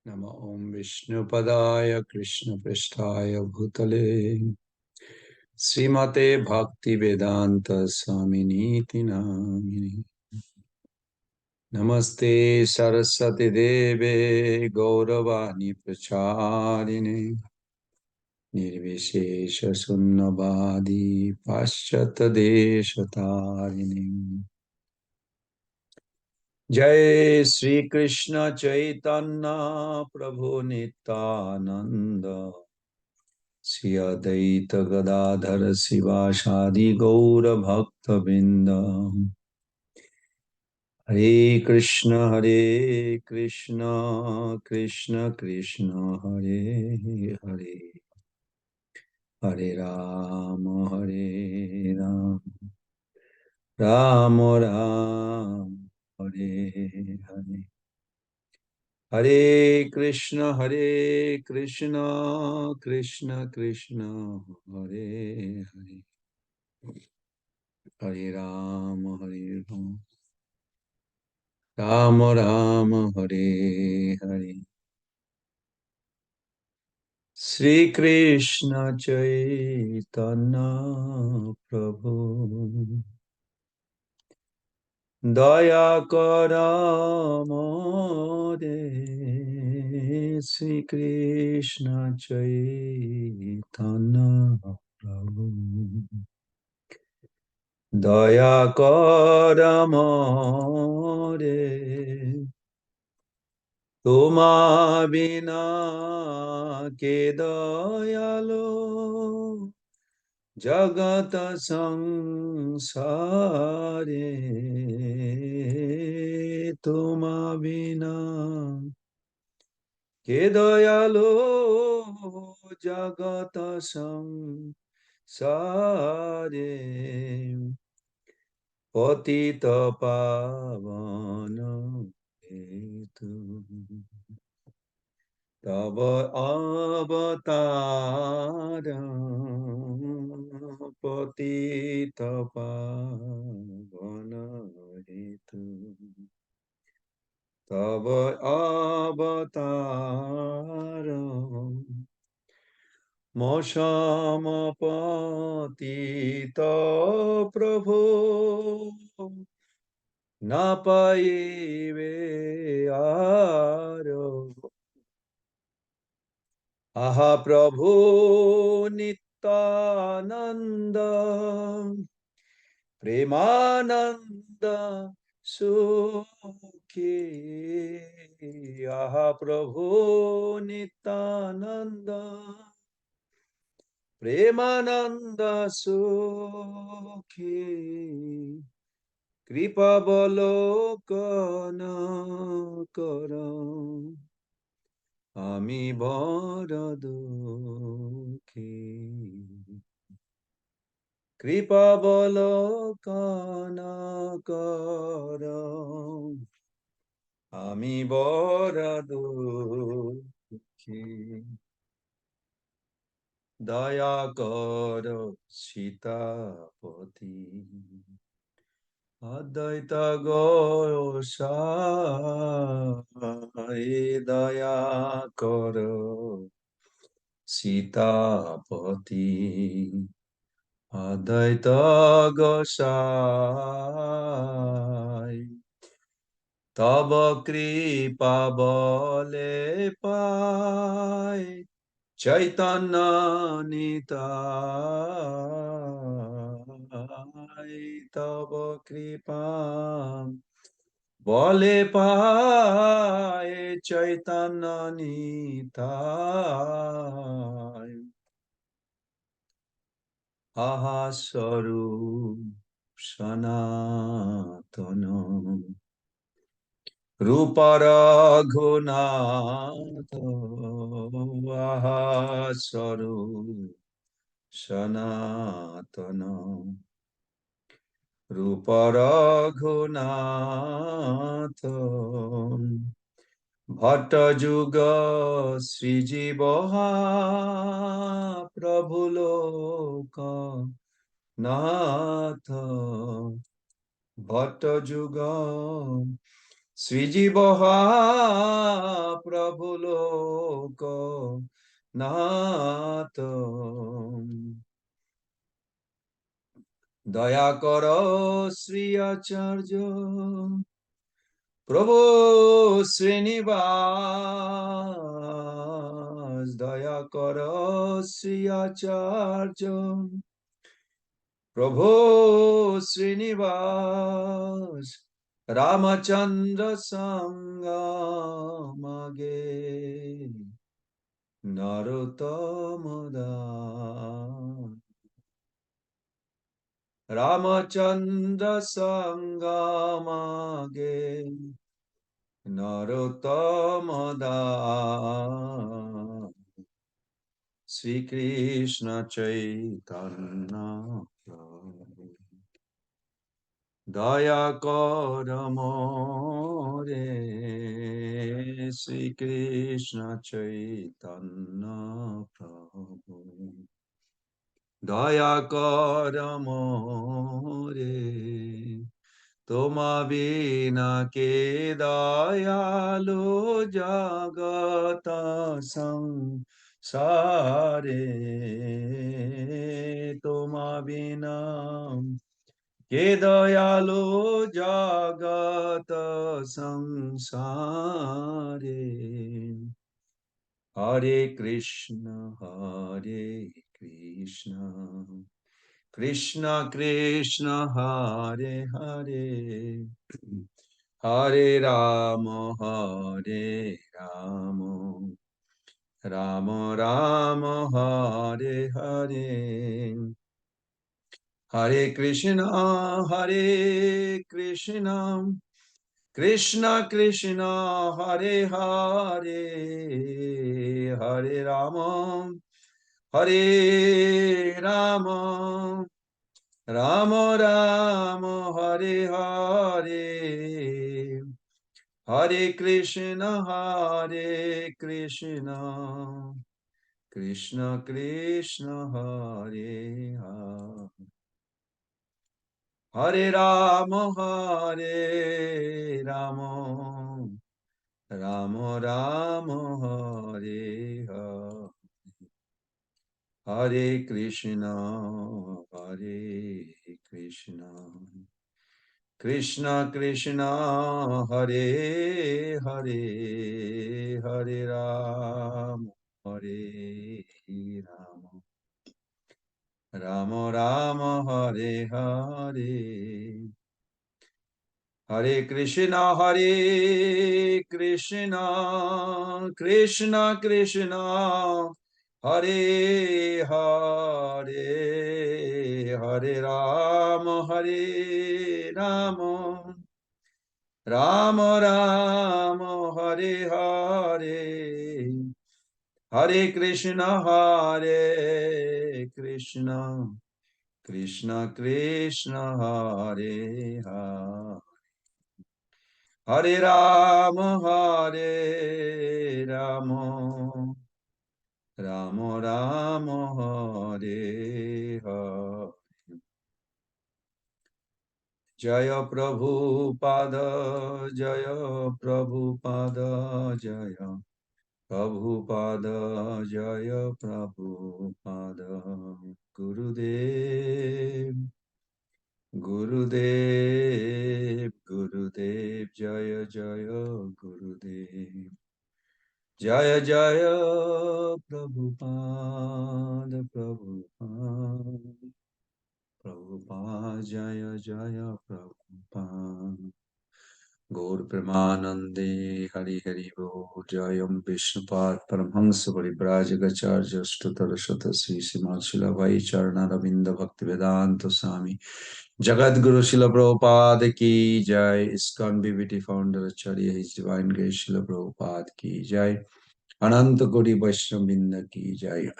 नमः ॐ विष्णुपदाय कृष्णपृष्ठाय भूतले श्रीमते भक्तिवेदान्त स्वामिनीति नामिने नमस्ते सरस्वती देवे गौरवाणी प्रचारिणे निर्विशेष शून्यवादी पाश्चात्य देशतारिणे जय श्री कृष्ण चैतन्य प्रभु नित्यानंद श्री अद्वैत गदाधर शिवासादि गौर भक्त वृंद हरे कृष्ण कृष्ण कृष्ण हरे हरे हरे राम राम राम हरे हरे हरे कृष्ण कृष्ण कृष्ण हरे हरे हरे राम राम राम हरे हरे श्री कृष्ण चैतन्य प्रभु दया कर मोरे श्री कृष्ण चैतन्य प्रभु दया कर मोरे তোমা বিনা কে দয়ালো জগত সংসারে তোমা বিনা কে দয়ালো জগত সংসারে পতিত পাবন হেতু तव अवतार पतित पावन हेतु तव अवतार मोषम पतित प्रभो न पाइबे आरो आहा प्रभु नित्यानंद प्रेमानंद सुखी आहा प्रभु नित्यानंद प्रेमानंद सुखी कृपा बलोकन करो আমি বড় দুঃখী কৃপা বলোকন করো আমি বড় দুঃখী দয়া করো সীতাপতি অদ্বৈত গোসাই দয়া করো সীতাপতি অদ্বৈত গোসাই তব কৃপা বলে পাই চৈতন্য নিতাই তব কৃপা বলে পায় চৈতন্য নিতাই আহা স্বরূপ সনাতন রূপ রঘুনাথ আহা স্বরূপ সনাতন রূপ রঘুনাথ ভট্ট যুগ শ্রীজীব প্রভু লোক নাথ ভট্ট যুগ শ্রীজীব প্রভু লোক নাথ, দয়া কর শ্রী আচার্য প্রভু শ্রীনিবাস, দয়া কর শ্রী আচার্য প্রভু শ্রীনিবাস, রামচন্দ্র সঙ্গ মাগে নরোত্তম দাস, রামচন্দ্র সঙ্গ মাগে নরোত্তম দাস, শ্রীকৃষ্ণ চৈতন্য প্রভু, দয়া কর মোরে, শ্রীকৃষ্ণ চৈতন্য প্রভু, দয়া কর মোরে, তোমা বিনা কে দয়ালো জগত সংসারে, তোমা বিনা কে দয়ালো জগত সংসারে, হরে কৃষ্ণ কৃষ্ণ কৃষ্ণ কৃষ্ণ হরে হরে, হরে রাম রাম, রাম রাম হরে হরে, হরে কৃষ্ণ কৃষ্ণ কৃষ্ণ কৃষ্ণ হরে হরে, হরে হরে রাম, রাম রাম হরে হরে, হরে কৃষ্ণ কৃষ্ণ কৃষ্ণ কৃষ্ণ হরে হরে, হরে রাম রাম, রাম রাম হরে হরে, হরে কৃষ্ণ কৃষ্ণ কৃষ্ণ কৃষ্ণ হরে হরে, হরে হরে রাম, রাম রাম হরে হরে, হরে কৃষ্ণ কৃষ্ণ কৃষ্ণ কৃষ্ণ হরে হরে, হরে রাম রাম, রাম রাম হরে হরে, হরে কৃষ্ণ কৃষ্ণ কৃষ্ণ কৃষ্ণ হরে হরে, হরে রাম রাম, রাম রাম হরে হরে, জয় প্রভুপাদ, জয় প্রভুপাদ, জয় প্রভুপাদ, জয় প্রভুপাদ, গুরুদেব গুরুদেব গুরুদেব, জয় জয় গুরুদেব, জয় জয় প্রভুপাদ প্রভুপাদ, প্রভুপাদ জয় জয় প্রভুপাদ, গৌর প্রেমানন্দে হরি হরি बोल, जयम विष्णुपाद परमहंस परिव्राजकाचार्य अष्टोत्तर शत श्री श्रीमान शिला भाई चरणारविंद भक्ति वेदांत स्वामी जगत गुरु शिला प्रभुपाद की जय, इस्कॉन बीबीटी फाउंडर आचार्य हिज डिवाइन ग्रेस शिला प्रभुपाद की जय, अनंत कोटि वैष्णव बिंद की जय,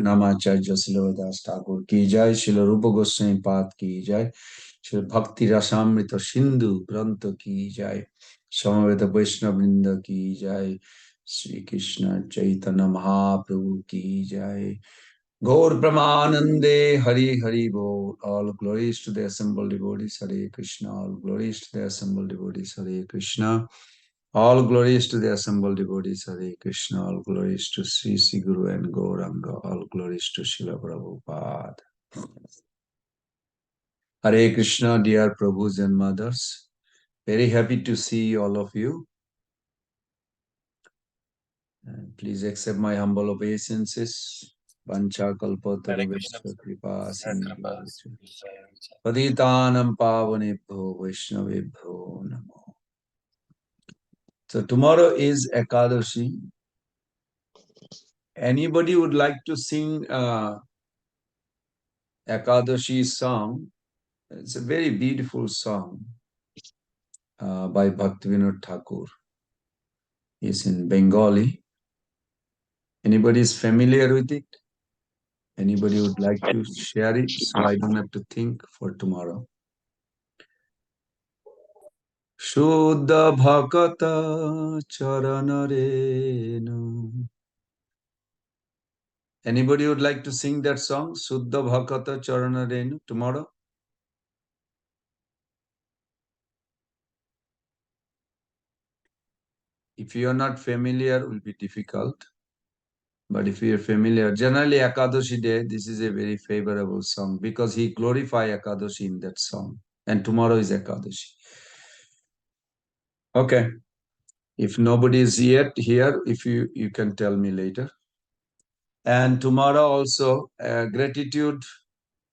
नामाचार्य शिलदास ठाकुर की जय, शिल रूप गोस्वामी पाद की जय, शिल भक्ति रसामृत सिंधु ग्रंथ की जय, समवेत वैष्णव वृंद की जय, श्री कृष्ण चैतन्य महाप्रभु की जय, Gaur Pramanande Hari Hari Bol. All glories to the assembled devotees. Hare Krishna. All glories to the assembled devotees. Hare Krishna. All glories to the assembled devotees. Hare Krishna. All glories to Sri Sri Guru and Gauranga. All glories to Srila Prabhupada. Hare Krishna, dear Prabhus and mothers. Very happy to see all of you. And please accept my humble obeisances. Vancha Hare Krishna. kalpatarubhesha kripa sindhu. Sakrapa. Paditanam pavanebho Vaishnavebho namo. So tomorrow is Ekadashi. Anybody would like to sing Ekadashi song? It's a very beautiful song by Bhaktivinoda Thakur. It's in Bengali. Anybody is familiar with it? Anybody would like to share it so I don't have to think for tomorrow? Shuddha Bhakata Charanarena. Anybody would like to sing that song? Shuddha Bhakata Charanarena tomorrow? If you are not familiar, it will be difficult. But if you are familiar, generally Ekadashi Day, this is a very favorable song because he glorified Ekadashi in that song. And tomorrow is Ekadashi. Okay. If nobody is yet here, if you can tell me later. And tomorrow also, gratitude,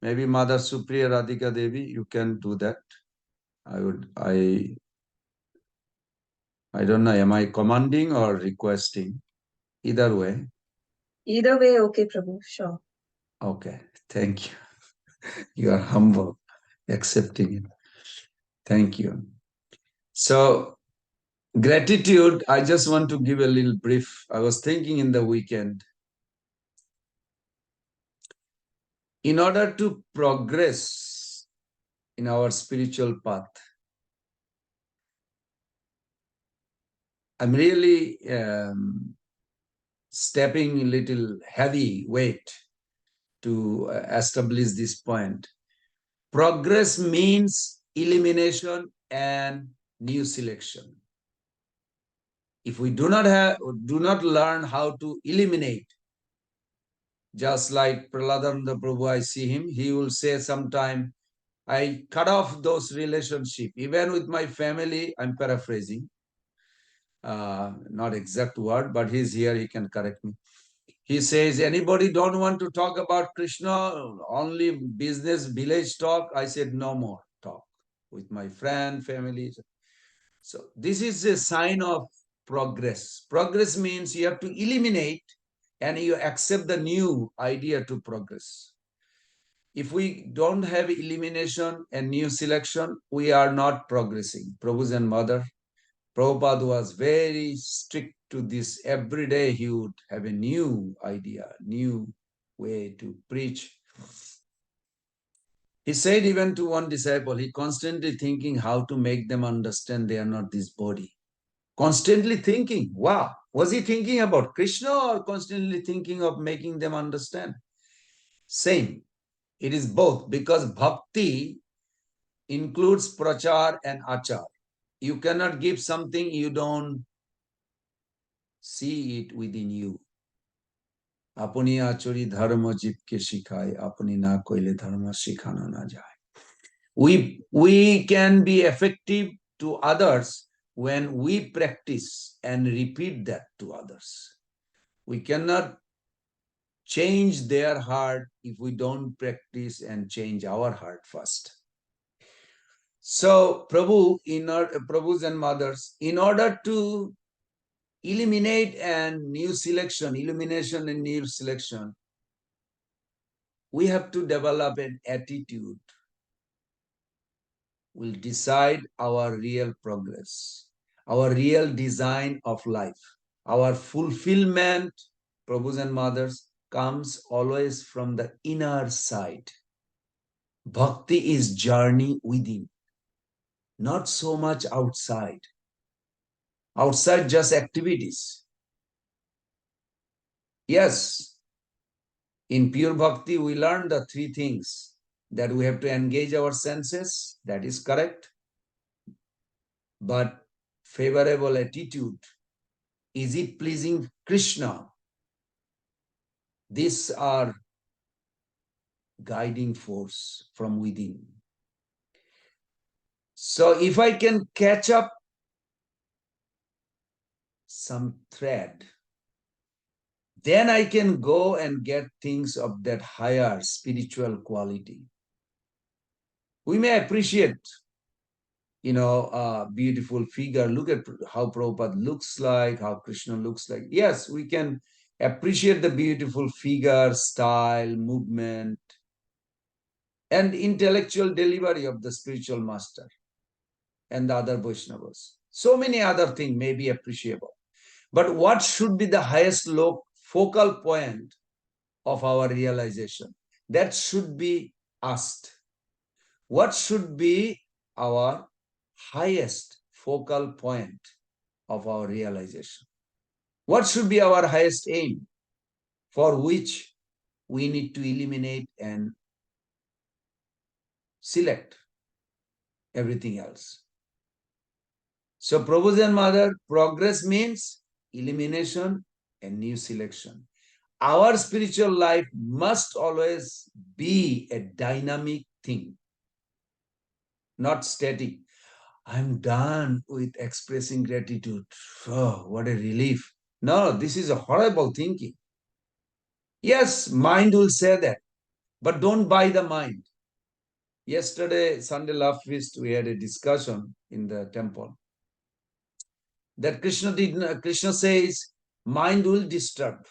maybe Mother Supriya Radhika Devi, you can do that. I don't know, am I commanding or requesting? Either way. Either way, okay, Prabhu, sure. Okay, thank you. You are humble, accepting it. Thank you. So, gratitude, I just want to give a little brief. I was thinking in the weekend, in order to progress in our spiritual path, I'm really stepping a little heavy weight to establish this point. Progress means elimination and new selection. If we do not learn how to eliminate, just like Prahladananda Prabhu, I see him, he will say sometime, I cut off those relationships, even with my family, I'm paraphrasing, not exact word, but he's here, he can correct me. He says, anybody don't want to talk about Krishna, only business, village talk? I said, no more talk with my friend, family. So this is a sign of progress. Progress means you have to eliminate and you accept the new idea to progress. If we don't have elimination and new selection, we are not progressing. Prabhu's and mother, Prabhupada was very strict to this. Every day he would have a new idea, new way to preach. He said even to one disciple, he constantly thinking how to make them understand they are not this body. Constantly thinking, wow, was he thinking about Krishna or constantly thinking of making them understand? Same. It is both because bhakti includes prachar and achar. You cannot give something you don't see it within you. Apni achari dharma jipke shikhai, apni na koile dharma shikhana na jai. We can be effective to others when we practice and repeat that to others. We cannot change their heart if we don't practice and change our heart first. So, Prabhus and mothers, in order to eliminate and new selection, elimination and new selection, we have to develop an attitude. Will decide our real progress, our real design of life, our fulfillment, Prabhus and mothers, comes always from the inner side. Bhakti is journey within, not so much outside. Outside just activities. Yes, In pure bhakti, we learn the three things that we have to engage our senses. That is correct. But favorable attitude, is it pleasing Krishna? These are guiding force from within. So if I can catch up some thread, then I can go and get things of that higher spiritual quality. We may appreciate, a beautiful figure. Look at how Prabhupada looks like, how Krishna looks like. Yes, we can appreciate the beautiful figure, style, movement, and intellectual delivery of the spiritual master and the other Vaishnavas. So many other things may be appreciable. But what should be the highest focal point of our realization? That should be asked. What should be our highest focal point of our realization? What should be our highest aim for which we need to eliminate and select everything else? So, Prabhuji and Mother, progress means elimination and new selection. Our spiritual life must always be a dynamic thing, not static. I'm done with expressing gratitude. Oh, what a relief. No, this is a horrible thinking. Yes, mind will say that, but don't buy the mind. Yesterday, Sunday love feast, we had a discussion in the temple that Krishna says, mind will disturb.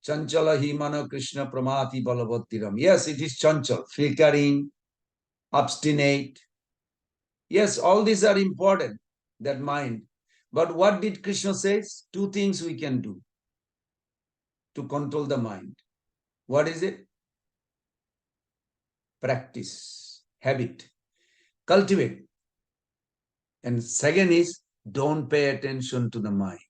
Chanchala himana Krishna pramati balavatiram. Yes, it is chanchal, flickering, obstinate. Yes, all these are important, that mind. But what did Krishna say? Two things we can do to control the mind. What is it? Practice, habit, cultivate. And second is, don't pay attention to the mind.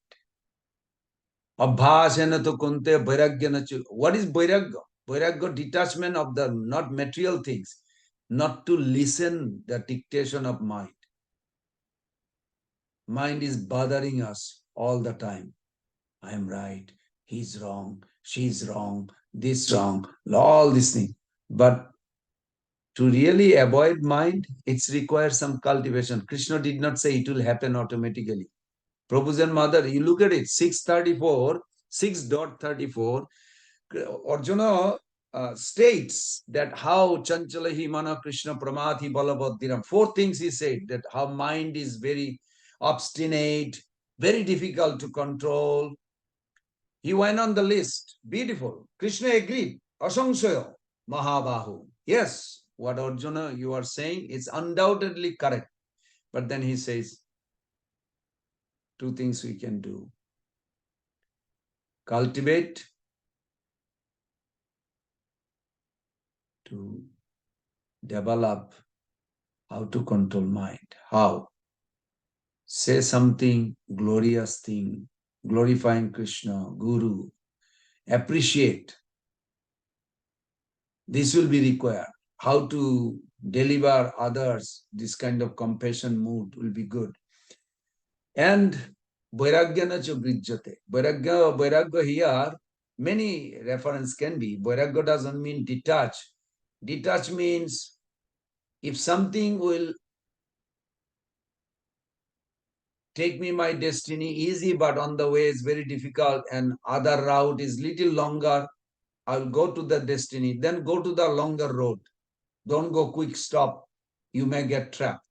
Abhasena to kunte vairagya. What is vairagya? Vairagya, detachment of the not material things, not to listen the dictation of mind. Mind is bothering us all the time. I am right, he's wrong, she's wrong, this wrong, all these things. But to really avoid mind, it requires some cultivation. Krishna did not say it will happen automatically. Prabhu's and Mother, you look at it, 634, 6.34, Arjuna states that how Chanchalahi Mana Krishna Pramati Balabhaddiram. Four things he said, that how mind is very obstinate, very difficult to control. He went on the list. Beautiful. Krishna agreed. Asangsaya Mahabahu. Yes, what Arjuna you are saying is undoubtedly correct. But then he says, two things we can do. Cultivate to develop how to control mind. How? Say something glorious thing, glorifying Krishna, Guru. Appreciate. This will be required. How to deliver others, this kind of compassion mood will be good. And vairagyana cha grijyate. Vairagya here, many reference can be. Vairagya doesn't mean detach. Detach means if something will take me my destiny easy, but on the way is very difficult and other route is little longer, I'll go to the destiny, then go to the longer road. Don't go quick stop. You may get trapped.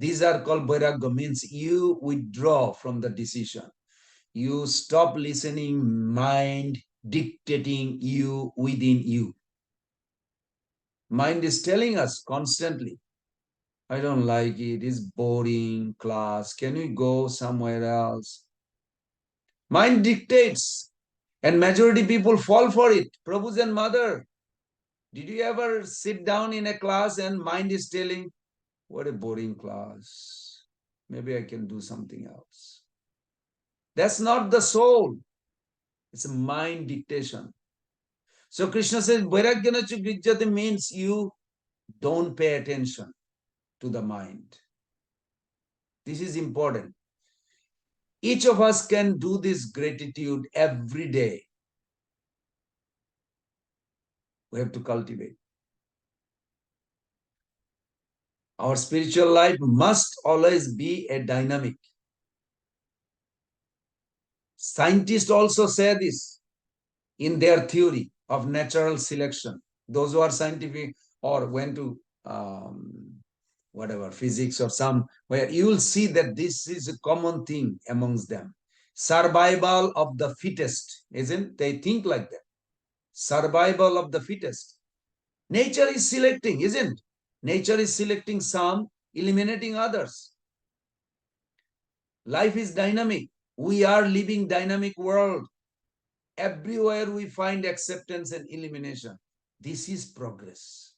These are called vairagya, means you withdraw from the decision. You stop listening mind dictating you within you. Mind is telling us constantly, I don't like it, it's boring class, can we go somewhere else? Mind dictates, and majority people fall for it. Prabhu's and Mother, did you ever sit down in a class and mind is telling, what a boring class, maybe I can do something else? That's not the soul. It's a mind dictation. So Krishna says, Vairagyanachu Grijyate means you don't pay attention to the mind. This is important. Each of us can do this gratitude every day. We have to cultivate. Our spiritual life must always be a dynamic. Scientists also say this in their theory of natural selection. Those who are scientific or went to whatever, physics or some, where you will see that this is a common thing amongst them. Survival of the fittest, isn't? They think like that. Survival of the fittest. Nature is selecting, isn't? Nature is selecting some, eliminating others. Life is dynamic. We are living dynamic world. Everywhere we find acceptance and elimination. This is progress.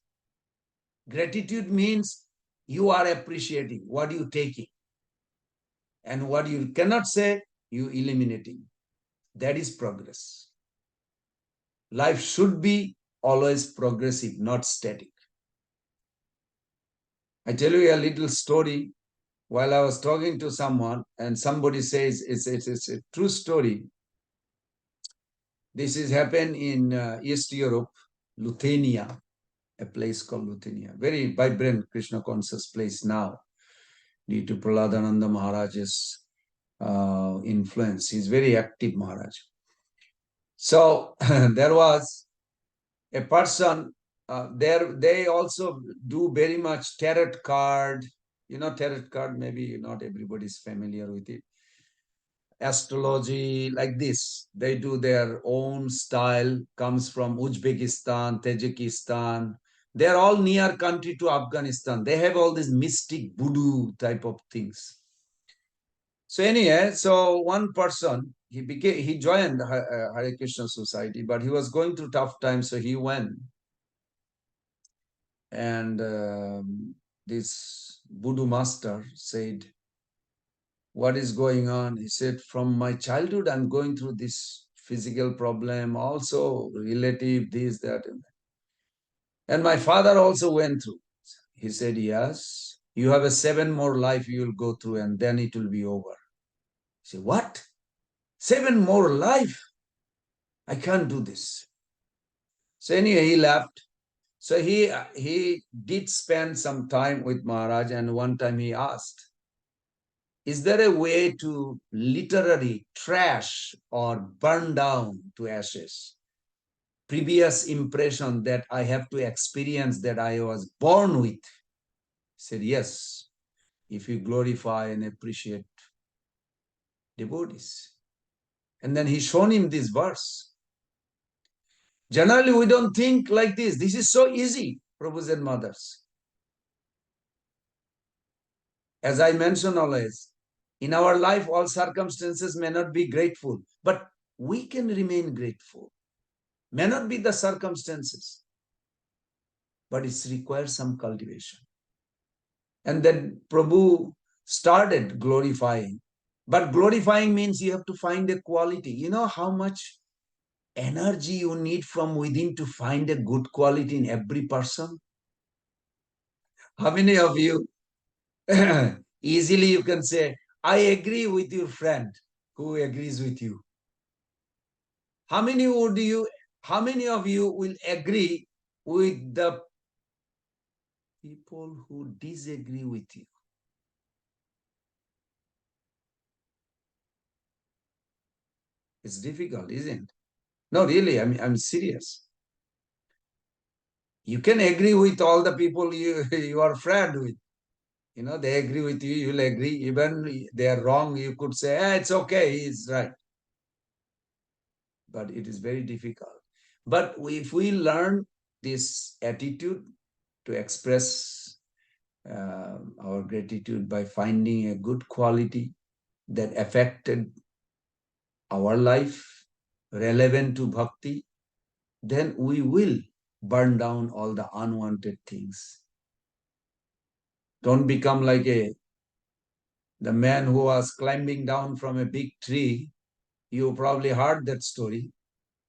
Gratitude means you are appreciating what you taking. And what you cannot say, you eliminating. That is progress. Life should be always progressive, not static. I tell you a little story. While I was talking to someone, and somebody says it's a true story. This has happened in East Europe, Lithuania, a place called Lithuania. Very vibrant Krishna conscious place now, due to Prahladananda Maharaj's influence. He's very active Maharaj. So there was a person there. They also do very much tarot card. You know, tarot card, maybe not everybody's familiar with it. Astrology, like this. They do their own style, comes from Uzbekistan, Tajikistan. They're all near country to Afghanistan. They have all these mystic voodoo type of things. So anyway, so one person, he joined Hare Krishna Society, but he was going through tough times, so he went. And this voodoo master said, what is going on? He said, from my childhood, I'm going through this physical problem, also relative, this, that, and that. And my father also went through. He said, yes, you have a 7 more life you will go through and then it will be over. He said, what? 7 more life? I can't do this. So anyway, he left. So he did spend some time with Maharaj, and one time he asked, is there a way to literally trash or burn down to ashes previous impression that I have to experience that I was born with? He said, yes, if you glorify and appreciate devotees. And then he shown him this verse. Generally, we don't think like this. This is so easy, Prabhus and mothers. As I mentioned always, in our life, all circumstances may not be grateful, but we can remain grateful. May not be the circumstances, but it requires some cultivation. And then Prabhu started glorifying. But glorifying means you have to find a quality. You know how much energy you need from within to find a good quality in every person? How many of you easily you can say, I agree with your friend who agrees with you? How many would you, how many of you will agree with the people who disagree with you? It's difficult, isn't it? No, really, I'm serious. You can agree with all the people you are friend with. You know, they agree with you, you'll agree. Even they are wrong, you could say, it's okay, he's right. But it is very difficult. But if we learn this attitude to express our gratitude by finding a good quality that affected our life, relevant to bhakti, then we will burn down all the unwanted things. Don't become like the man who was climbing down from a big tree. You probably heard that story.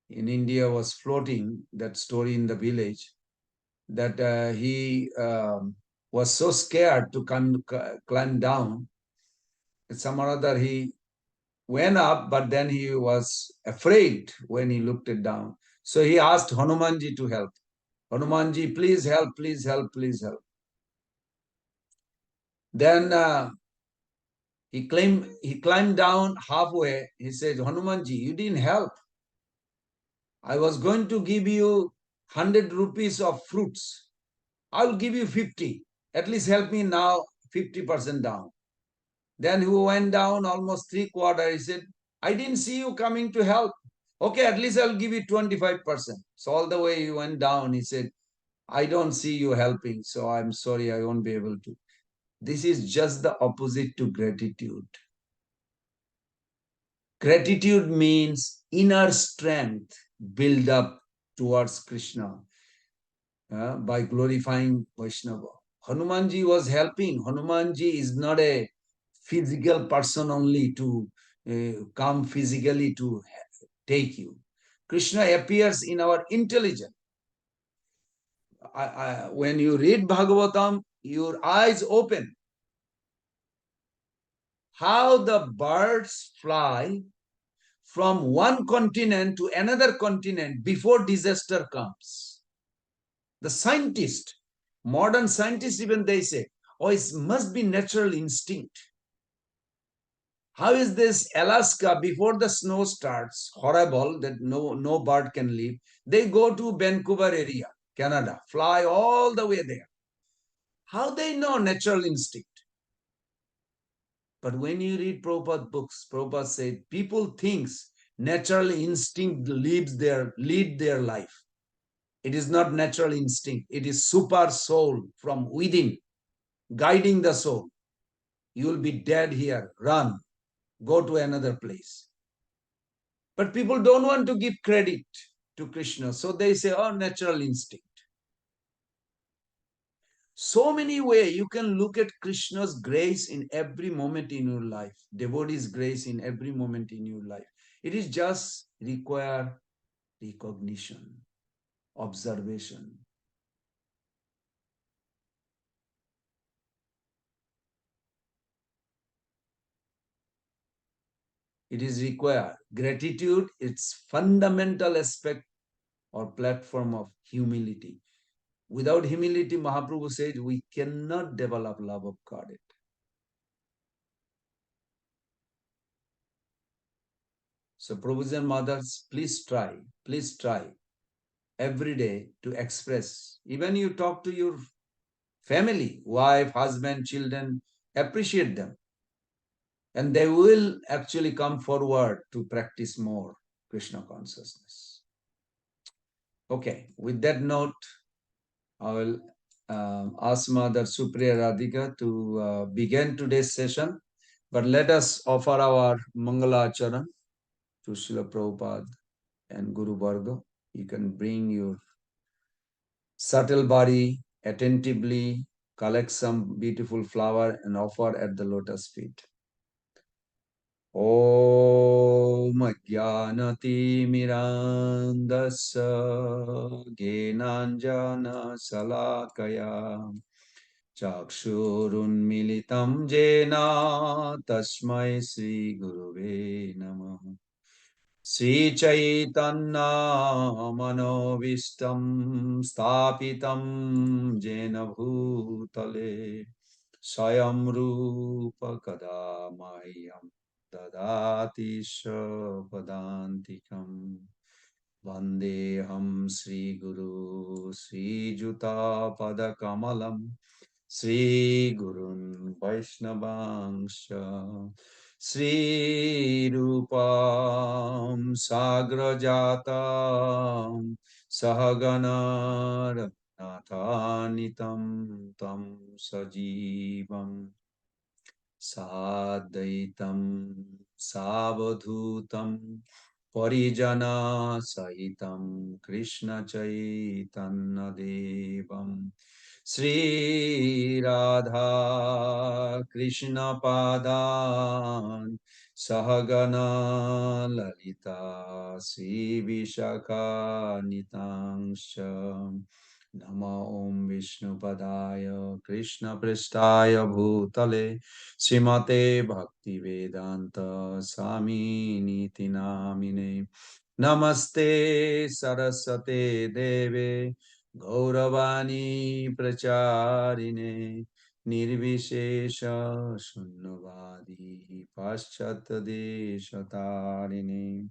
In India was floating that story in the village that he was so scared to climb down. Some or other he went up, but then he was afraid when he looked it down. So he asked Hanumanji to help. Hanumanji, please help, please help, please help. Then he climbed down halfway. He said, Hanumanji, you didn't help. I was going to give you 100 rupees of fruits. I'll give you 50. At least help me now, 50% down. Then he went down almost three quarter. He said, I didn't see you coming to help. Okay, at least I'll give you 25%. So all the way he went down, he said, I don't see you helping. So I'm sorry, I won't be able to. This is just the opposite to gratitude. Gratitude means inner strength build up towards Krishna by glorifying Vaishnava. Hanumanji was helping. Hanumanji is not a physical person only to come physically to take you. Krishna appears in our intelligence. When you read Bhagavatam, your eyes open. How the birds fly from one continent to another continent before disaster comes. The scientist, modern scientists even they say, oh, it must be natural instinct. How is this Alaska before the snow starts? Horrible that no bird can live. They go to Vancouver area, Canada, fly all the way there. How they know natural instinct? But when you read Prabhupada books, Prabhupada said people thinks natural instinct lead their life. It is not natural instinct. It is super soul from within, guiding the soul. You will be dead here. Run. Go to another place. But people don't want to give credit to Krishna. So they say, oh, natural instinct. So many ways you can look at Krishna's grace in every moment in your life, devotee's grace in every moment in your life. It is just require recognition, observation. It is required. Gratitude, it's fundamental aspect or platform of humility. Without humility, Mahaprabhu said, we cannot develop love of God. So, Prabhus and mothers, please try every day to express. Even you talk to your family, wife, husband, children, appreciate them. And they will actually come forward to practice more Krishna consciousness. Okay, with that note, I will ask Mother Supriya Radhika to begin today's session. But let us offer our Mangala Acharan to Srila Prabhupada and Guru Varga. You can bring your subtle body attentively, collect some beautiful flower and offer at the lotus feet. Om Jnanati Mirandasa Genanjana Salakaya Chakshurun Militam Jena Tasmai Sri Guruve Namaha Sri Chaitanya Manovistam Stapitam Jena Bhutale Swayam Rupa Kadamayam Dadati Padantikam Vandeham Sri Guru Sri Juta Padakamalam Sri Gurun Vaishnavangsha Sri Rupam Sagrajatam Sahagana Raghunatanitam Tam Sajivam Sadaitam Savadhutam Parijana Sahitam Krishna Chaitanya Devam Sri Radha Krishna Padan Sahagana Lalita Sri Vishakha Nitangsha Nama Om Vishnu Padaya Krishna Pristaya Bhutale Srimate Bhakti Vedanta Swami Niti Namine Namaste Saraswate Deve Gauravani Pracharine Nirvishesha Sunnavadi Paschat Deshatarine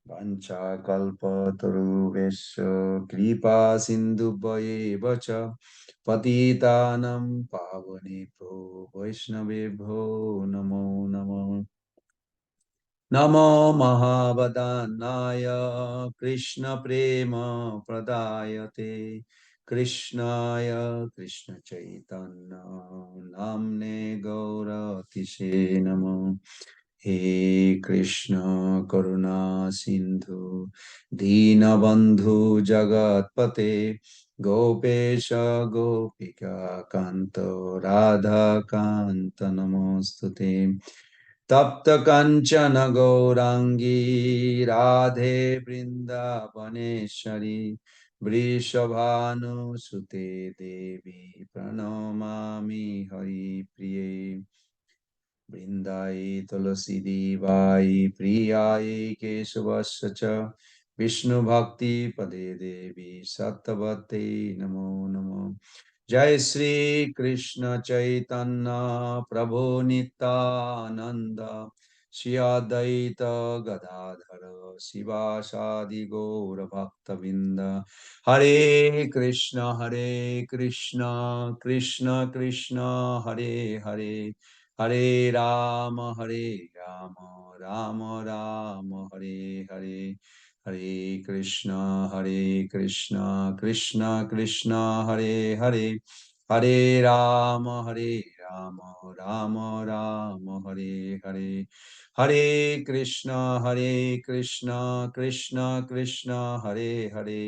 Vanchakalpataruvesha Kripa Sindhubhayeva cha Patitanam Pavanebhyo Vaishnavebhyo Namo Namo Namo Mahavadanyaya Krishna Prema Pradayate Krishnaya Krishna Chaitanya Namne Gaura Tishe Namo He Krishna Karuna Sindhu Dinabandhu Jagatpate Gopesha Gopika Kanto Radha Kanta Namostute तप्त कंचन गौरांगी राधे वृंदावनेश्वरी वृषभानुसुते देवी प्रणमामि हरिप्रिये वृंदाई तुलसी देवाई प्रियाय केशवस्य च विष्णु भक्ति पदे देवी सत्यवते नमो नमो जय श्री कृष्ण चैतन्य प्रभु नित्यानंद श्री अद्वैत गदाधर शिवासादि गौर भक्तबिंद हरे Krishna Krishna Krishna Hare Hare Hare Ram Ram Ram Hare Hare Hare Krishna Krishna Krishna Hare Hare Hare Ram Ram Ram Hare Hare Hare Krishna Krishna Krishna Hare Hare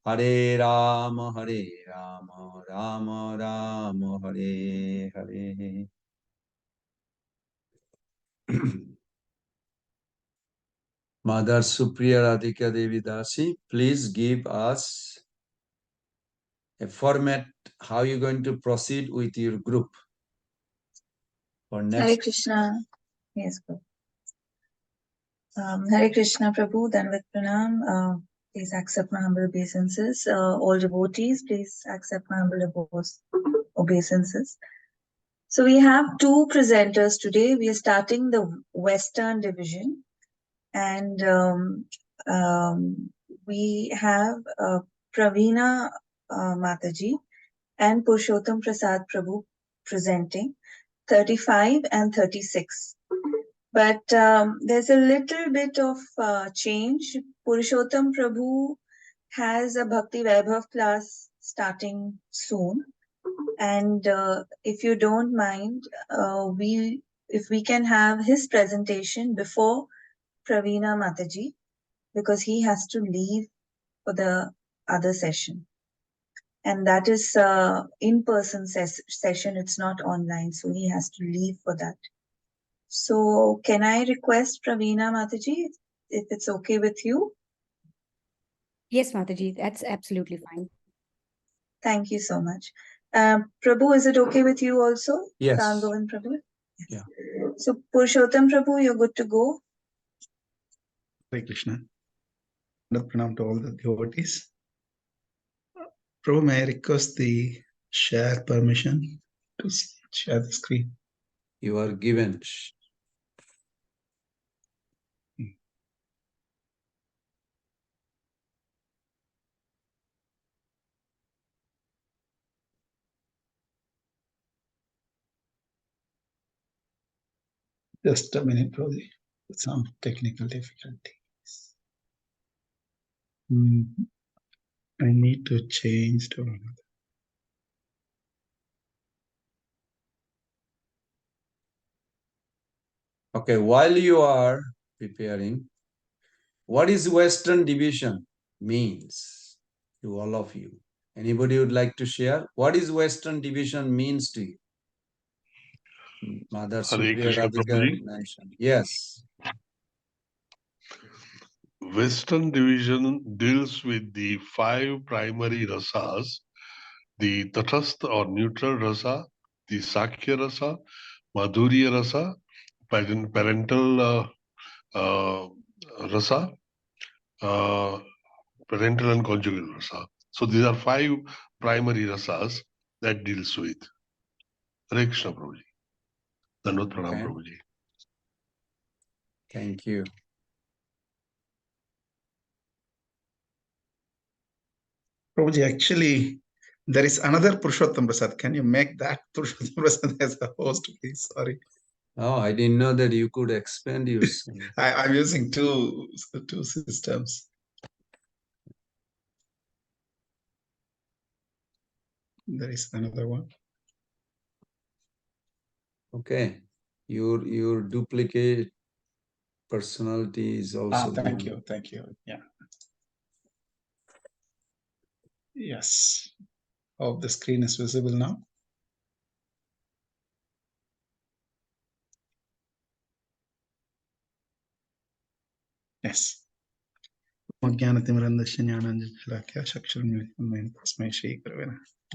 Hare Ram Ram Ram Hare Hare Mother Supriya Radhika Devi Dasi, please give us a format how you're going to proceed with your group for Hare next. Krishna. Yes, Prabhu. Hare Krishna, Prabhu. Dandavat Pranam. Please accept my humble obeisances. All devotees, please accept my humble obeisances. So we have two presenters today. We are starting the Western Division, and we have Praveena Mataji and Purushottam Prasad Prabhu presenting 35 and 36. But there's a little bit of change. Purushottam Prabhu has a Bhakti Vaibhav class starting soon. And if you don't mind, if we can have his presentation before Praveena Mataji, because he has to leave for the other session. And that is in-person session. It's not online, so he has to leave for that. So can I request Praveena Mataji, if it's okay with you? Yes, Mataji, that's absolutely fine. Thank you so much. Prabhu, is it okay with you also? Yes. Rangovan Prabhu? Yes. Yeah. So Purushottam Prabhu, you're good to go. Hare Krishna. Pranam to all the devotees. Prabhu, may I request the share permission to share the screen? You are given. Just a minute, Prabhu. Some technical difficulties. I need to change to another. Okay, while you are preparing, what is Western Division means to all of you? Anybody would like to share? What is Western division means to you? Mother Hare Supriya Krishna Radhika Prabhuji. mentioned. Yes. Western division deals with the 5 primary rasas, the Tatastha or neutral rasa, the Sakya rasa, Madhurya rasa, parental rasa, uh, parental and conjugal rasa. So these are 5 primary rasas that deals with. Hare Krishna Prabhuji. Dandavat Pranam Okay. Prabhuji. Thank you. Prabhuji, actually, there is another Purushottam Prasad. Can you make that Purushottam Prasad as a host, please? Sorry. Oh, I didn't know that you could expand yourself. I'm using two systems. There is another one. Okay. Your duplicate personality is also Thank given. you. Thank you. Yeah. Yes. Hope the screen is visible now. Yes. The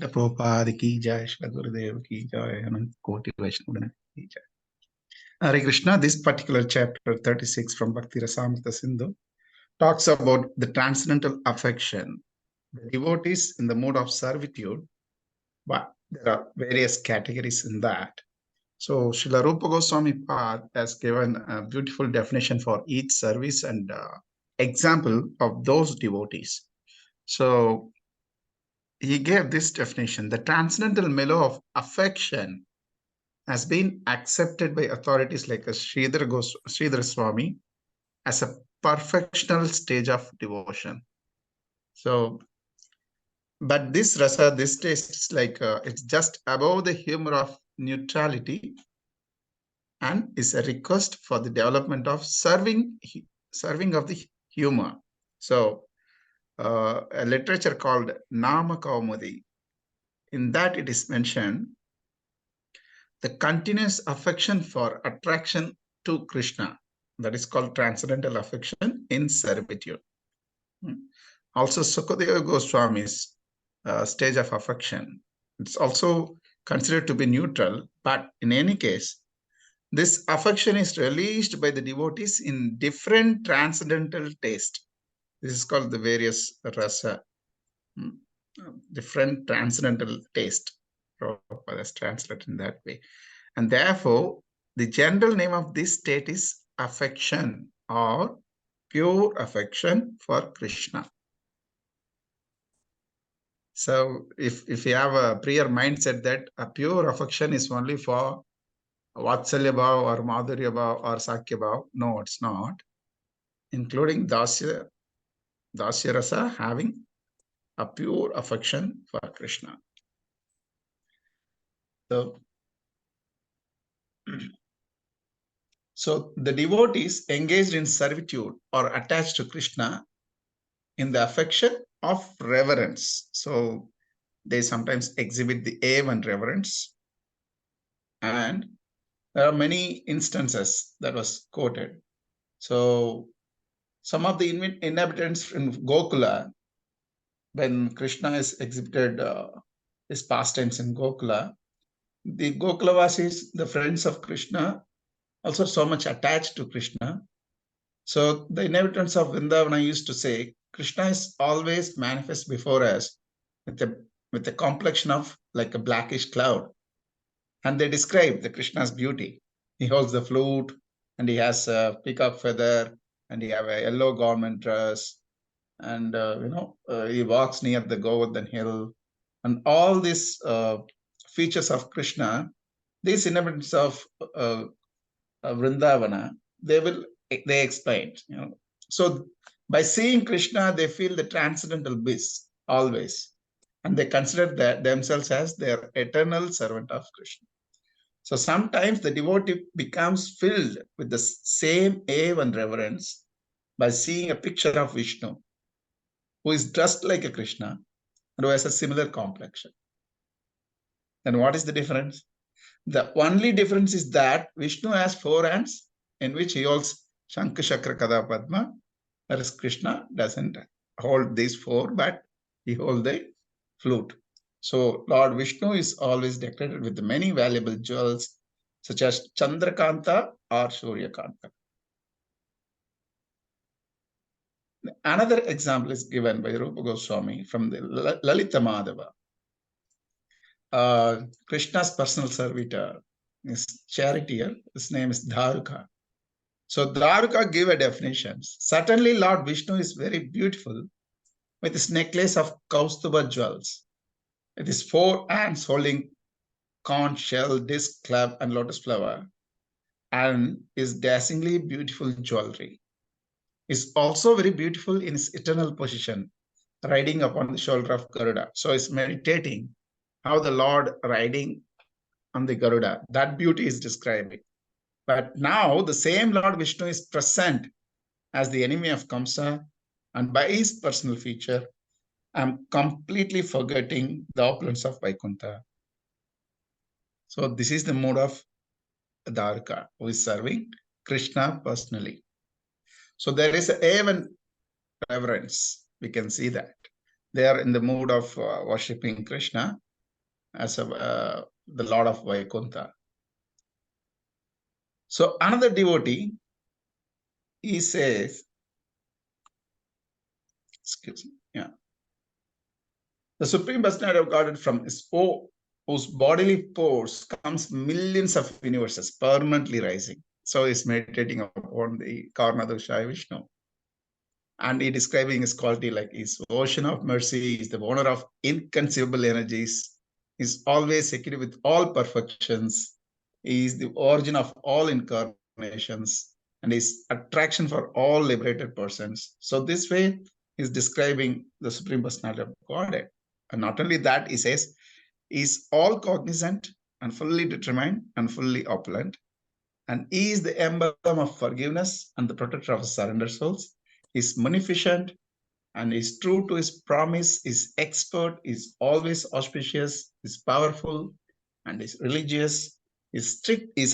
Prabhupada ki jai, Shri Gurudev ki jai, Anant Koti Vaishnava ki jai. Hare Krishna, this particular chapter 36 from Bhakti Rasamrita Sindhu talks about the transcendental affection. The devotees in the mode of servitude, but there are various categories in that. So Srila Rupa Goswami Pad has given a beautiful definition for each service and example of those devotees. So he gave this definition: the transcendental mellow of affection has been accepted by authorities like Sridhar Swami as a perfectional stage of devotion. So, but this rasa, this taste is like it's just above the humor of neutrality, and is a request for the development of serving of the humor. So, a literature called Nama Kaumudi, in that it is mentioned the continuous affection for attraction to Krishna, that is called transcendental affection in servitude. Also, Sukadeva Goswami's stage of affection, it's also considered to be neutral, but in any case, this affection is released by the devotees in different transcendental taste. This is called the various rasa, different transcendental taste. Prabhupada has translated in that way. And therefore, the general name of this state is affection or pure affection for Krishna. So if you have a prior mindset that a pure affection is only for Vatsalya Bhav or Madhurya Bhav or Sakya Bhav, no, it's not. Including Dasya Rasa having a pure affection for Krishna. So the devotees engaged in servitude or attached to Krishna in the affection of reverence. So they sometimes exhibit the awe and reverence. And there are many instances that was quoted. So some of the inhabitants in Gokula, when Krishna is exhibited his pastimes in Gokula, the Gokulavasis, the friends of Krishna, also so much attached to Krishna. So the inhabitants of Vrindavana used to say, Krishna is always manifest before us with a complexion of like a blackish cloud. And they describe the Krishna's beauty. He holds the flute, and he has a peacock feather, and he have a yellow garment dress, and he walks near the Govardhan hill, and all these features of Krishna, these inhabitants of Vrindavana, they explain. So by seeing Krishna, they feel the transcendental bliss always, and they consider that themselves as their eternal servant of Krishna. So sometimes the devotee becomes filled with the same awe and reverence by seeing a picture of Vishnu, who is dressed like a Krishna, and who has a similar complexion. Then what is the difference? The only difference is that Vishnu has 4 hands in which he holds Shankha, Chakra, Kada, Padma, whereas Krishna doesn't hold these 4, but he holds the flute. So Lord Vishnu is always decorated with many valuable jewels such as Chandrakanta or Suryakanta. Another example is given by Rupa Goswami from the Lalita Madhava. Krishna's personal servitor, his charioteer, his name is Dharuka. So Dharuka gave a definition. Certainly Lord Vishnu is very beautiful with his necklace of Kaustuba jewels. It is 4 hands holding conch shell, disc, club, and lotus flower, and his dazzlingly beautiful jewelry. Is also very beautiful in his eternal position, riding upon the shoulder of Garuda. So he's meditating how the Lord riding on the Garuda. That beauty is describing. But now the same Lord Vishnu is present as the enemy of Kamsa, and by his personal feature, I'm completely forgetting the opulence of Vaikuntha. So this is the mood of Dwarka, who is serving Krishna personally. So there is even reverence. We can see that. They are in the mood of worshipping Krishna as the Lord of Vaikuntha. So another devotee, he says, excuse me, yeah. The Supreme Personality of Godhead from his whose bodily pores comes millions of universes permanently rising. So he's meditating upon the Karnadosha Vishnu. And he describing his quality like his ocean of mercy, is the owner of inconceivable energies, is always secured with all perfections, he is the origin of all incarnations, and is attraction for all liberated persons. So this way he's describing the Supreme Personality of Godhead. And not only that, he says, is all cognizant and fully determined and fully opulent. And he is the emblem of forgiveness and the protector of surrendered souls. He is munificent and is true to his promise, is expert, is always auspicious, is powerful, and is religious, is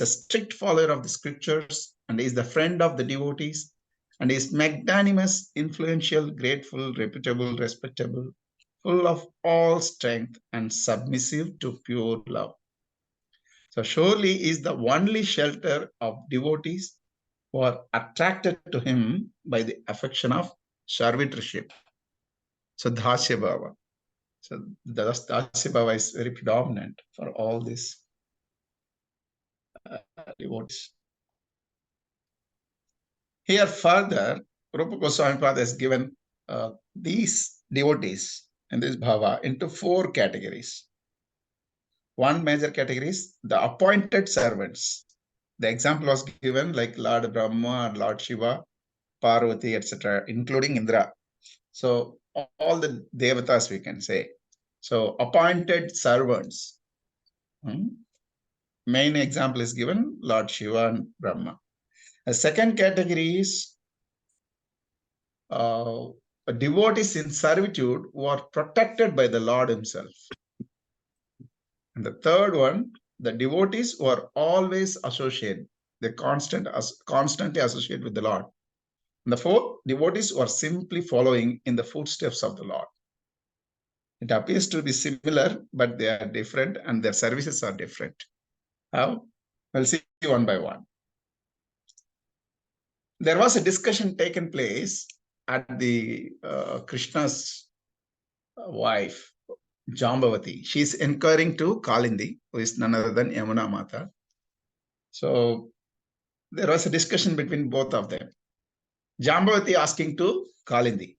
a strict follower of the scriptures, and is the friend of the devotees, and is magnanimous, influential, grateful, reputable, respectable, full of all strength, and submissive to pure love. So surely is the only shelter of devotees who are attracted to him by the affection of servitorship. So Dasya Bhava. So the Dasya Bhava is very predominant for all these devotees. Here further, Rupa Goswami Pada has given these devotees in this bhava into 4 categories. One major category is the appointed servants. The example was given like Lord Brahma, Lord Shiva, Parvati, etc., including Indra. So all the devatas we can say. So appointed servants. Main example is given Lord Shiva and Brahma. A second category is devotees in servitude who are protected by the Lord himself. And the third one, the devotees who are always associated, they constantly associate with the Lord. And the fourth, devotees who are simply following in the footsteps of the Lord. It appears to be similar, but they are different and their services are different. How? We'll see one by one. There was a discussion taken place at the Krishna's wife, Jambavati. She is inquiring to Kalindi, who is none other than Yamuna Mata. So there was a discussion between both of them. Jambavati asking to Kalindi,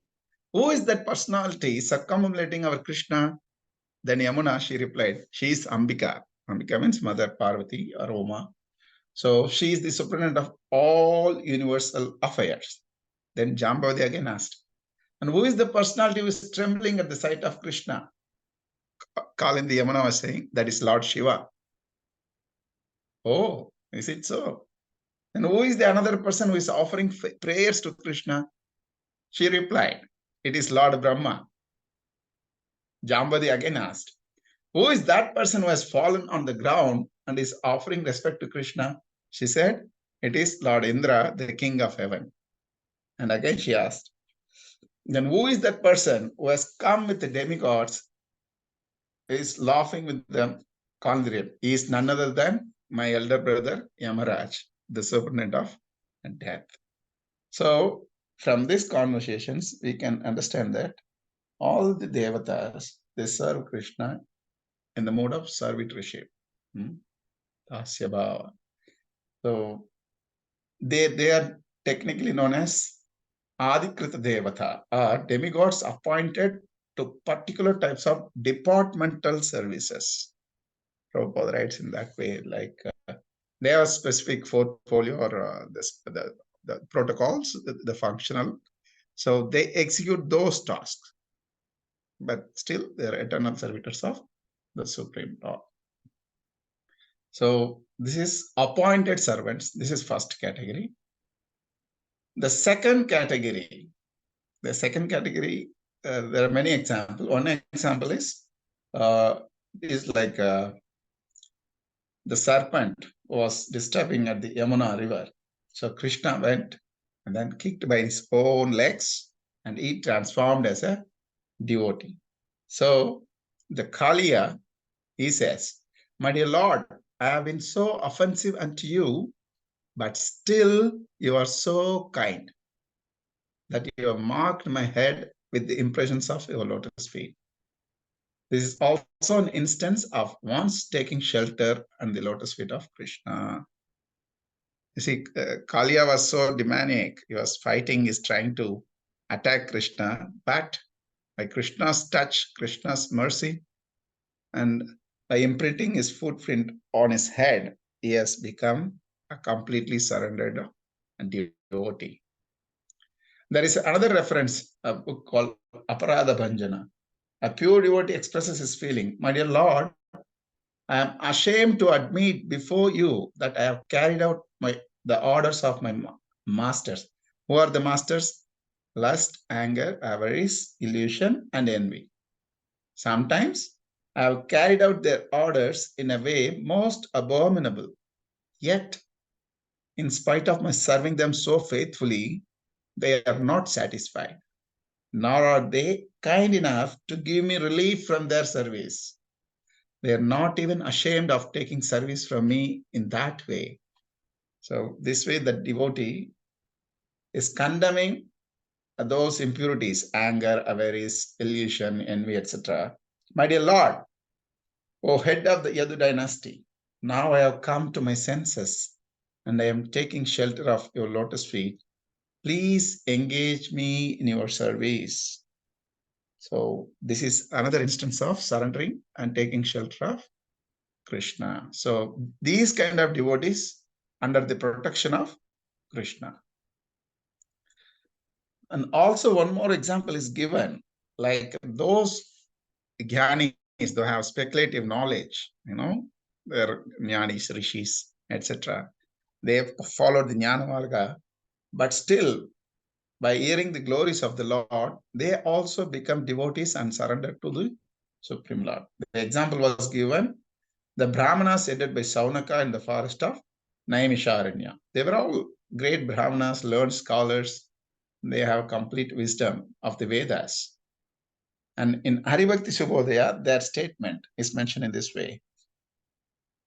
who is that personality circumambulating our Krishna? Then Yamuna, she replied, she is Ambika. Ambika means Mother Parvati or Oma. So she is the superintendent of all universal affairs. Then Jambavati again asked, and who is the personality who is trembling at the sight of Krishna? Kalindi Yamuna was saying, that is Lord Shiva. Oh, is it so? And who is the another person who is offering prayers to Krishna? She replied, it is Lord Brahma. Jambadi again asked, who is that person who has fallen on the ground and is offering respect to Krishna? She said, it is Lord Indra, the king of heaven. And again she asked, then who is that person who has come with the demigods, is laughing with them? He is none other than my elder brother, Yamaraj, the superintendent of death. So from these conversations, we can understand that all the devatas, they serve Krishna in the mode of servitorship. Dasya bhava. So they are technically known as Adikrita Devata, are demigods appointed to particular types of departmental services. Prabhupada writes in that way, like they have a specific portfolio or the protocols, the functional. So they execute those tasks, but still they are eternal servitors of the Supreme Lord. So this is appointed servants. This is first category. The second category, there are many examples. One example is like the serpent was disturbing at the Yamuna river. So Krishna went and then kicked by his own legs, and he transformed as a devotee. So the Kaliya, he says, my dear Lord, I have been so offensive unto you, but still you are so kind that you have marked my head with the impressions of your lotus feet. This is also an instance of once taking shelter on the lotus feet of Krishna. You see, Kaliya was so demoniac. He was fighting, he's trying to attack Krishna, but by Krishna's touch, Krishna's mercy, and by imprinting his footprint on his head, he has become a completely surrendered devotee. There is another reference, a book called Aparadha Bhanjana. A pure devotee expresses his feeling, my dear Lord, I am ashamed to admit before you that I have carried out the orders of my masters. Who are the masters? Lust, anger, avarice, illusion, and envy. Sometimes I have carried out their orders in a way most abominable. Yet, in spite of my serving them so faithfully, they are not satisfied, nor are they kind enough to give me relief from their service. They are not even ashamed of taking service from me in that way. So this way the devotee is condemning those impurities, anger, avarice, illusion, envy, etc. My dear Lord, O head of the Yadu dynasty, now I have come to my senses and I am taking shelter of your lotus feet. Please engage me in your service. So this is another instance of surrendering and taking shelter of Krishna. So these kind of devotees under the protection of Krishna. And also one more example is given, like those jnanis, they have speculative knowledge, they're jnanis, rishis, etc. They have followed the jnana marga, but still by hearing the glories of the Lord, they also become devotees and surrender to the Supreme Lord. The example was given, the Brahmanas headed by Saunaka in the forest of Naimisharanya. They were all great Brahmanas, learned scholars. They have complete wisdom of the Vedas. And in Haribhakti Subhodaya, their statement is mentioned in this way.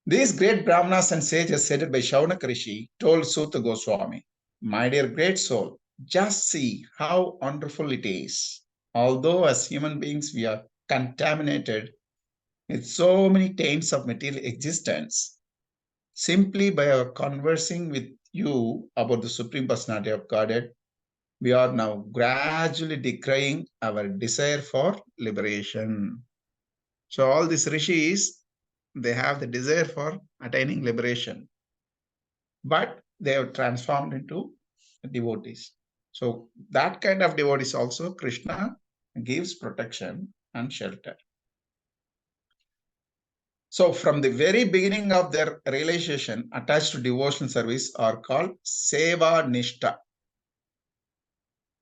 These great Brahmanas and sages headed by Shaunaka Rishi told Sutta Goswami, my dear great soul, just see how wonderful it is. Although as human beings we are contaminated with so many taints of material existence, simply by our conversing with you about the Supreme Personality of Godhead, we are now gradually decrying our desire for liberation. So all these rishis, they have the desire for attaining liberation, but they have transformed into devotees. So that kind of devotees also Krishna gives protection and shelter. So from the very beginning of their realization attached to devotional service are called Seva Nishta.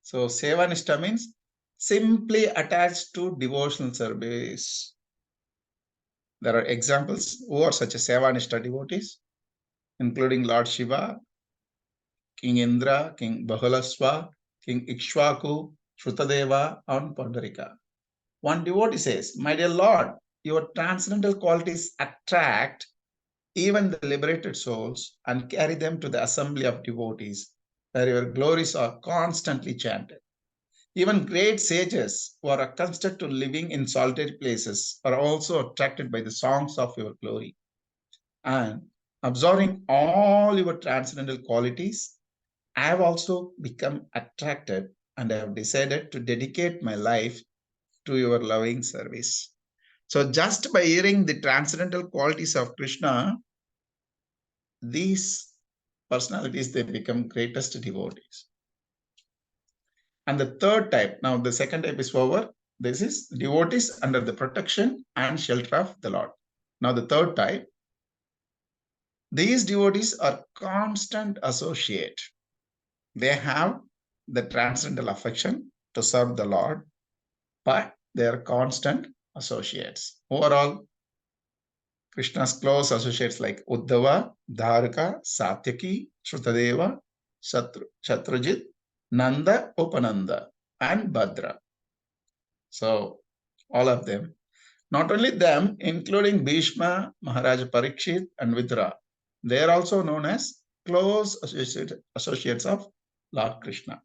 So Seva Nishta means simply attached to devotional service. There are examples who are such a Sevanishta devotees, including Lord Shiva, King Indra, King Bahulaswa, King Ikshvaku, Shrutadeva, and Pandarika. One devotee says, "My dear Lord, your transcendental qualities attract even the liberated souls and carry them to the assembly of devotees, where your glories are constantly chanted. Even great sages who are accustomed to living in solitary places are also attracted by the songs of your glory. And absorbing all your transcendental qualities, I have also become attracted and I have decided to dedicate my life to your loving service." So just by hearing the transcendental qualities of Krishna, these personalities, they become greatest devotees. And the third type, now the second type is over. This is devotees under the protection and shelter of the Lord. Now the third type, these devotees are constant associate. They have the transcendental affection to serve the Lord, but they are constant associates. Overall, Krishna's close associates like Uddhava, Dharaka, Satyaki, Shrutadeva, Shatrujit, Nanda, Upananda, and Bhadra. So all of them. Not only them, including Bhishma, Maharaja Parikshit, and Vidura, they are also known as close associates of Lord Krishna.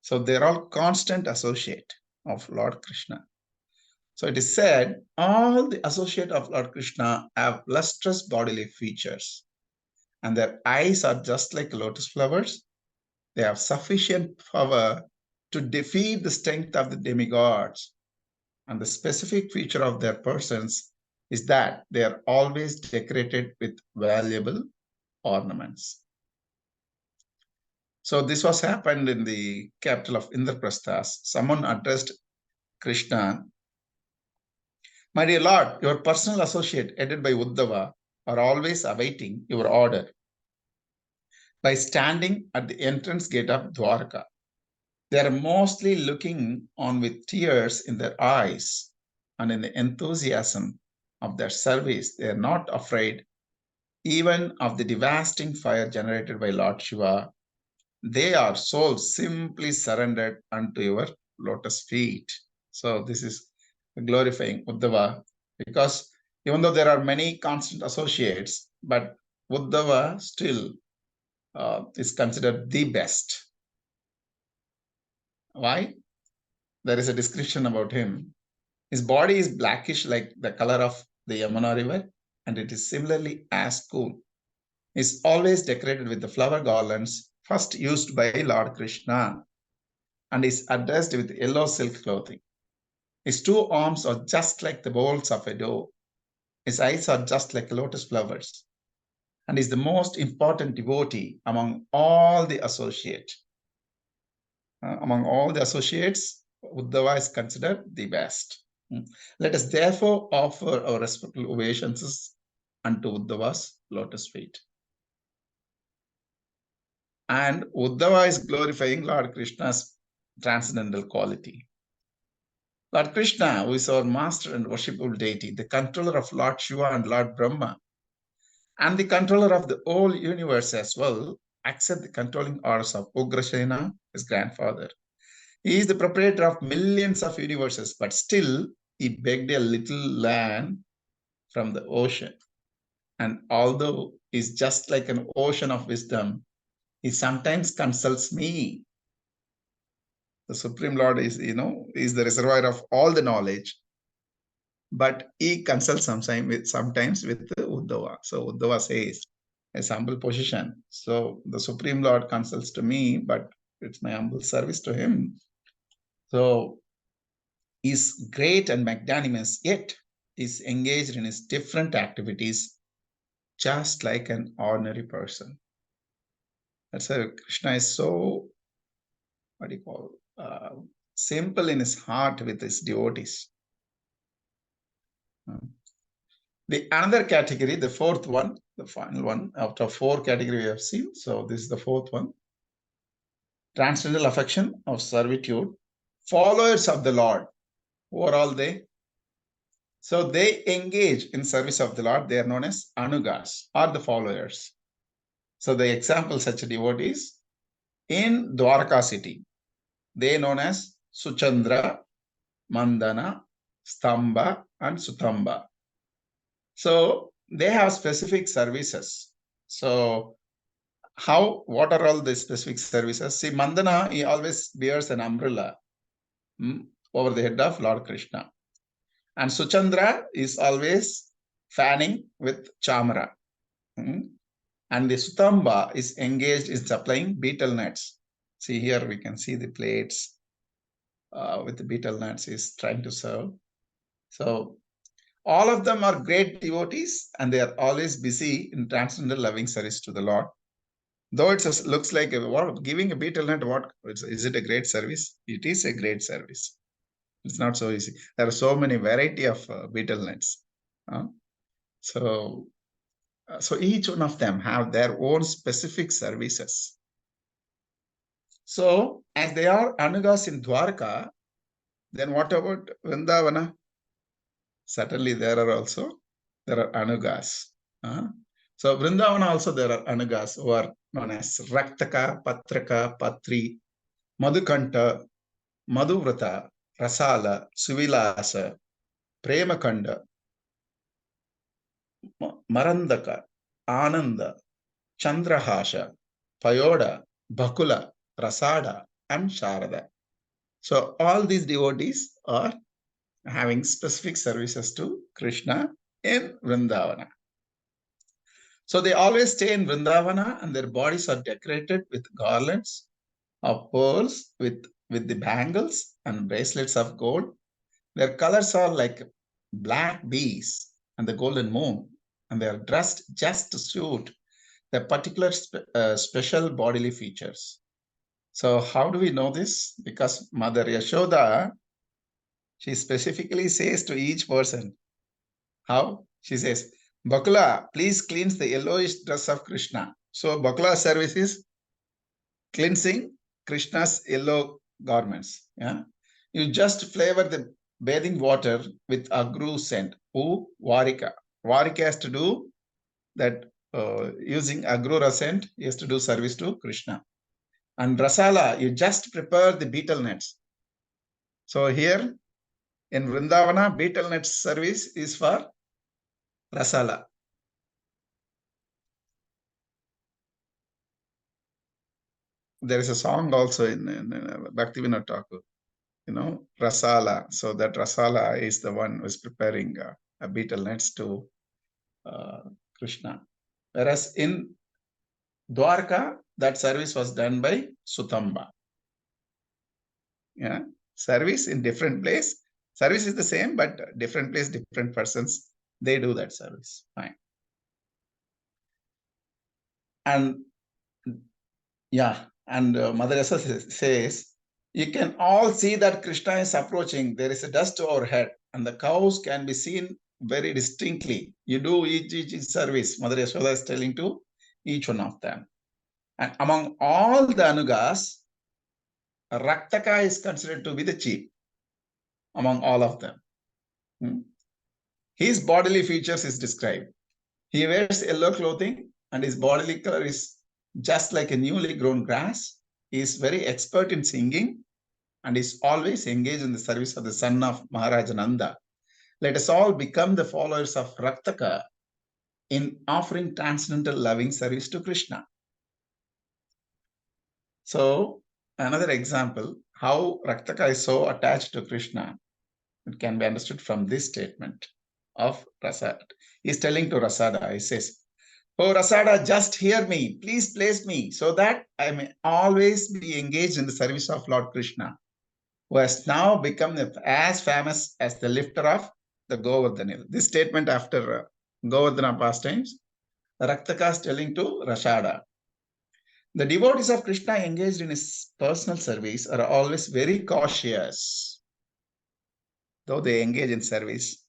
So they're all constant associate of Lord Krishna. So it is said, all the associate of Lord Krishna have lustrous bodily features, and their eyes are just like lotus flowers. They have sufficient power to defeat the strength of the demigods. And the specific feature of their persons is that they are always decorated with valuable ornaments. So this was happened in the capital of Indraprasthas. Someone addressed Krishna, "My dear Lord, your personal associate headed by Uddhava are always awaiting your order by standing at the entrance gate of Dwarka. They are mostly looking on with tears in their eyes, and in the enthusiasm of their service, they are not afraid even of the devastating fire generated by Lord Shiva. They are souls simply surrendered unto your lotus feet." So this is glorifying Uddhava, because even though there are many constant associates, but Uddhava still is considered the best. Why? There is a description about him. His body is blackish like the color of the Yamuna river, and it is similarly as cool. He is always decorated with the flower garlands first used by Lord Krishna, and is addressed with yellow silk clothing. His two arms are just like the bowls of a dough. His eyes are just like lotus flowers, and is the most important devotee among all the associates. Among all the associates, Uddhava is considered the best. Let us therefore offer our respectful obeisances unto Uddhava's lotus feet. And Uddhava is glorifying Lord Krishna's transcendental quality. Lord Krishna, who is our master and worshipful deity, the controller of Lord Shiva and Lord Brahma, and the controller of the whole universe as well, accept the controlling orders of Ugrasena, his grandfather. He is the proprietor of millions of universes, but still he begged a little land from the ocean. And although he's just like an ocean of wisdom, he sometimes consults me. The Supreme Lord is, is the reservoir of all the knowledge, but he consults sometimes with Uddhava. So Uddhava says, his humble position. So the Supreme Lord consults to me, but it's my humble service to him. So he's great and magnanimous, yet is engaged in his different activities just like an ordinary person. That's why Krishna is so, simple in his heart with his devotees. The another category, the fourth one, the final one, out of four categories we have seen. So this is the fourth one. transcendental affection of servitude, followers of the Lord. Who are all they? So they engage in service of the Lord. They are known as anugas, or the followers. So the example such devotees in Dwarka city, they are known as Suchandra, Mandana, Stamba, and Sutamba. So they have specific services. So what are all the specific services? See, Mandana, he always bears an umbrella over the head of Lord Krishna. And Suchandra is always fanning with chamara. And the Sutamba is engaged in supplying betel nuts. See, here we can see the plates with the betel nuts is trying to serve. So all of them are great devotees, and they are always busy in transcendental loving service to the Lord. Though it looks like giving a betel nut, is it a great service? It is a great service. It's not so easy. There are so many variety of betel nuts. So each one of them have their own specific services. So as they are anugas in Dwarka, then what about Vrindavana? Certainly there are anugas. So Vrindavana also there are anugas who are known as Raktaka, Patraka, Patri, Madhukanta, Madhuvrata, Rasala, Suvilasa, Premakanda, Marandaka, Ananda, Chandrahasha, Payoda, Bakula, Rasada, and Sharada. So all these devotees are having specific services to Krishna in Vrindavana. So they always stay in Vrindavana, and their bodies are decorated with garlands of pearls with the bangles and bracelets of gold. Their colors are like black bees and the golden moon, and they are dressed just to suit the particular special bodily features. So how do we know this? Because Mother Yashoda, she specifically says to each person, how? She says, Bakula, please cleanse the yellowish dress of Krishna. So Bakula's service is cleansing Krishna's yellow garments. Yeah, you just flavor the bathing water with agru scent. Varika. Varika has to do that using agru scent. He has to do service to Krishna. And Rasala, you just prepare the betel nuts. So here in Vrindavana, betel nuts service is for Rasala. There is a song also in Bhaktivinoda Thakur, Rasala. So that Rasala is the one who is preparing a betel nuts to Krishna. Whereas in Dwarka, that service was done by Sutamba. Yeah, service in different place. Service is the same, but different place, different persons, they do that service. Fine. And yeah, and Mother Yashoda says, you can all see that Krishna is approaching. There is a dust overhead, and the cows can be seen very distinctly. You do each service. Mother Yashoda is telling to each one of them. And among all the anugas, Raktaka is considered to be the chief among all of them. His bodily features is described. He wears yellow clothing, and his bodily color is just like a newly grown grass. He is very expert in singing and is always engaged in the service of the son of Maharaja Nanda. Let us all become the followers of Raktaka in offering transcendental loving service to Krishna. So another example, how Raktaka is so attached to Krishna, it can be understood from this statement of Rasada. He is telling to Rasada, he says, oh, Rasada, just hear me. Please place me so that I may always be engaged in the service of Lord Krishna, who has now become as famous as the lifter of the Govardhana. This statement after Govardhana pastimes, Raktaka is telling to Rasada. The devotees of Krishna engaged in his personal service are always very cautious, though they engage in service.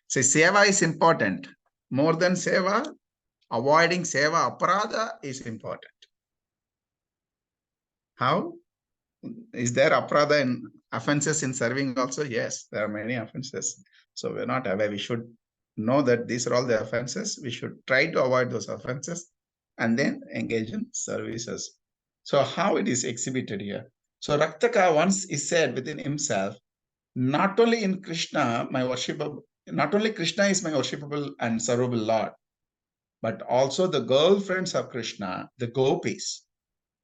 So seva is important. More than seva, avoiding seva aparadha is important. How? Is there aparadha and offenses in serving also? Yes, there are many offenses. So we're not aware. We should know that these are all the offenses. We should try to avoid those offenses and then engage in services. So how it is exhibited here? So Raktaka once is said within himself, not only in Krishna, not only Krishna is my worshipable and servable Lord, but also the girlfriends of Krishna, the gopis,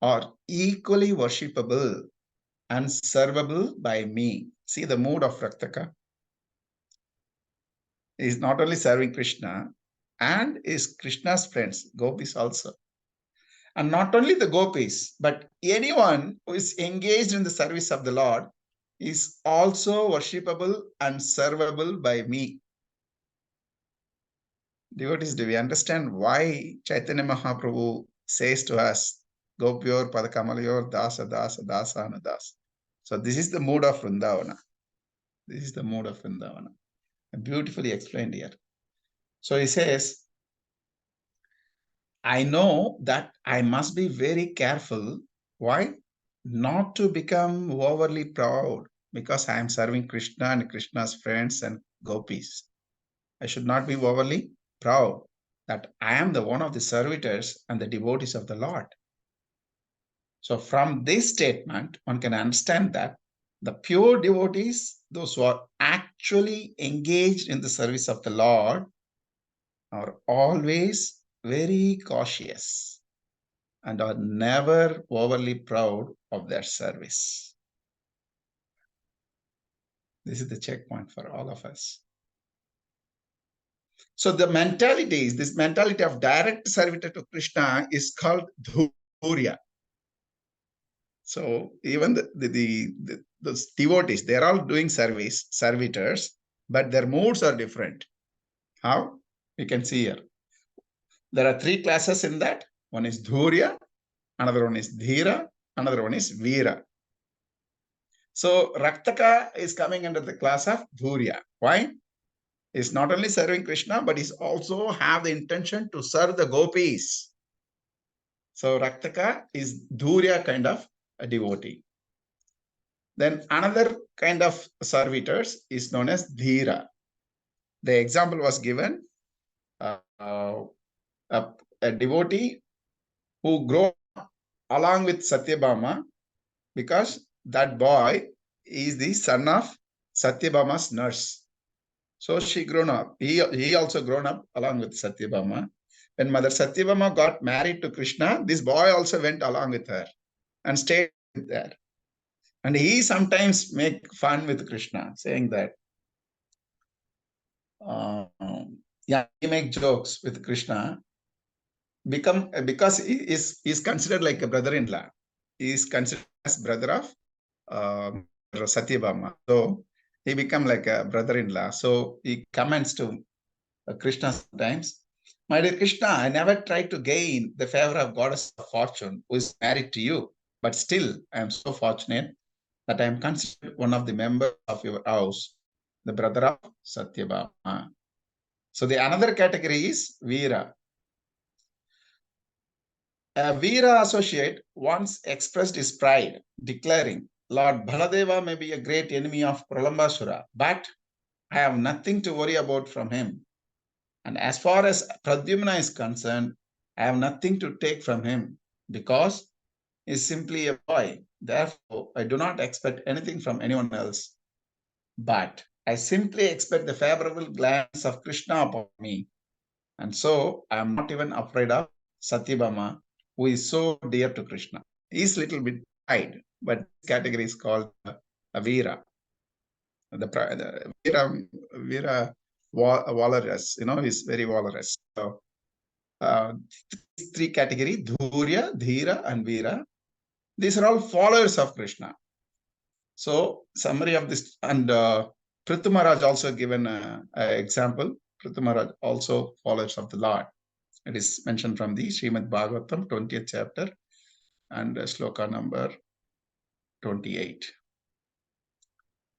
are equally worshipable and servable by me. See the mood of Raktaka. He is not only serving Krishna and is Krishna's friends, gopis also. And not only the gopis, but anyone who is engaged in the service of the Lord is also worshipable and servable by me. Devotees, do we understand why Chaitanya Mahaprabhu says to us, Gopyor Padakamalayur Dasa Dasa Dasa Anadas? So this is the mood of Vrindavana. This is the mood of Vrindavana. Beautifully explained here. So he says, I know that I must be very careful. Why? Not to become overly proud because I am serving Krishna and Krishna's friends and gopis. I should not be overly proud that I am the one of the servitors and the devotees of the Lord. So from this statement, one can understand that the pure devotees, those who are actually engaged in the service of the Lord, are always very cautious and are never overly proud of their service. This is the checkpoint for all of us. So the mentality is, this mentality of direct servitor to Krishna is called dhurya. So even those devotees, they're all doing service, servitors, but their moods are different. How? We can see here. There are three classes in that. One is dhurya, another one is dhira, another one is veera. So Raktaka is coming under the class of dhurya. Why? He's not only serving Krishna, but he's also have the intention to serve the gopis. So Raktaka is dhurya kind of a devotee. Then another kind of servitors is known as dhira. The example was given, a devotee who grew up along with Satyabhama because that boy is the son of Satyabhama's nurse. So she grown up. He also grown up along with Satyabhama. When Mother Satyabhama got married to Krishna, this boy also went along with her and stayed there. And he sometimes make fun with Krishna, saying that, he make jokes with Krishna, because he is considered like a brother-in-law. He is considered as brother of Satyabhama. So he become like a brother-in-law. So he comments to Krishna sometimes, my dear Krishna, I never tried to gain the favor of goddess of fortune who is married to you, but still I am so fortunate that I am considered one of the members of your house, the brother of Satyabhama. So the another category is Veera. A Veera associate once expressed his pride, declaring, Lord Baladeva may be a great enemy of Pralambasura, but I have nothing to worry about from him. And as far as Pradyumna is concerned, I have nothing to take from him because he is simply a boy. Therefore, I do not expect anything from anyone else. But I simply expect the favorable glance of Krishna upon me. And so I am not even afraid of Satyabhama, who is so dear to Krishna. He is a little bit pride, but this category is called Veera. The Veera valorous, is very valorous. So these three categories, Dhurya, Dhira, and Veera, these are all followers of Krishna. So summary of this, and Prithu Maharaj also given an example. Prithu Maharaj also followers of the Lord. It is mentioned from the Srimad Bhagavatam, 20th chapter, and sloka number 28.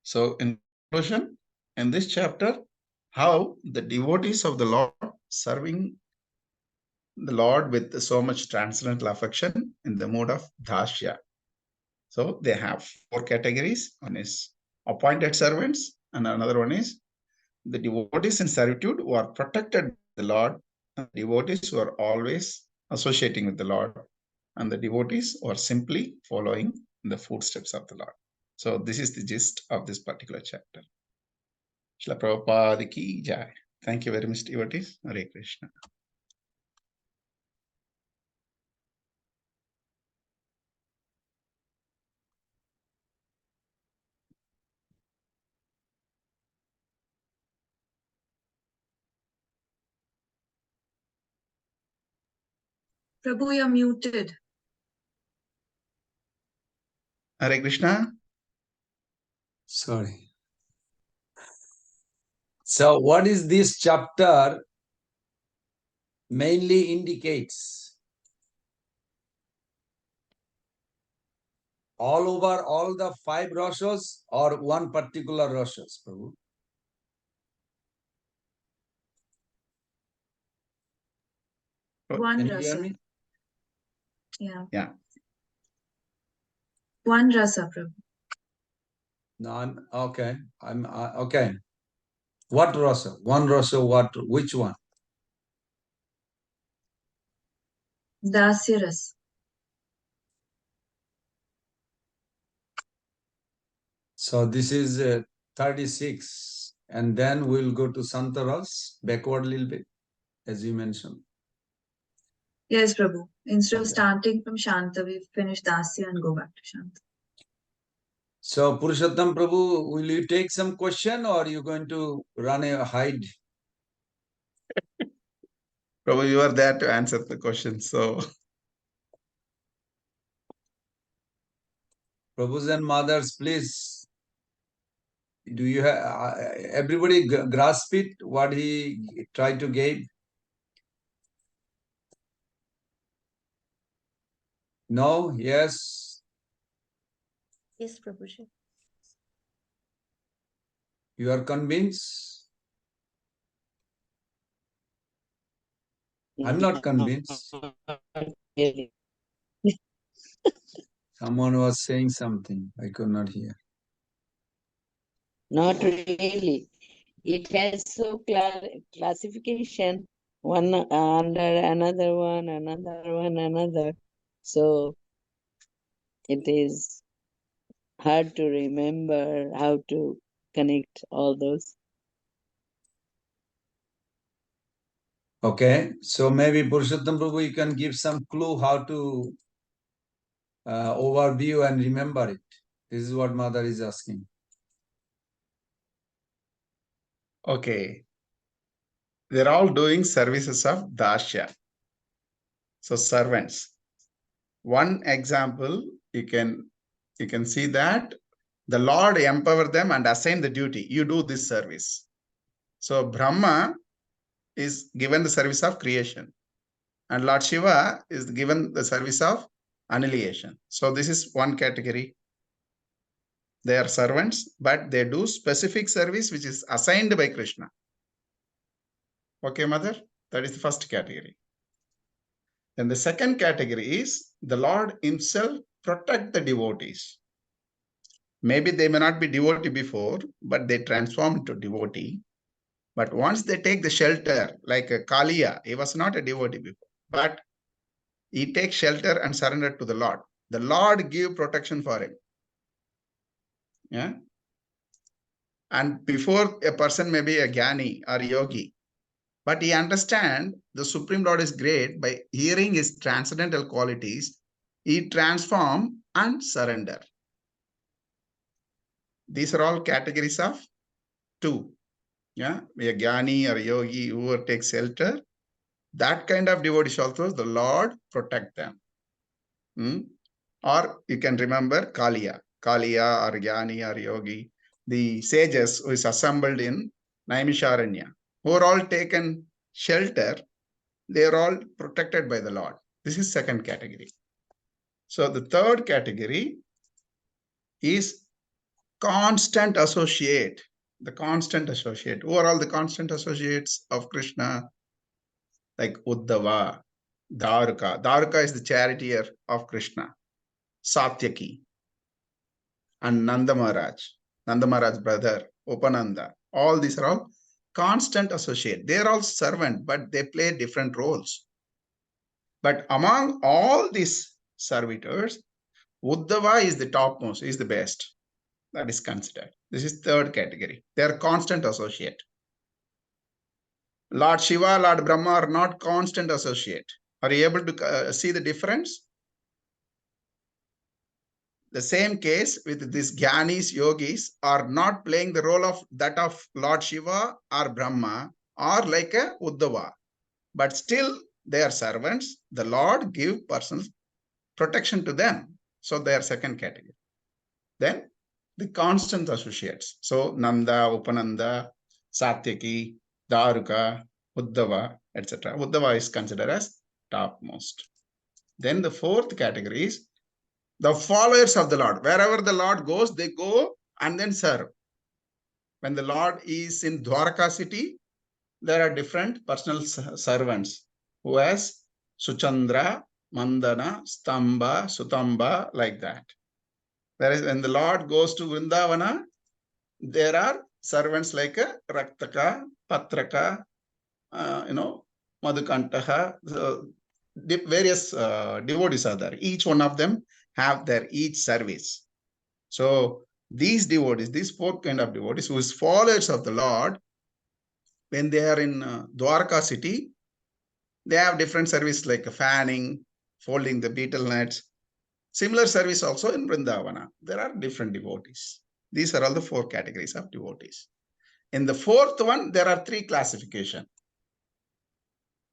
So in conclusion, in this chapter, how the devotees of the Lord serving the Lord with so much transcendental affection in the mode of Dasya. So they have 4 categories. One is appointed servants, and another one is the devotees in servitude who are protected by the Lord, and the devotees who are always associating with the Lord, and the devotees who are simply following the footsteps of the Lord. So this is the gist of this particular chapter. Srila Prabhupada ki jai. Thank you very much, devotees. Hare Krishna. Prabhu, you're muted. Hare Krishna. Sorry. So what is this chapter mainly indicates? All over all the 5 rashas or one particular rashas, Prabhu? One Can you hear rasa. me? Yeah. One rasa, Prabhu. No, okay. I'm okay. What rasa? One rasa, what? Which one? Dasya rasa. So this is 36, and then we'll go to Santaras, backward a little bit, as you mentioned. Yes, Prabhu. Instead of Okay. starting from Shanta, we finish Dasya and go back to Shanta. So Purushottam Prabhu, will you take some question or are you going to run a hide? Prabhu, you are there to answer the question. So Prabhus and mothers, please. Do you have everybody grasp it? What he tried to give? No? Yes? Yes, Prabhuji. You are convinced? I'm not convinced. Really. Someone was saying something. I could not hear. Not really. It has so classification, one under another one, another. So it is hard to remember how to connect all those. Okay. So maybe Purushottam Prabhu, you can give some clue how to overview and remember it. This is what mother is asking. okay, they're all doing services of Dasya. So servants. One example, you can see that the Lord empowered them and assigned the duty. You do this service. So Brahma is given the service of creation, and Lord Shiva is given the service of annihilation. So this is one category. They are servants, but they do specific service which is assigned by Krishna. Okay, mother? That is the first category. Then the second category is the Lord himself protect the devotees. Maybe they may not be devotee before, but they transform into devotee. But once they take the shelter, like Kaliya, he was not a devotee before, but he takes shelter and surrender to the Lord. The Lord give protection for him. Yeah. And before a person may be a Jnani or Yogi, but he understand the Supreme Lord is great. By hearing his transcendental qualities, he transform and surrender. These are all categories of 2. Yeah, a Jnani or a Yogi who takes shelter, that kind of devotees also, the Lord protect them. Or you can remember Kaliya or Jnani or Yogi, the sages who is assembled in Naimisharanya, who are all taken shelter, they are all protected by the Lord. This is second category. So the third category is constant associate. The constant associate. Who are all the constant associates of Krishna? Like Uddhava, Dwarka. Dwarka is the charioteer of Krishna. Satyaki. and Nanda Maharaj's brother, Upananda. All these are all constant associate. They are all servant, but they play different roles. But among all these servitors, Uddhava is the topmost, is the best. That is considered. This is third category. They are constant associate. Lord Shiva, Lord Brahma are not constant associate. Are you able to see the difference? The same case with these Gyanis, Yogis are not playing the role of that of Lord Shiva or Brahma or like a Uddhava. But still they are servants. The Lord give personal protection to them. So they are second category. Then the constant associates. So Nanda, Upananda, Satyaki, Daruka, Uddhava, etc. Uddhava is considered as topmost. Then the fourth category is the followers of the Lord. Wherever the Lord goes, they go and then serve. When the Lord is in Dwarka city, there are different personal servants who has Suchandra, Mandana, Stamba, Sutamba, like that. Whereas when the Lord goes to Vrindavana, there are servants like Raktaka, Patraka, Madhukantaha, various devotees are there. Each one of them have their each service. So these devotees, these four kind of devotees, who is followers of the Lord, when they are in Dwarka city, they have different service like fanning, folding the betel nuts. Similar service also in Vrindavana. There are different devotees. These are all the four categories of devotees. In the fourth one, there are three classifications,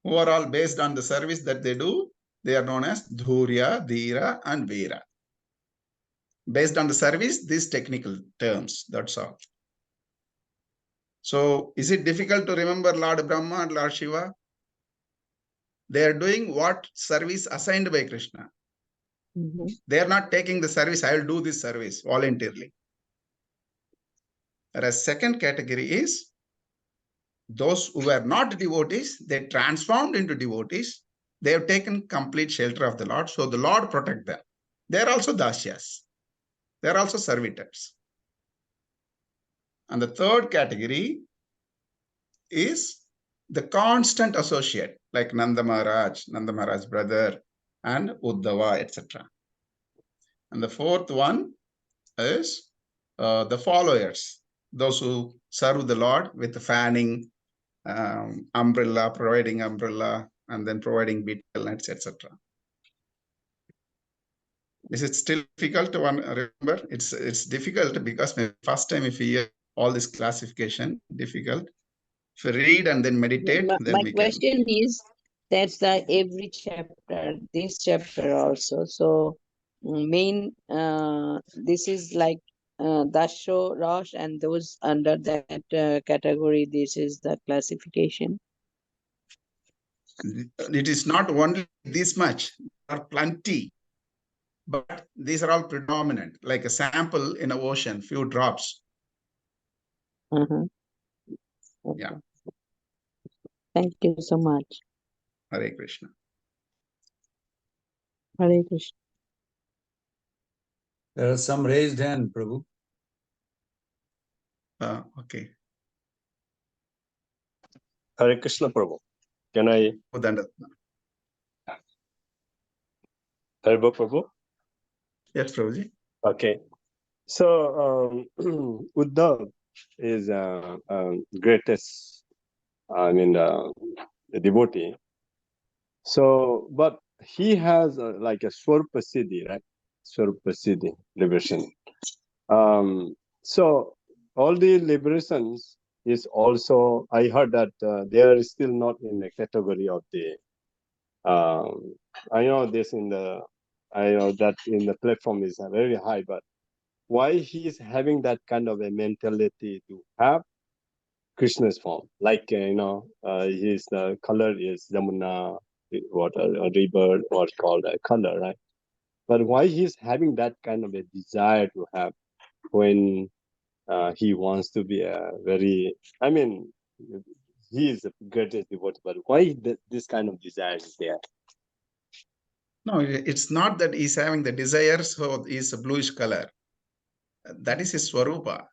who are all based on the service that they do. They are known as Dhurya, Dhira, and Veera. Based on the service, these technical terms, that's all. So is it difficult to remember Lord Brahma and Lord Shiva? They are doing what service assigned by Krishna. They are not taking the service, I will do this service voluntarily. Whereas second category is those who were not devotees, they transformed into devotees. They have taken complete shelter of the Lord. So the Lord protect them. They are also Dashyas. They are also servitors. And the third category is the constant associate, like Nanda Maharaj's brother, and Uddhava, etc. And the fourth one is the followers, those who serve the Lord with the fanning, umbrella, providing umbrella, and then providing betel nuts, etc. Is it still difficult to remember? It's difficult because first time if you hear all this classification, difficult. If you read and then meditate, then My we question is, that's the every chapter, this chapter also. So main, this is like Dasho, Rosh, and those under that category, this is the classification. It is not only this much, there are plenty, but these are all predominant, like a sample in an ocean, few drops. Okay. Yeah. Thank you so much. Hare Krishna. Hare Krishna. There are some raised hand, Prabhu. Okay. Hare Krishna, Prabhu. Can I? Hare Prabhu? Yes, Prabhuji. Okay. So Uddhav is greatest, the devotee. So, but he has like a Swarupa Siddhi, right? Swarupa Siddhi, liberation. So all the liberations is also, I heard that they are still not in the category of the, I know that in the platform is very high, but why he is having that kind of a mentality to have Krishna's form, like his color is Yamuna, water, a river, what's called a color, right? But why he's having that kind of a desire to have when he wants to be a very, he is the greatest devotee, but why this kind of desire is there? No, it's not that he's having the desire, so he's a bluish color. That is his Swarupa.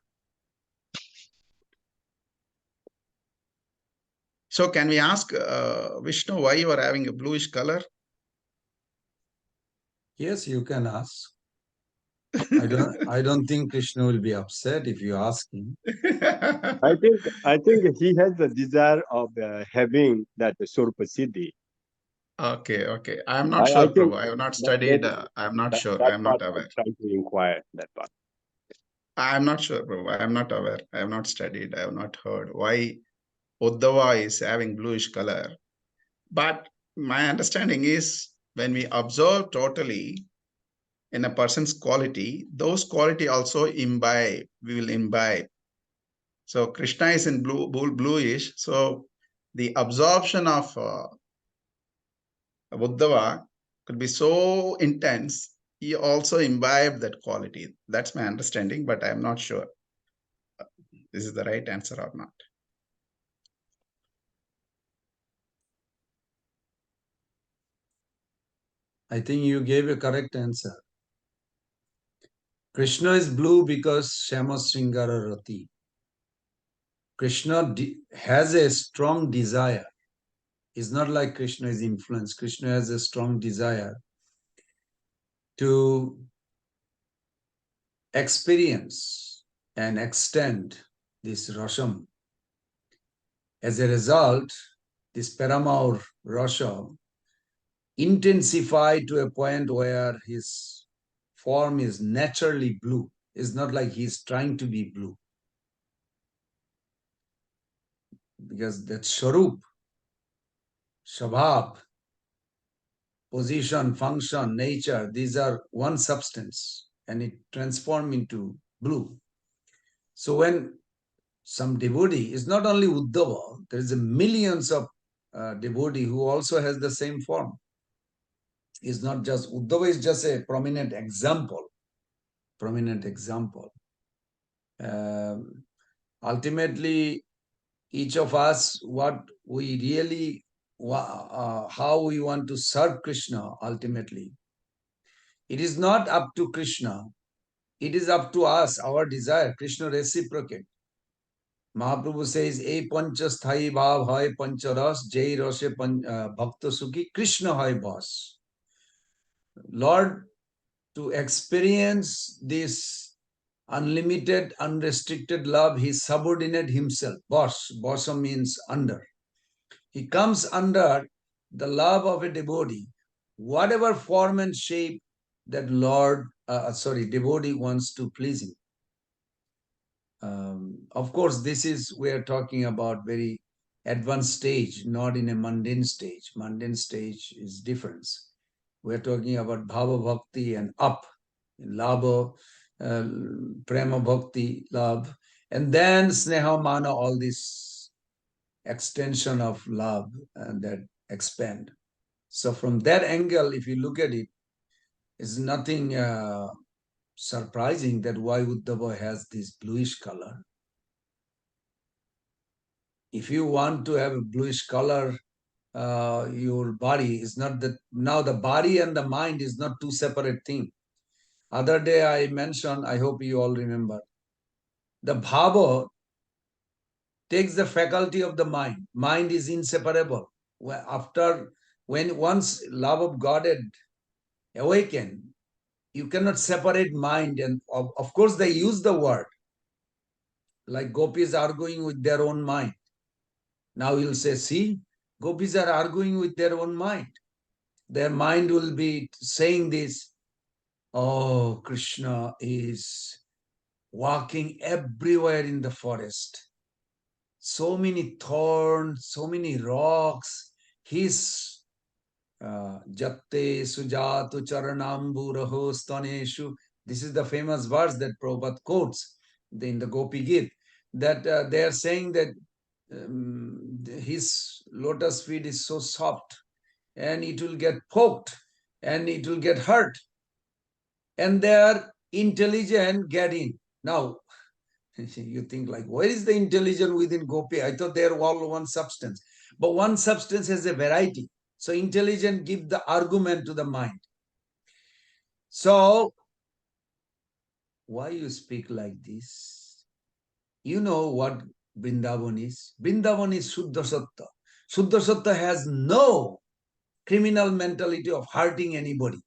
So can we ask Vishnu why you are having a bluish color? Yes, you can ask. I don't think Krishna will be upset if you ask him. I think he has the desire of having that Surpa Siddhi. Okay. I am not I sure, think Prabhu. I have not that studied. maybe I am not sure. that I am part not I'm aware. trying to inquire that part. I am not sure, Prabhu. I am not aware. I have not studied. I have not heard why Uddhava is having bluish color. But my understanding is when we observe totally in a person's quality, those quality also imbibe. We will imbibe. So Krishna is in bluish. So the absorption of Uddhava could be so intense. He also imbibed that quality. That's my understanding, but I'm not sure this is the right answer or not. I think you gave a correct answer. Krishna is blue because Shama Sringara Rati. Krishna has a strong desire. It's not like Krishna is influenced. Krishna has a strong desire to experience and extend this Rasham. As a result, this Paramaur Rasha intensified to a point where his form is naturally blue. It's not like he's trying to be blue. Because that Sharup, Shabhab, position, function, nature, these are one substance and it transforms into blue. So when some devotee, is not only Uddhava, there is a millions of devotee who also has the same form. It's not just, Uddhava is just a prominent example. Ultimately, each of us, what we really, how we want to serve Krishna ultimately. It is not up to Krishna. It is up to us, our desire. Krishna reciprocate. Mahaprabhu says, "E panchasthai bhav hai pancharas, jai rase bhakta sukhi, Krishna hai bas." Lord, to experience this unlimited, unrestricted love, he subordinated himself. Basa means under. He comes under the love of a devotee, whatever form and shape that devotee wants to please him. Of course, we are talking about very advanced stage, not in a mundane stage. Mundane stage is different. We're talking about bhava bhakti and up, labha, prema bhakti, love, and then sneha mana, all this extension of love that expand. So from that angle, if you look at it, it's nothing surprising that why Uddhava has this bluish color. If you want to have a bluish color, your body is not that. Now the body and the mind is not two separate things. Other day I mentioned, I hope you all remember, the bhava takes the faculty of the mind. Mind is inseparable. When once love of God had awakened, you cannot separate mind. And of course they use the word, like gopis arguing with their own mind. Now you'll say, see, gopis are arguing with their own mind. Their mind will be saying this, oh, Krishna is walking everywhere in the forest. So many thorns, so many rocks. He's Jatte Sujatu Charanamburaho Staneshu. This is the famous verse that Prabhupada quotes in the Gopi Gita, that they are saying that his lotus feet is so soft and it will get poked and it will get hurt. And their intelligent get in. Now, you think like, where is the intelligence within Gopi? I thought they are all one substance. But one substance has a variety. So intelligence give the argument to the mind. So why you speak like this? You know what Vrindavan is? Vrindavan is Shuddha Satta. Shuddha Satta has no criminal mentality of hurting anybody.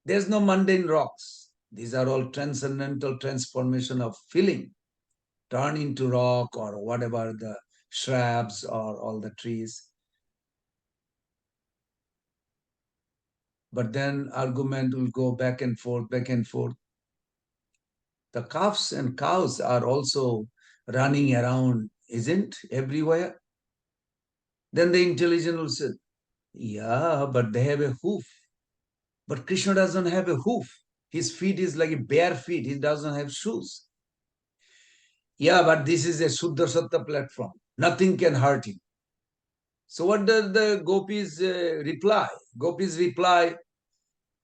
There's no mundane rocks. These are all transcendental transformation of feeling. Turn into rock or whatever the shrubs or all the trees. But then argument will go back and forth, back and forth. The calves and cows are also running around, isn't everywhere? Then the intelligent will say, yeah, but they have a hoof. But Krishna doesn't have a hoof. His feet is like a bare feet. He doesn't have shoes. Yeah, but this is a Shuddha Satta platform. Nothing can hurt him. So what does the gopis reply? Gopis reply,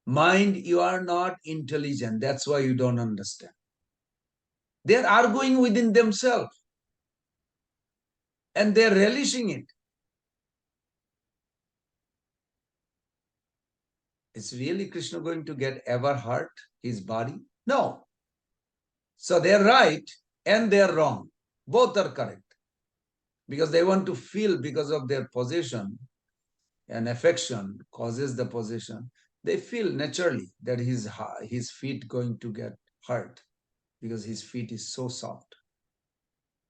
mind, you are not intelligent. That's why you don't understand. They are arguing within themselves and they are relishing it. Is really Krishna going to get ever hurt his body? No. So they are right and they are wrong. Both are correct. Because they want to feel because of their possession and affection causes the possession. They feel naturally that his feet going to get hurt because his feet is so soft.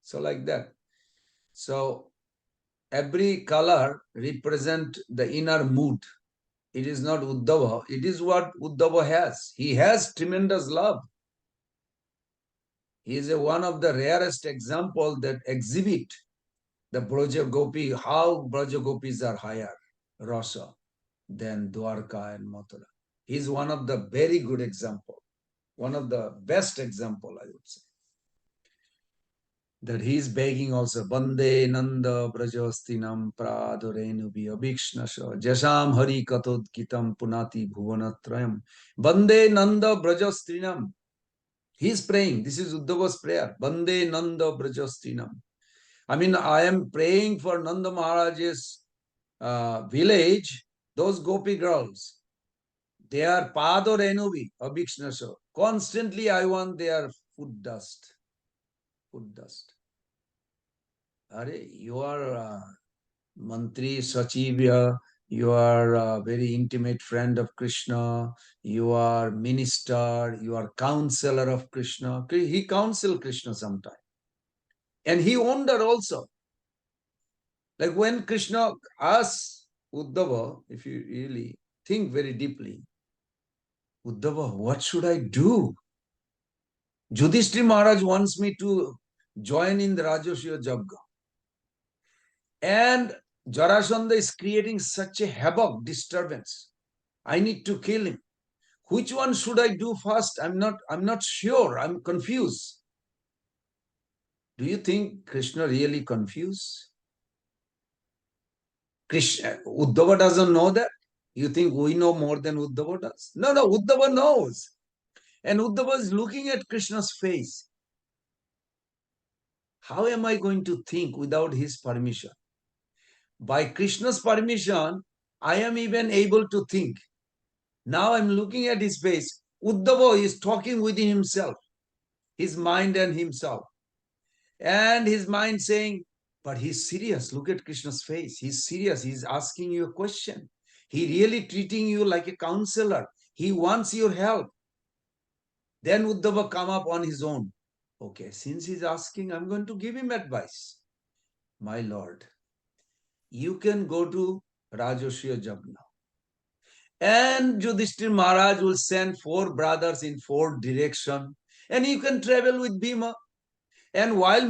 So like that. So every color represent the inner mood. It is not Uddhava. It is what Uddhava has. He has tremendous love. He is one of the rarest examples that exhibit the Braja Gopi, how Braja Gopis are higher, Rasa, than Dwarka and Mathura. He is one of the very good example, one of the best example, I would say. That he is begging also, Bande Nanda Brajastinam Pradurenubi Abhikshnasha Jasham Hari Katod Kitam Punati Bhuvanatrayam Bande Nanda Brajastrinam. He is praying. This is Uddhava's prayer. Bande Nanda Brajastrinam. I mean, I am praying for Nanda Maharaj's village, those gopi girls. They are Pado Renuvi, Abhikshnasha. Constantly I want their foot dust. Foot dust. Are you are Mantri Sachivya, you are a very intimate friend of Krishna, you are minister, you are counselor of Krishna. He counsel Krishna sometime. And he wonder also. Like when Krishna asks Uddhava, if you really think very deeply, Uddhava, what should I do? Yudhishthira Maharaj wants me to join in the Rajasuya Yagga. And Jarasandha is creating such a havoc, disturbance. I need to kill him. Which one should I do first? I'm not sure. I'm confused. Do you think Krishna really confused? Uddhava doesn't know that? You think we know more than Uddhava does? No, Uddhava knows. And Uddhava is looking at Krishna's face. How am I going to think without his permission? By Krishna's permission, I am even able to think. Now I'm looking at his face. Uddhava is talking within himself, his mind and himself. And his mind saying, but he's serious. Look at Krishna's face. He's serious. He's asking you a question. He really treating you like a counselor. He wants your help. Then Uddhava come up on his own. Okay, since he's asking, I'm going to give him advice. My Lord, you can go to Rajasuya Yagna. And Yudhishthira Maharaj will send 4 brothers in 4 directions. And you can travel with Bhima. And while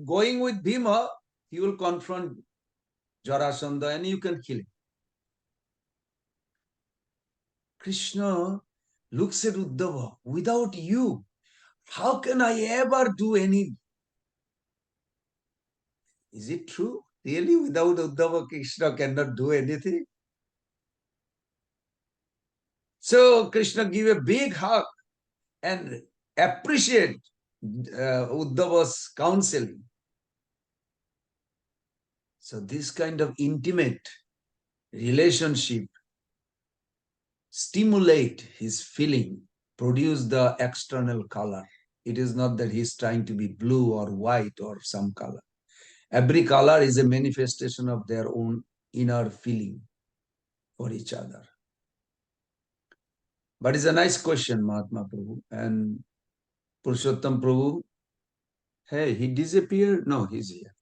going with Bhima, he will confront Jarasandha and you can kill him. Krishna looks at Uddhava, without you, how can I ever do any? Is it true? Really, without Uddhava, Krishna cannot do anything? So Krishna give a big hug and appreciate Uddhava's counseling. So this kind of intimate relationship stimulate his feeling produce the external color. It is not that he's trying to be blue or white or some color. Every color is a manifestation of their own inner feeling for each other. But it's a nice question, Mahatma Prabhu. And Purushottam Prabhu, hey, he disappeared? No, he's here.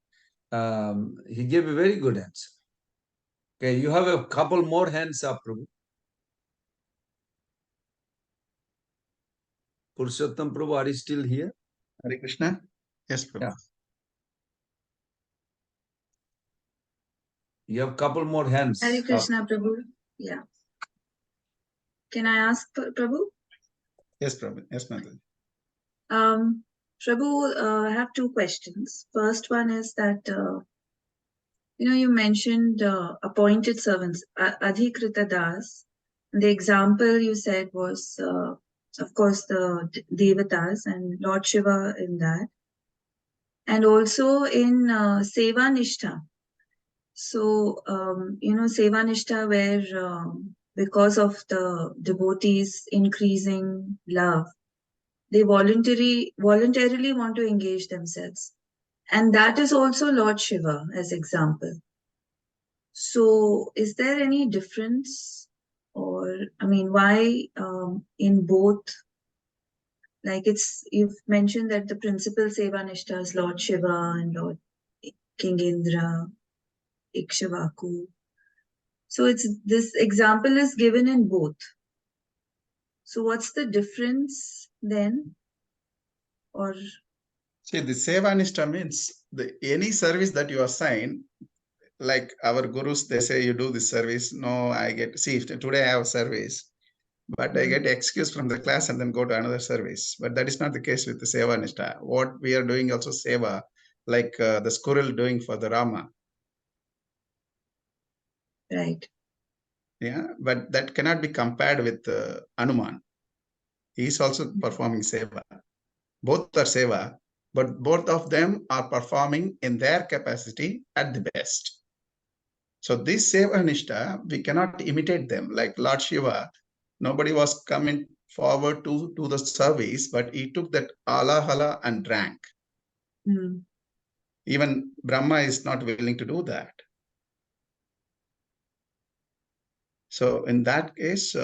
He gave a very good answer. Okay, you have a couple more hands up, Prabhu. Purushottam Prabhu, are you still here? Hare Krishna. Yes, Prabhu. Yeah. You have a couple more hands. Hare Krishna, Prabhu. Yeah. Can I ask Prabhu? Yes, Prabhu. Yes, Mataji. Prabhu, I have two questions. First one is that, you mentioned appointed servants, Adhikrita Das. The example you said was, of course, the Devatas and Lord Shiva in that. And also in Seva Nishtha. So, Seva Nishtha where because of the devotees' increasing love, they voluntarily want to engage themselves. And that is also Lord Shiva as example. So is there any difference? Or, why in both, like you've mentioned that the principal Seva Nishtha is Lord Shiva and Lord King Indra, Ikshvaku. So this example is given in both. So what's the difference then? Or see, the Seva Nishtha means any service that you assign, like our gurus, they say you do this service. No, I get, see, today I have service, but I get excuse from the class and then go to another service. But that is not the case with the Seva Nishtha. What we are doing also Seva, like the squirrel doing for the Rama. right. Yeah, but that cannot be compared with Hanuman. He is also performing Seva. Both are Seva, but both of them are performing in their capacity at the best. So this Seva Nishtha, we cannot imitate them. Like Lord Shiva, nobody was coming forward to the service, but he took that alahala and drank. Even Brahma is not willing to do that. So in that case,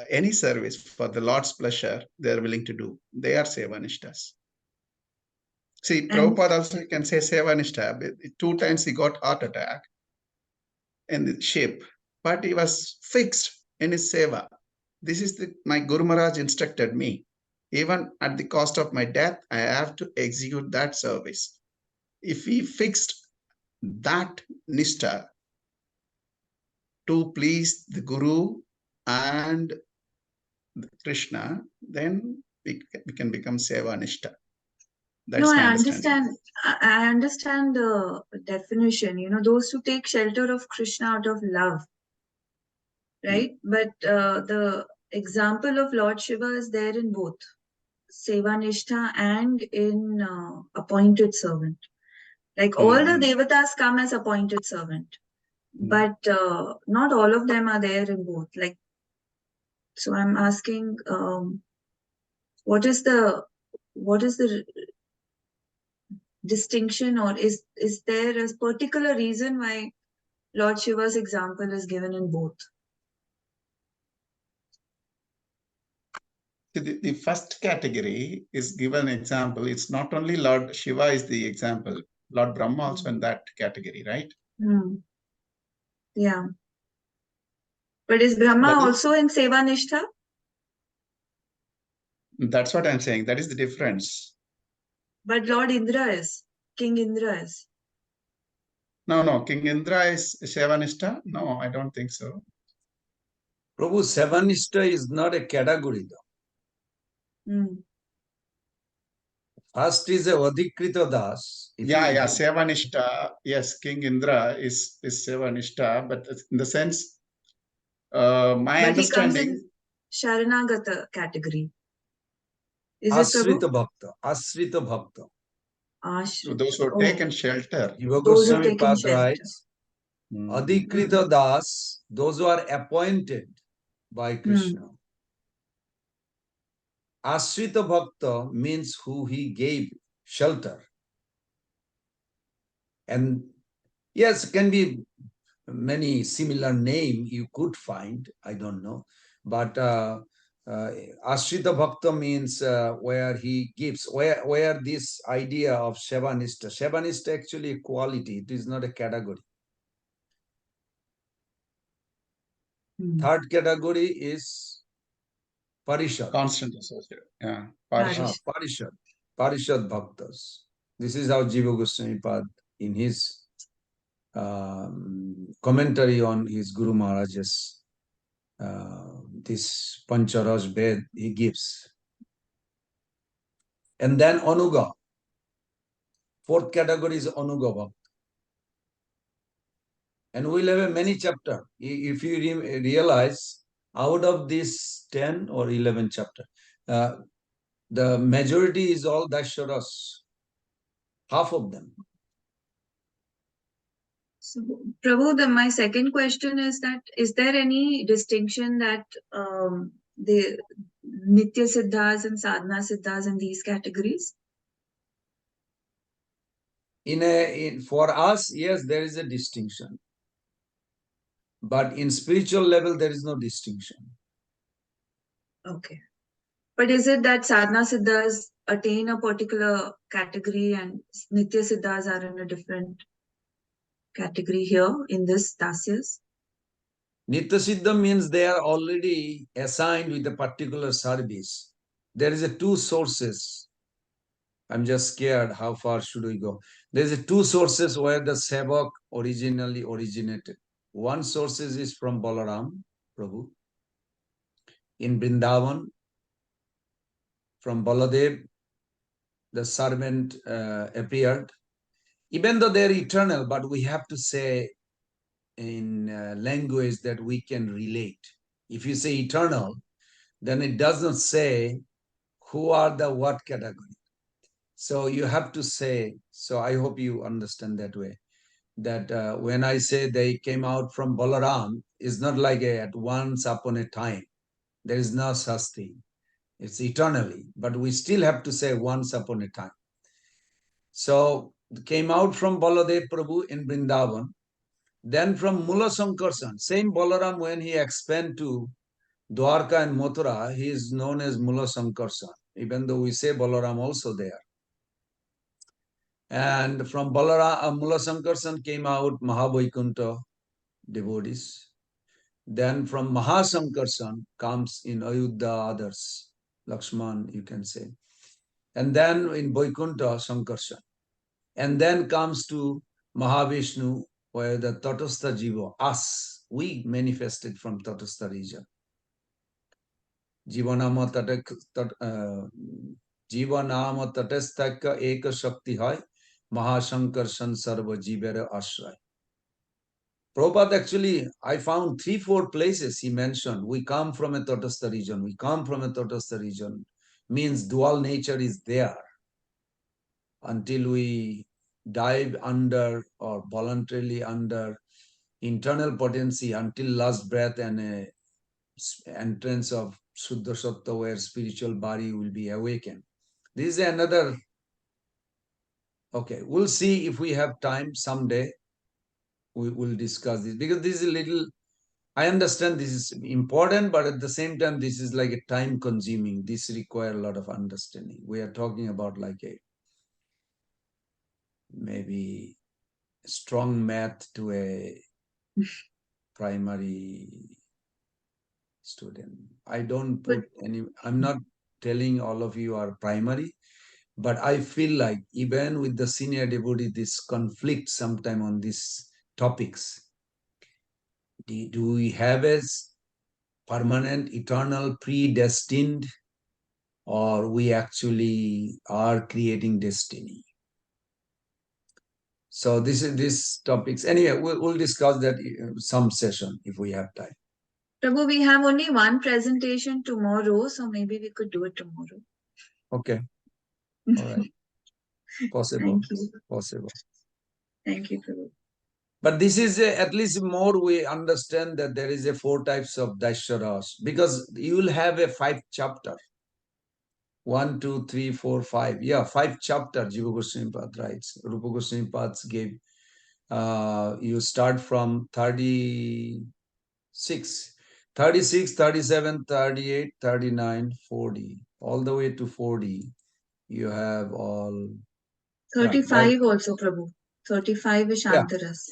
any service for the Lord's pleasure, they are willing to do. They are Seva Nishtas. See, Prabhupada also you can say Seva Nishtha. 2 times he got heart attack in the ship, but he was fixed in his Seva. This is my Guru Maharaj instructed me. Even at the cost of my death, I have to execute that service. If he fixed that Nishtha to please the Guru and Krishna, then we can become Seva Nishtha. That's no, my I understanding. understand. I understand the definition. Those who take shelter of Krishna out of love, right? But the example of Lord Shiva is there in both Seva Nishtha and in appointed servant. Like all the Devatas come as appointed servant, but not all of them are there in both. Like, so I'm asking, what is the distinction, or is there a particular reason why Lord Shiva's example is given in both? The first category is given example. It's not only Lord Shiva is the example. Lord Brahma also in that category, right? Yeah. But is Brahma also in Seva Nishtha? That's what I'm saying. That is the difference. But Lord Indra is. King Indra is. No. King Indra is Seva Nishtha? No, I don't think so. Prabhu, Seva Nishtha is not a category though. First is a Adhikrita Das. Yeah, Seva Nishtha. Yes, King Indra is Seva Nishtha, but in the sense, my understanding. He comes in Sharanagata category. Is Ashrita it Prabhu? Bhakta. Ashrita Bhakta. Ashrita. Those who have taken shelter. Jiva Those who have Goswami taken Pad shelter. writes, Adhikrita Das, those who are appointed by Krishna. Ashrita Bhakta means who he gave shelter. And yes, can be many similar name you could find, I don't know. But Ashrita Bhakta means where he gives, where this idea of Shevanista. Shevanista actually a quality, it is not a category. Third category is Parishad. Constant associate. Yeah. Parish. Parishad. Parishad Bhaktas. This is how Jiva Goswami Pad in his commentary on his Guru Maharaj's this Pancharas Ved he gives. And then Anuga. Fourth category is Anuga Bhakta. And we'll have a many chapter. If you realize, out of this 10 or 11 chapter, the majority is all Daisharas. Half of them. So, Prabhu, my second question is that is there any distinction that the Nitya Siddhas and Sadhana Siddhas in these categories? For us, yes, there is a distinction. But in spiritual level, there is no distinction. Okay. But is it that Sadhana Siddhas attain a particular category and Nitya Siddhas are in a different category here in this Dasyas? Nitya Siddha means they are already assigned with a particular service. There is a two sources. I'm just scared how far should we go. There is a two sources where the Sevak originally originated. One source is from Balaram Prabhu. In Vrindavan, from Baladev, the servant appeared. Even though they're eternal, but we have to say in language that we can relate. If you say eternal, then it doesn't say who are the what category. So you have to say, so I hope you understand that way, that when I say they came out from Balaram, it's not like at once upon a time. There is no such thing. It's eternally, but we still have to say once upon a time. So came out from Baladev Prabhu in Vrindavan. Then from Mula Sankarsan, same Balaram when he expanded to Dwarka and Mathura, he is known as Mula Sankarsan, even though we say Balaram also there. And from Mula Sankarsan came out Mahavaikuntha devotees. Then from Mahasankarsan comes in Ayuddha others, Lakshman, you can say. And then in Vaikuntha, Sankarsan. And then comes to Mahavishnu, where the Tatastha Jiva, us, we manifested from Tatastha region. Jivanama Tatastha Eka Shakti Hai, Mahashankarsan Sarva Jivera Ashray. Prabhupada actually, I found 3-4 places he mentioned, we come from a Tatastha region, we come from a Tatastha region, means dual nature is there. Until we dive under or voluntarily under internal potency until last breath and a entrance of Shuddha Sattva where spiritual body will be awakened. This is another, okay, we'll see if we have time someday. We will discuss this because this is a little, I understand this is important, but at the same time, this is like a time consuming. This requires a lot of understanding. We are talking about like a maybe strong math to a primary student. I don't put any, I'm not telling all of you are primary, but I feel like even with the senior devotee, this conflict sometime on these topics. Do we have a permanent, eternal, predestined, or we actually are creating destiny? So this is these topics. Anyway, we'll discuss that some session if we have time. Prabhu, we have only one presentation tomorrow, so maybe we could do it tomorrow. Okay. All right. Possible. Thank you. Possible. Thank you, Prabhu. But this is at least more we understand that there is a 4 types of Daisharas because you will have a 5 chapter. 1, 2, 3, 4, 5. Yeah, 5 chapters Jiva Goswami Pad writes. Rupa Goswami Pad gave, you start from 36, 36, 37, 38, 39, 40. All the way to 40. You have all. 35 also, Prabhu. 35 is Yeah. Shantaras.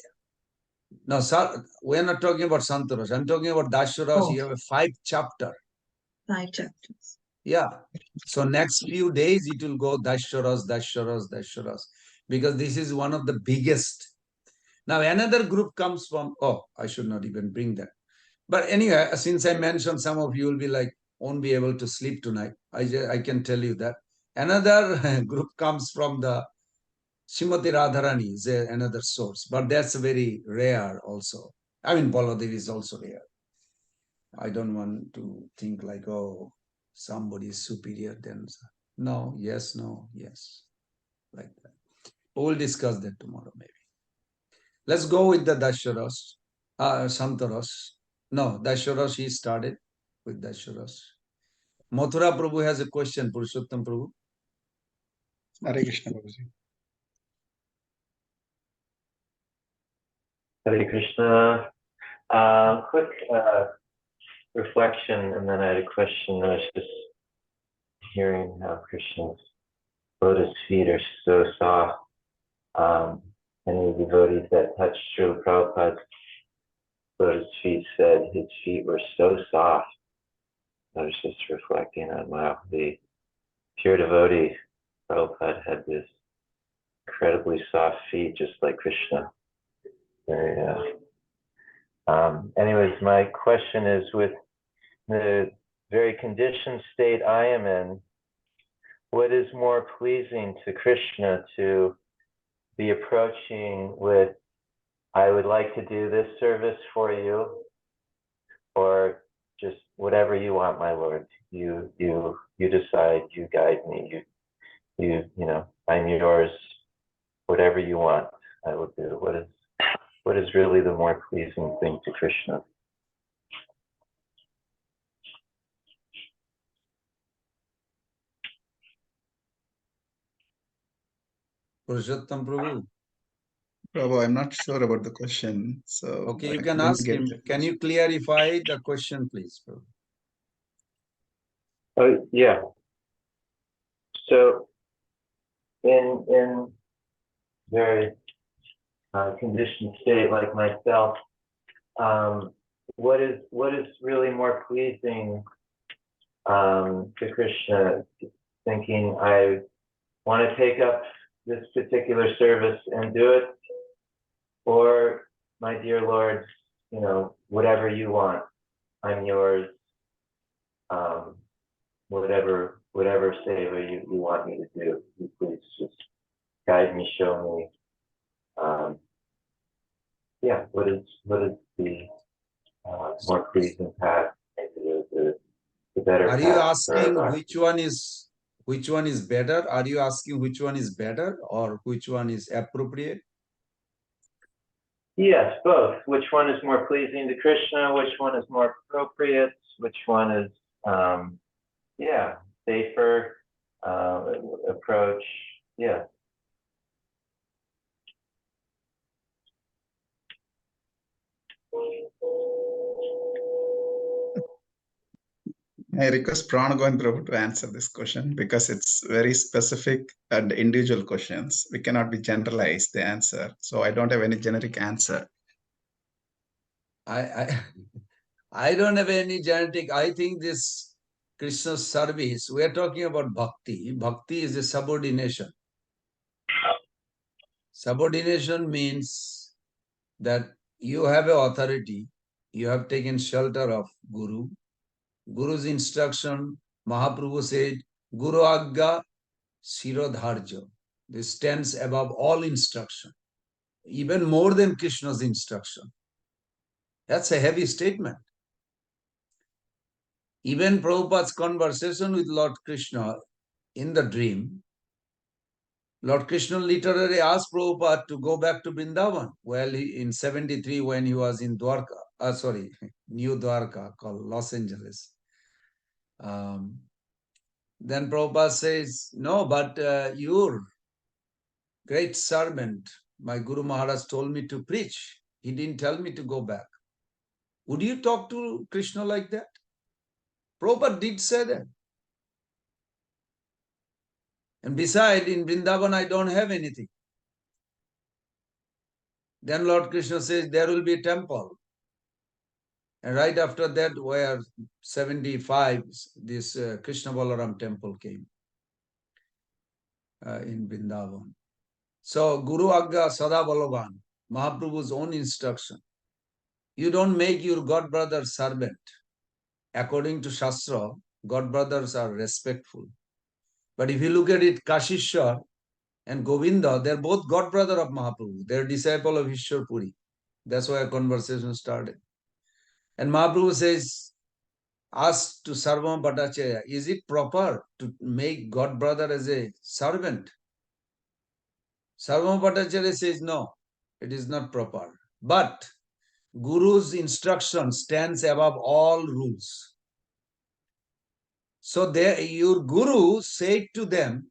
No, sir, we're not talking about Santaras. I'm talking about Dasharas. Oh. You have a 5 chapter. 5 chapters. Yeah. So next few days it will go Dasharas, Dasharas, Dasharas. Because this is one of the biggest. Now another group comes from, oh, I should not even bring that. But anyway, since I mentioned, some of you will be like, won't be able to sleep tonight. I can tell you that. Another group comes from the Srimati Radharani is another source, but that's very rare also. I mean, Baladev is also rare. I don't want to think like, oh, somebody is superior than. No, yes, no, yes. Like that. We'll discuss that tomorrow, maybe. Let's go with the Dasharas, Santaras. No, Dasharas, he started with Dasharas. Mathura Prabhu has a question, Purushottam Prabhu. Hare Krishna, Prabhuji. Hare Krishna. Quick reflection, and then I had a question. I was just hearing how Krishna's lotus feet are so soft. Any of the devotees that touched Srila Prabhupada's lotus feet said his feet were so soft. I was just reflecting on, wow, the pure devotee, Prabhupada had this incredibly soft feet, just like Krishna. Very, anyways, my question is, with the very conditioned state I am in, what is more pleasing to Krishna, to be approaching with, I would like to do this service for you, or just whatever you want, my Lord. You decide, you guide me, you know, I'm yours. Whatever you want, I will do. What is really the more pleasing thing to Krishna? Purushottam Prabhu. Prabhu, I'm not sure about the question. So Okay, I you can didn't ask get him. the Can you question. clarify the question, please, Prabhu? Oh, yeah. So in very conditioned state like myself, what is really more pleasing to Krishna? Thinking, I want to take up this particular service and do it, or, my dear Lord, you know, whatever you want, I'm yours. Whatever seva you want me to do, you please just guide me, show me. Yeah, what is the more pleasing path, the better Are you path for asking our which one is better? Are you asking which one is better or which one is appropriate? Yes, both. Which one is more pleasing to Krishna? Which one is more appropriate? Which one is, safer approach? Yeah. I request Pranagovind Prabhu to answer this question because it's very specific and individual questions. We cannot be generalized the answer. So I don't have any generic answer. I I don't have any genetic. I think this Krishna service, we are talking about bhakti. Bhakti is a subordination. Subordination means that you have an authority, you have taken shelter of Guru. Guru's instruction, Mahaprabhu said, Guru Agga Shirodharja. This stands above all instruction, even more than Krishna's instruction. That's a heavy statement. Even Prabhupada's conversation with Lord Krishna in the dream, Lord Krishna literally asked Prabhupada to go back to Vrindavan. Well, in 73 when he was in Dwarka, New Dwarka called Los Angeles. Then Prabhupada says, no, but your great servant, my Guru Maharaj told me to preach. He didn't tell me to go back. Would you talk to Krishna like that? Prabhupada did say that. And besides, in Vrindavan, I don't have anything. Then Lord Krishna says, there will be a temple. And right after that, where 75, this Krishna Balaram temple came in Vrindavan. So Guru Agga Sada Balavan, Mahaprabhu's own instruction. You don't make your god brother servant. According to Shastra, god brothers are respectful. But if you look at it, Kashishwar and Govinda, they're both god brother of Mahaprabhu. They're disciple of Ishwar Puri. That's why a conversation started. And Mahaprabhu says, ask to Sarvam Bhattacharya, is it proper to make god brother as a servant? Sarvam Bhattacharya says, no, it is not proper. But Guru's instruction stands above all rules. So your Guru said to them,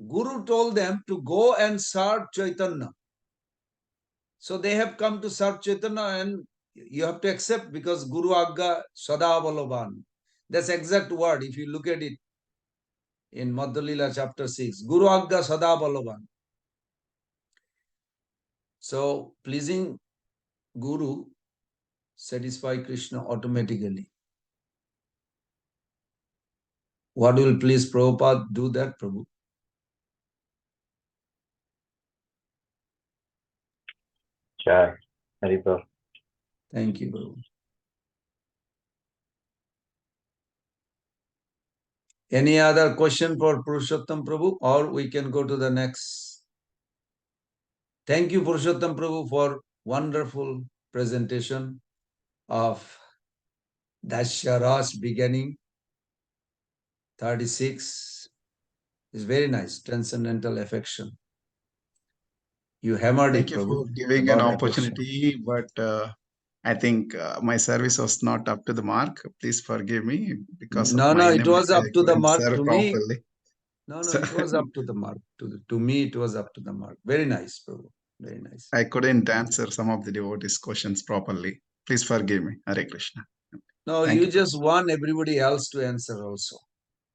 Guru told them to go and serve Chaitanya. So they have come to serve Chaitanya and you have to accept because Guru Agga Sada Balavan. That's exact word if you look at it in Madhya chapter 6. Guru Agga Sada Balavan. So pleasing Guru satisfy Krishna automatically. What will please Prabhupada? Do that, Prabhu. Jai. Haribol. Thank you, Prabhu. Any other question for Purushottam Prabhu, or we can go to the next? Thank you, Purushottam Prabhu, for wonderful presentation of Dasharas beginning 36. Is very nice, transcendental affection. You hammered Thank it, you Prabhu, for giving an about affection. opportunity, but I think my service was not up to the mark. Please forgive me because of No, my it was inability. up I to the couldn't mark serve to me. properly. No, So it was up to the mark. To me, it was up to the mark. Very nice, Prabhu. Very nice. I couldn't answer some of the devotees' questions properly. Please forgive me. Hare Krishna. No, Thank you you, just want everybody else to answer also.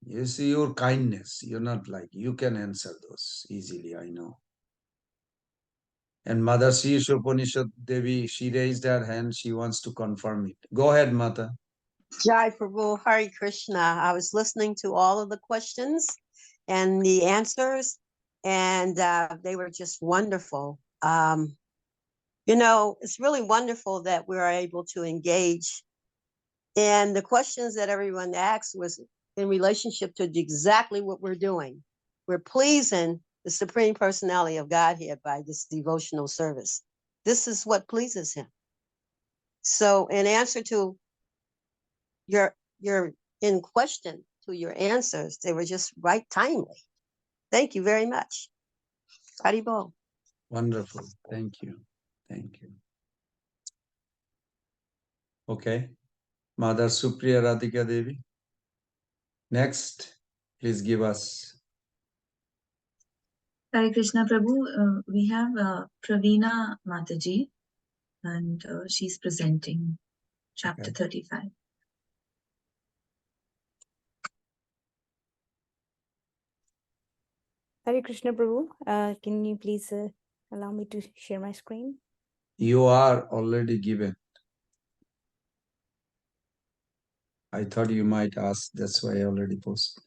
You see your kindness. You're not like, you can answer those easily, I know. And Mother Sri Upanishad Devi, she raised her hand. She wants to confirm it. Go ahead, Mata. Jai Prabhu, Hare Krishna. I was listening to all of the questions and the answers, and they were just wonderful. It's really wonderful that we're able to engage. And the questions that everyone asked was in relationship to exactly what we're doing. We're pleasing the Supreme Personality of Godhead by this devotional service. This is what pleases him. So in answer to your in question to your answers, they were just right timely. Thank you very much. Haribol. Wonderful. Thank you. Thank you. Okay. Mother Supriya Radhika Devi. Next, please give us. Hare Krishna Prabhu, we have Pravina Mataji, and she's presenting chapter 35. Hare Krishna Prabhu, can you please allow me to share my screen? You are already given. I thought you might ask, that's why I already posted.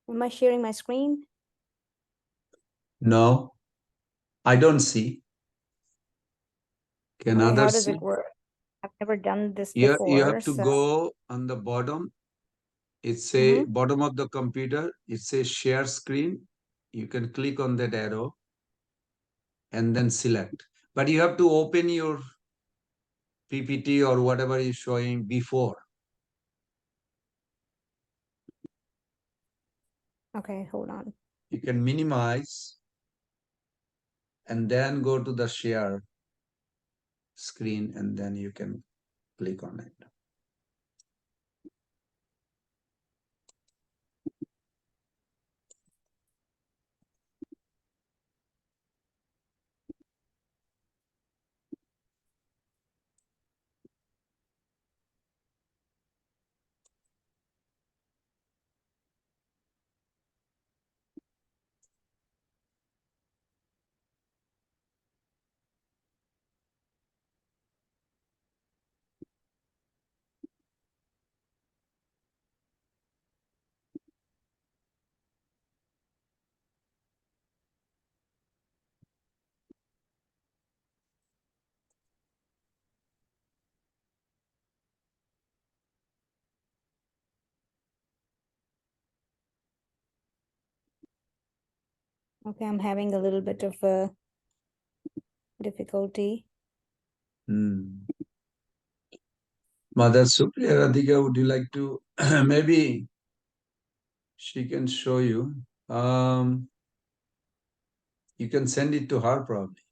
Am I sharing my screen? No, I don't see. Can How others does see? it work? I've never done this You before. have to go on the bottom. It's a bottom of the computer. It says share screen. You can click on that arrow and then select. But you have to open your PPT or whatever is showing before. Okay, hold on. You can minimize and then go to the share screen and then you can click on it. Okay, I'm having a little bit of a difficulty. Mother Supriya Radhika, would you like to, maybe she can show you. You can send it to her probably.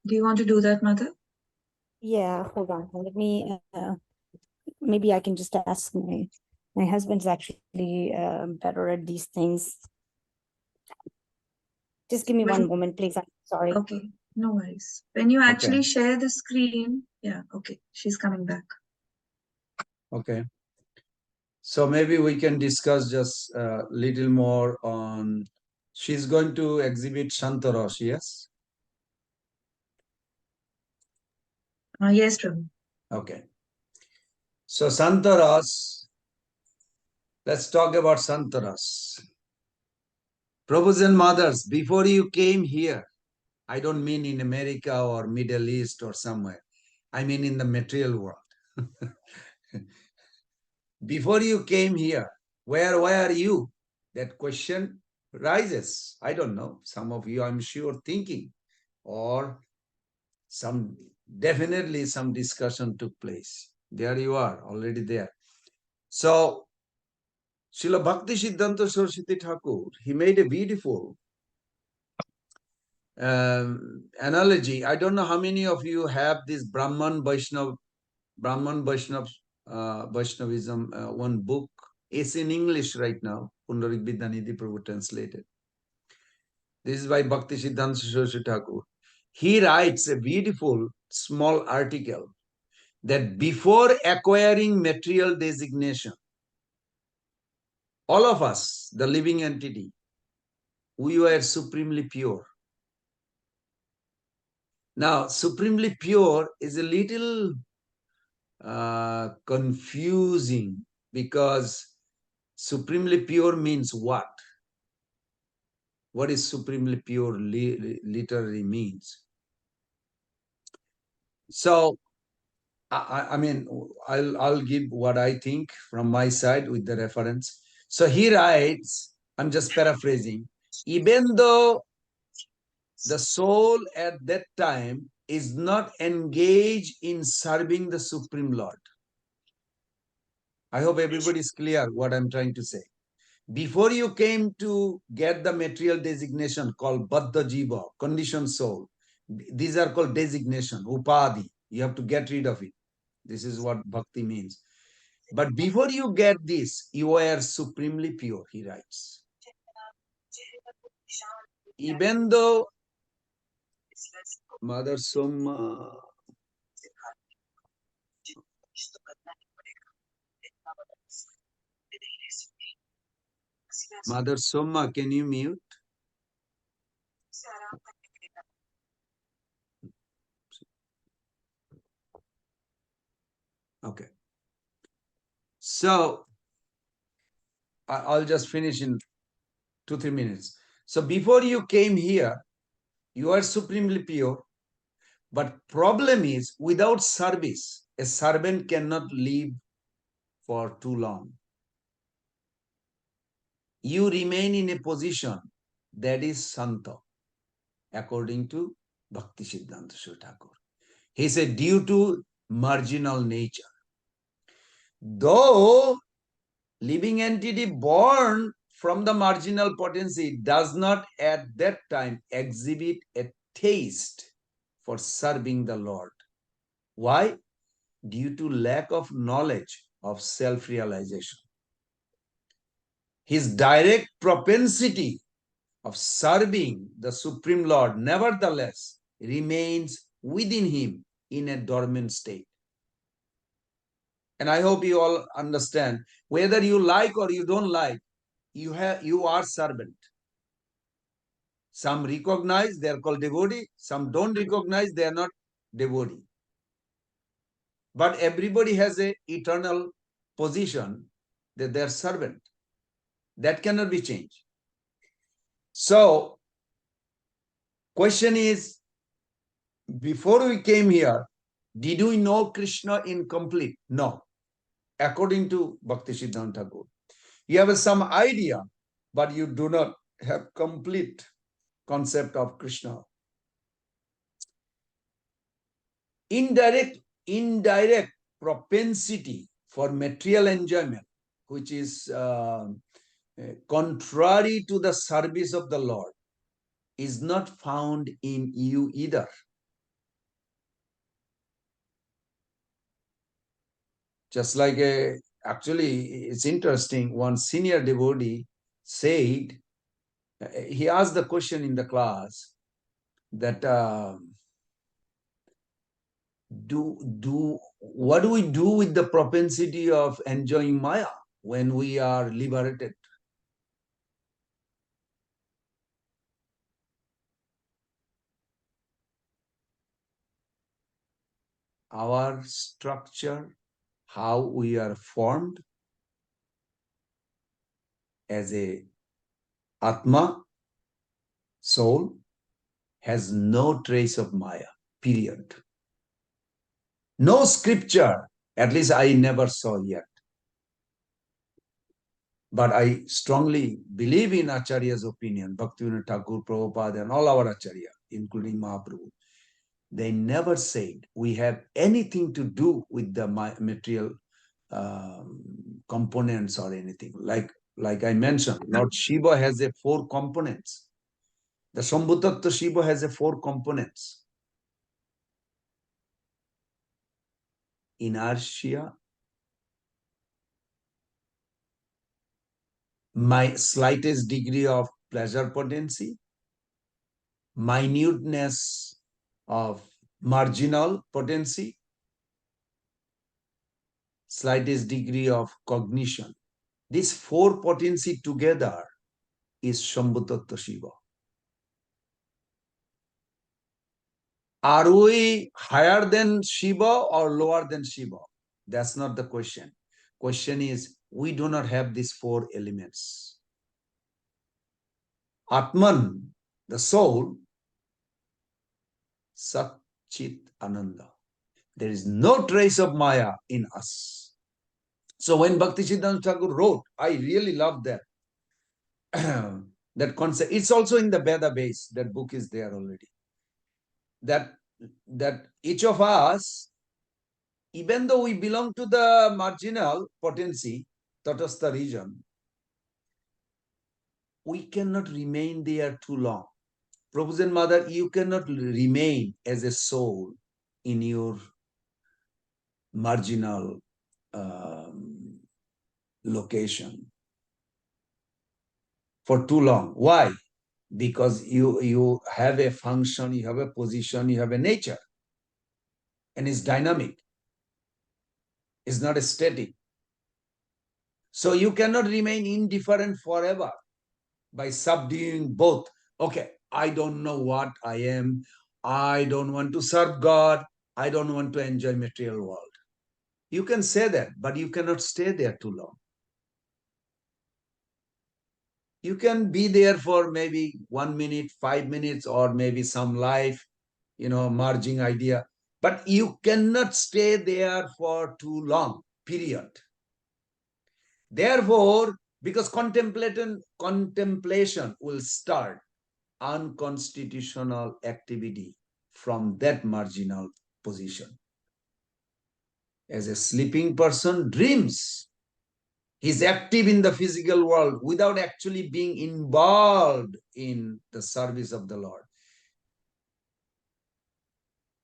Do you want to do that, Mother? Yeah, hold on. Let me, maybe I can just ask my husband's actually better at these things. Just give me one moment, please. I'm sorry. Okay, no worries. When you actually share the screen, yeah, okay, she's coming back. Okay. So maybe we can discuss just a little more on, she's going to exhibit Shantarosh, yes? Yes, Prabhu. Okay. So Santaras, let's talk about Santaras. Prabhus and mothers, before you came here, I don't mean in America or Middle East or somewhere. I mean in the material world. Before you came here, where are you? That question rises. I don't know. Some of you, I'm sure, thinking, or definitely some discussion took place. There you are, already there. So, Srila Bhakti Siddhanta Saraswati Thakur, he made a beautiful analogy. I don't know how many of you have this Brahman Vaishnavism, one book. It's in English right now. Pundarik Vidyanidhi Prabhu translated. This is by Bhakti Siddhanta Saraswati Thakur. He writes a beautiful small article that before acquiring material designation, all of us, the living entity, we were supremely pure. Now, supremely pure is a little confusing because supremely pure means what? What is supremely pure literally means? So, I mean, I'll give what I think from my side with the reference. So he writes, I'm just paraphrasing, even though the soul at that time is not engaged in serving the Supreme Lord. I hope everybody is clear what I'm trying to say. Before you came to get the material designation called Baddha Jiva, conditioned soul, these are called designation, Upadhi. You have to get rid of it. This is what bhakti means. But before you get this, you are supremely pure, he writes. Even though Mother Soma, Mother Soma, can you mute? Okay. So I'll just finish in 2-3 minutes. So before you came here, you are supremely pure. But problem is, without service, a servant cannot live for too long. You remain in a position that is Santa. according to Bhakti Siddhanta Saraswati Thakur. He said, due to marginal nature. Though living entity born from the marginal potency does not at that time exhibit a taste for serving the Lord. Why? Due to lack of knowledge of self-realization. His direct propensity of serving the Supreme Lord nevertheless remains within him in a dormant state. And I hope you all understand, whether you like or you don't like, you are servant. Some recognize they are called devotee, some don't recognize they are not devotee. But everybody has a eternal position that they are servant. That cannot be changed. So, question is, before we came here, did we know Krishna in complete? No. According to Bhakti Siddhanta Thakur, you have some idea, but you do not have complete concept of Krishna. Indirect propensity for material enjoyment, which is contrary to the service of the Lord, is not found in you either. Just like actually, it's interesting. One senior devotee said, he asked the question in the class that what do we do with the propensity of enjoying Maya when we are liberated? Our structure, how we are formed as a Atma, soul, has no trace of Maya, period. No scripture, at least I never saw yet. But I strongly believe in Acharya's opinion, Bhaktivinoda Thakur, Prabhupada, and all our Acharya, including Mahaprabhu. They never said we have anything to do with the material components or anything. Like I mentioned, Lord Shiva has a 4 components. The Shambhutattva Shiva has a 4 components. Inertia, my slightest degree of pleasure potency, minuteness of marginal potency, slightest degree of cognition. These 4 potency together is Shambhutattva Shiva. Are we higher than Shiva or lower than Shiva? That's not the question. Question is, we do not have these 4 elements. Atman, the soul, Sat Chit Ananda. There is no trace of Maya in us. So when Bhakti Siddhanta Thakur wrote, I really love that. That concept. It's also in the Veda base. That book is there already. That each of us, even though we belong to the marginal potency, Tatastha region, we cannot remain there too long. Prabhu's and Mother, you cannot remain as a soul in your marginal location for too long. Why? Because you have a function, you have a position, you have a nature, and it's dynamic. It's not static. So you cannot remain indifferent forever by subduing both. Okay, I don't know what I am. I don't want to serve God. I don't want to enjoy material world. You can say that, but you cannot stay there too long. You can be there for maybe 1 minute, 5 minutes, or maybe some life, merging idea. But you cannot stay there for too long, period. Therefore, because contemplation will start unconstitutional activity from that marginal position. As a sleeping person dreams, he's active in the physical world without actually being involved in the service of the Lord.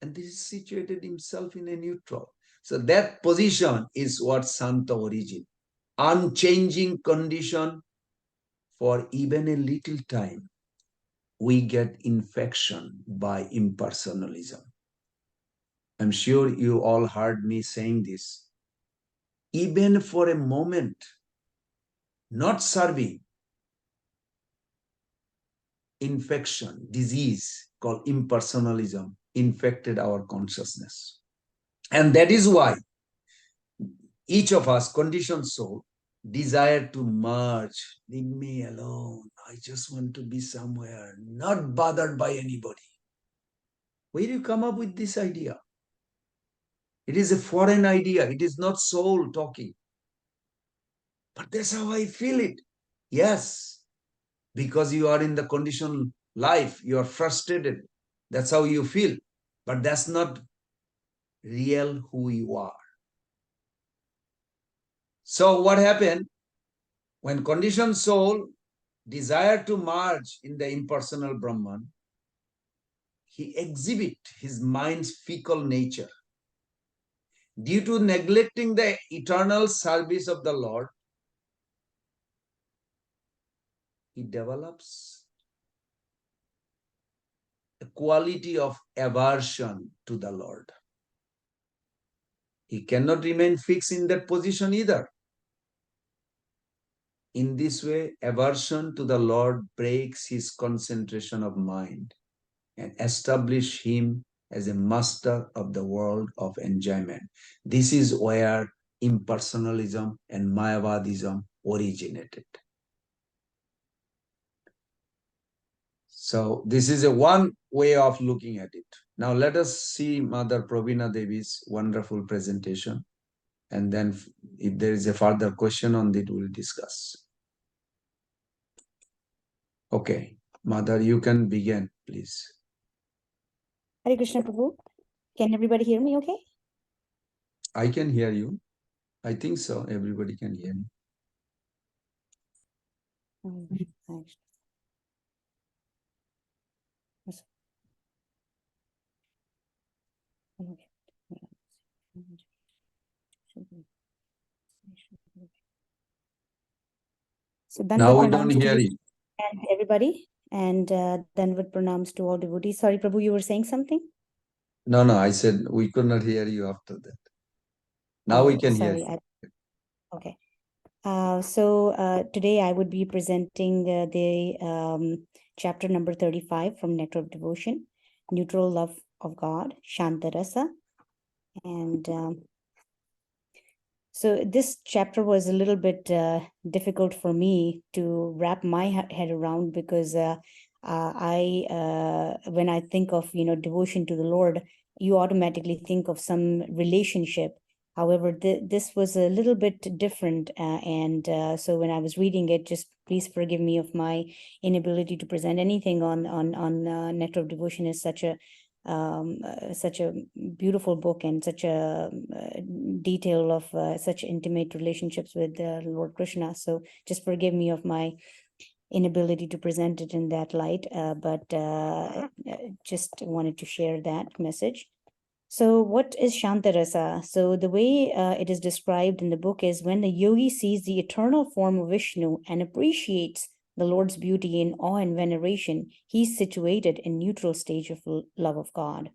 And this is situated himself in a neutral. So that position is what Santa origin. Unchanging condition for even a little time. We get infection by impersonalism. I'm sure you all heard me saying this. Even for a moment, not serving, infection, disease called impersonalism infected our consciousness. And that is why each of us, conditioned soul, desire to merge. Leave me alone. I just want to be somewhere, not bothered by anybody. Where do you come up with this idea? It is a foreign idea. It is not soul talking. But that's how I feel it. Yes, because you are in the conditioned life, you are frustrated. That's how you feel. But that's not real who you are. So what happened? When conditioned soul desired to merge in the impersonal Brahman, he exhibit his mind's fickle nature. Due to neglecting the eternal service of the Lord, he develops a quality of aversion to the Lord. He cannot remain fixed in that position either. In this way, aversion to the Lord breaks his concentration of mind and establishes him as a master of the world of enjoyment. This is where impersonalism and Mayavadism originated. So this is a one way of looking at it. Now let us see Mother Pravina Devi's wonderful presentation. And then if there is a further question on it, we'll discuss. Okay, Mother, you can begin, please. Hare Krishna Prabhu. Can everybody hear me okay? I can hear you. I think so. Everybody can hear me. Actually. Yes. So Now we don't hear you. And everybody, and then with pranams to all devotees. Sorry, Prabhu, you were saying something? No, I said we could not hear you after that. Now we can hear you. Okay. So today I would be presenting the chapter number 35 from Nectar of Devotion, Neutral Love of God, Shantarasa. And so this chapter was a little bit difficult for me to wrap my head around because when I think of, devotion to the Lord, you automatically think of some relationship. However, this was a little bit different. So when I was reading it, just please forgive me of my inability to present anything on Nectar of Devotion. Is such a beautiful book and such a detail of such intimate relationships with Lord Krishna. So just forgive me of my inability to present it in that light, but just wanted to share that message. So what is Shantarasa? So the way it is described in the book is when the yogi sees the eternal form of Vishnu and appreciates the Lord's beauty in awe and veneration, he's situated in neutral stage of love of God.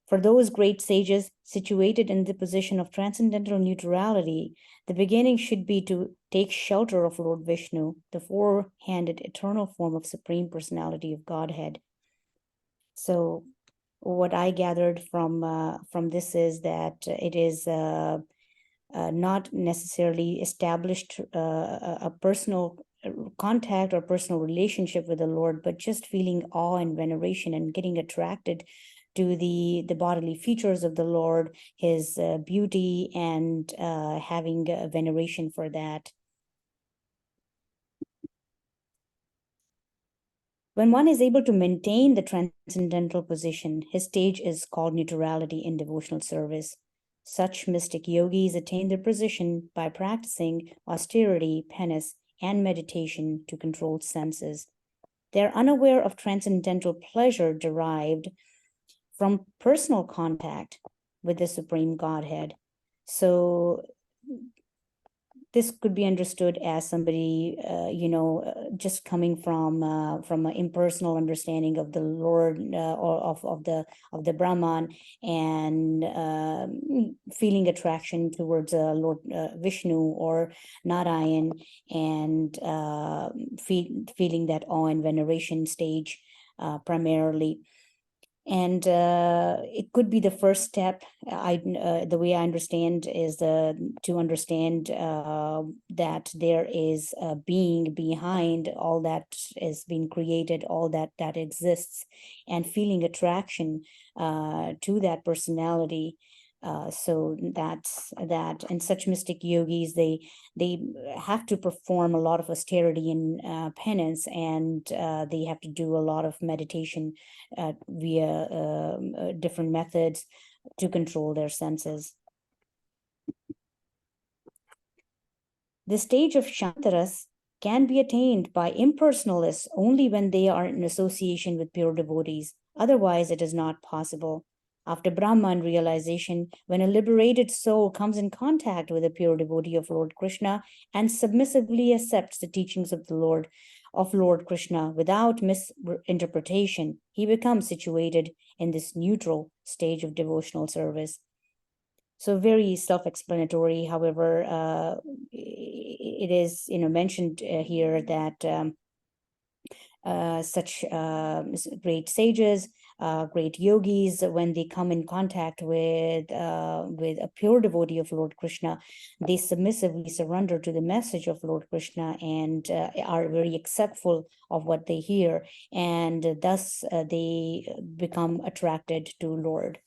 For those great sages situated in the position of transcendental neutrality, the beginning should be to take shelter of Lord Vishnu, the four-handed eternal form of Supreme Personality of Godhead. So what I gathered from this is that it is not necessarily established a personal contact or personal relationship with the Lord, but just feeling awe and veneration and getting attracted to the bodily features of the Lord, his beauty, and having a veneration for that. When one is able to maintain the transcendental position, his stage is called neutrality in devotional service. Such mystic yogis attain their position by practicing austerity, penance, and meditation to control senses. They are unaware of transcendental pleasure derived from personal contact with the Supreme Godhead. So this could be understood as somebody, just coming from an impersonal understanding of the Lord or of the Brahman, and feeling attraction towards Lord Vishnu or Narayan, and feeling that awe and veneration stage primarily. And it could be the first step. The way I understand is to understand that there is a being behind all that is being created, all that exists, and feeling attraction to that personality. So that's that. And such mystic yogis, they have to perform a lot of austerity and penance, and they have to do a lot of meditation via different methods to control their senses. The stage of Shantaras can be attained by impersonalists only when they are in association with pure devotees. Otherwise, it is not possible. After Brahman realization, when a liberated soul comes in contact with a pure devotee of Lord Krishna and submissively accepts the teachings of Lord Krishna without misinterpretation, he becomes situated in this neutral stage of devotional service. So very self-explanatory. However, it is mentioned here that such great sages, great yogis, when they come in contact with a pure devotee of Lord Krishna, they submissively surrender to the message of Lord Krishna and are very acceptful of what they hear, and thus they become attracted to Lord.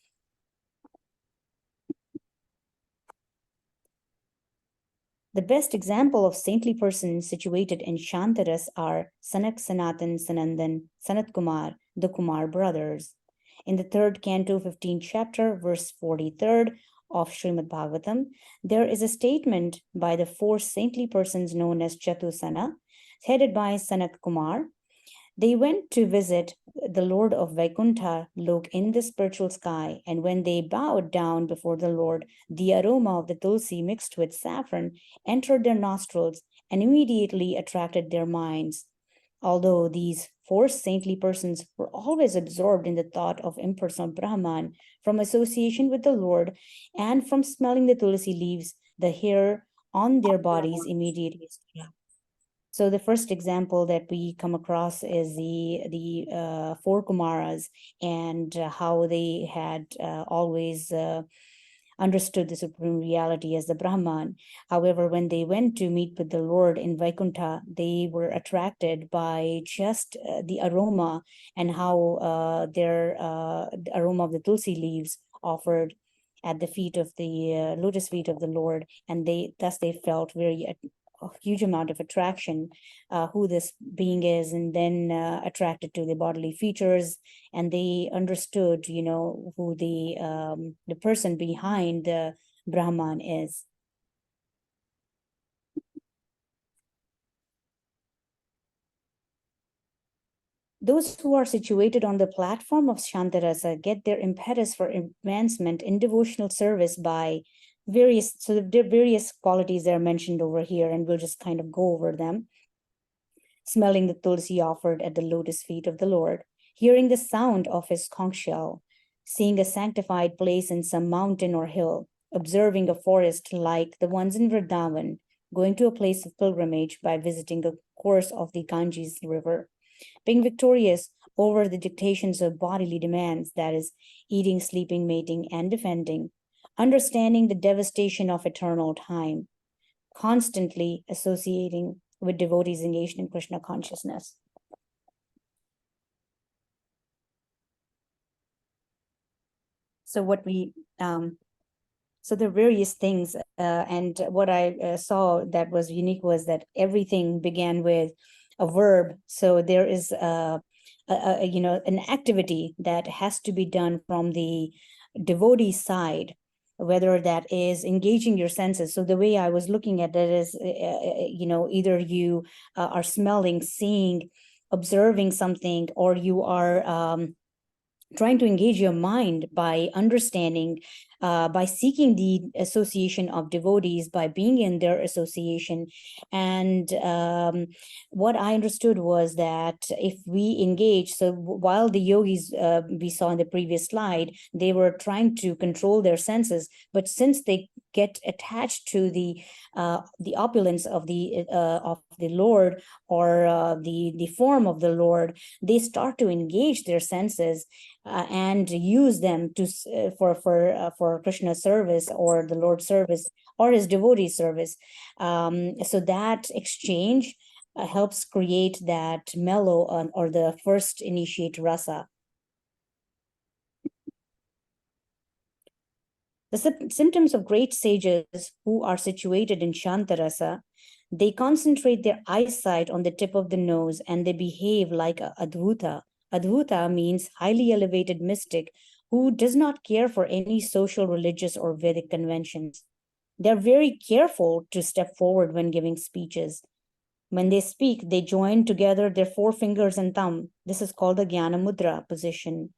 The best example of saintly persons situated in Shantaras are Sanak, Sanatan, Sanandan, Sanat Kumar, the Kumar brothers. In the 3rd canto, 15th chapter, verse 43rd of Srimad Bhagavatam, there is a statement by the 4 saintly persons known as Chatusana, headed by Sanat Kumar. They went to visit the Lord of Vaikuntha Lok in the spiritual sky, and when they bowed down before the Lord, the aroma of the tulsi mixed with saffron entered their nostrils and immediately attracted their minds. Although these 4 saintly persons were always absorbed in the thought of impersonal Brahman, from association with the Lord and from smelling the tulsi leaves, the hair on their bodies immediately stood up. So the first example that we come across is the 4 Kumaras, and how they had always understood the supreme reality as the Brahman. However, when they went to meet with the Lord in Vaikuntha, they were attracted by just the aroma, and how the aroma of the tulsi leaves offered at the feet of the lotus feet of the Lord, and they felt very a huge amount of attraction, who this being is, and then attracted to the bodily features, and they understood, who the person behind the Brahman is. Those who are situated on the platform of Shantarasa get their impetus for advancement in devotional service by various qualities that are mentioned over here, and we'll just kind of go over them. Smelling the tulsi offered at the lotus feet of the Lord, hearing the sound of his conch shell, seeing a sanctified place in some mountain or hill, observing a forest like the ones in Vrindavan, going to a place of pilgrimage by visiting a course of the Ganges River, being victorious over the dictations of bodily demands, that is, eating, sleeping, mating, and defending, understanding the devastation of eternal time, constantly associating with devotees engaged in Krishna consciousness. So so there are various things, and what I saw that was unique was that everything began with a verb. So there is an activity that has to be done from the devotee side, whether that is engaging your senses. So the way I was looking at it is, either you are smelling, seeing, observing something, or you are trying to engage your mind by understanding, by seeking the association of devotees, by being in their association. And what I understood was that if we engage, so while the yogis we saw in the previous slide, they were trying to control their senses, but since they get attached to the opulence of the Lord, or the form of the Lord, they start to engage their senses and use them to for Krishna's service, or the Lord's service, or his devotee service. So that exchange helps create that mellow or the first initiate rasa. The symptoms of great sages who are situated in Shantarasa, they concentrate their eyesight on the tip of the nose and they behave like a Advuta. Advuta means highly elevated mystic who does not care for any social, religious, or Vedic conventions. They're very careful to step forward when giving speeches. When they speak, they join together their four fingers and thumb. This is called the Jnana Mudra position.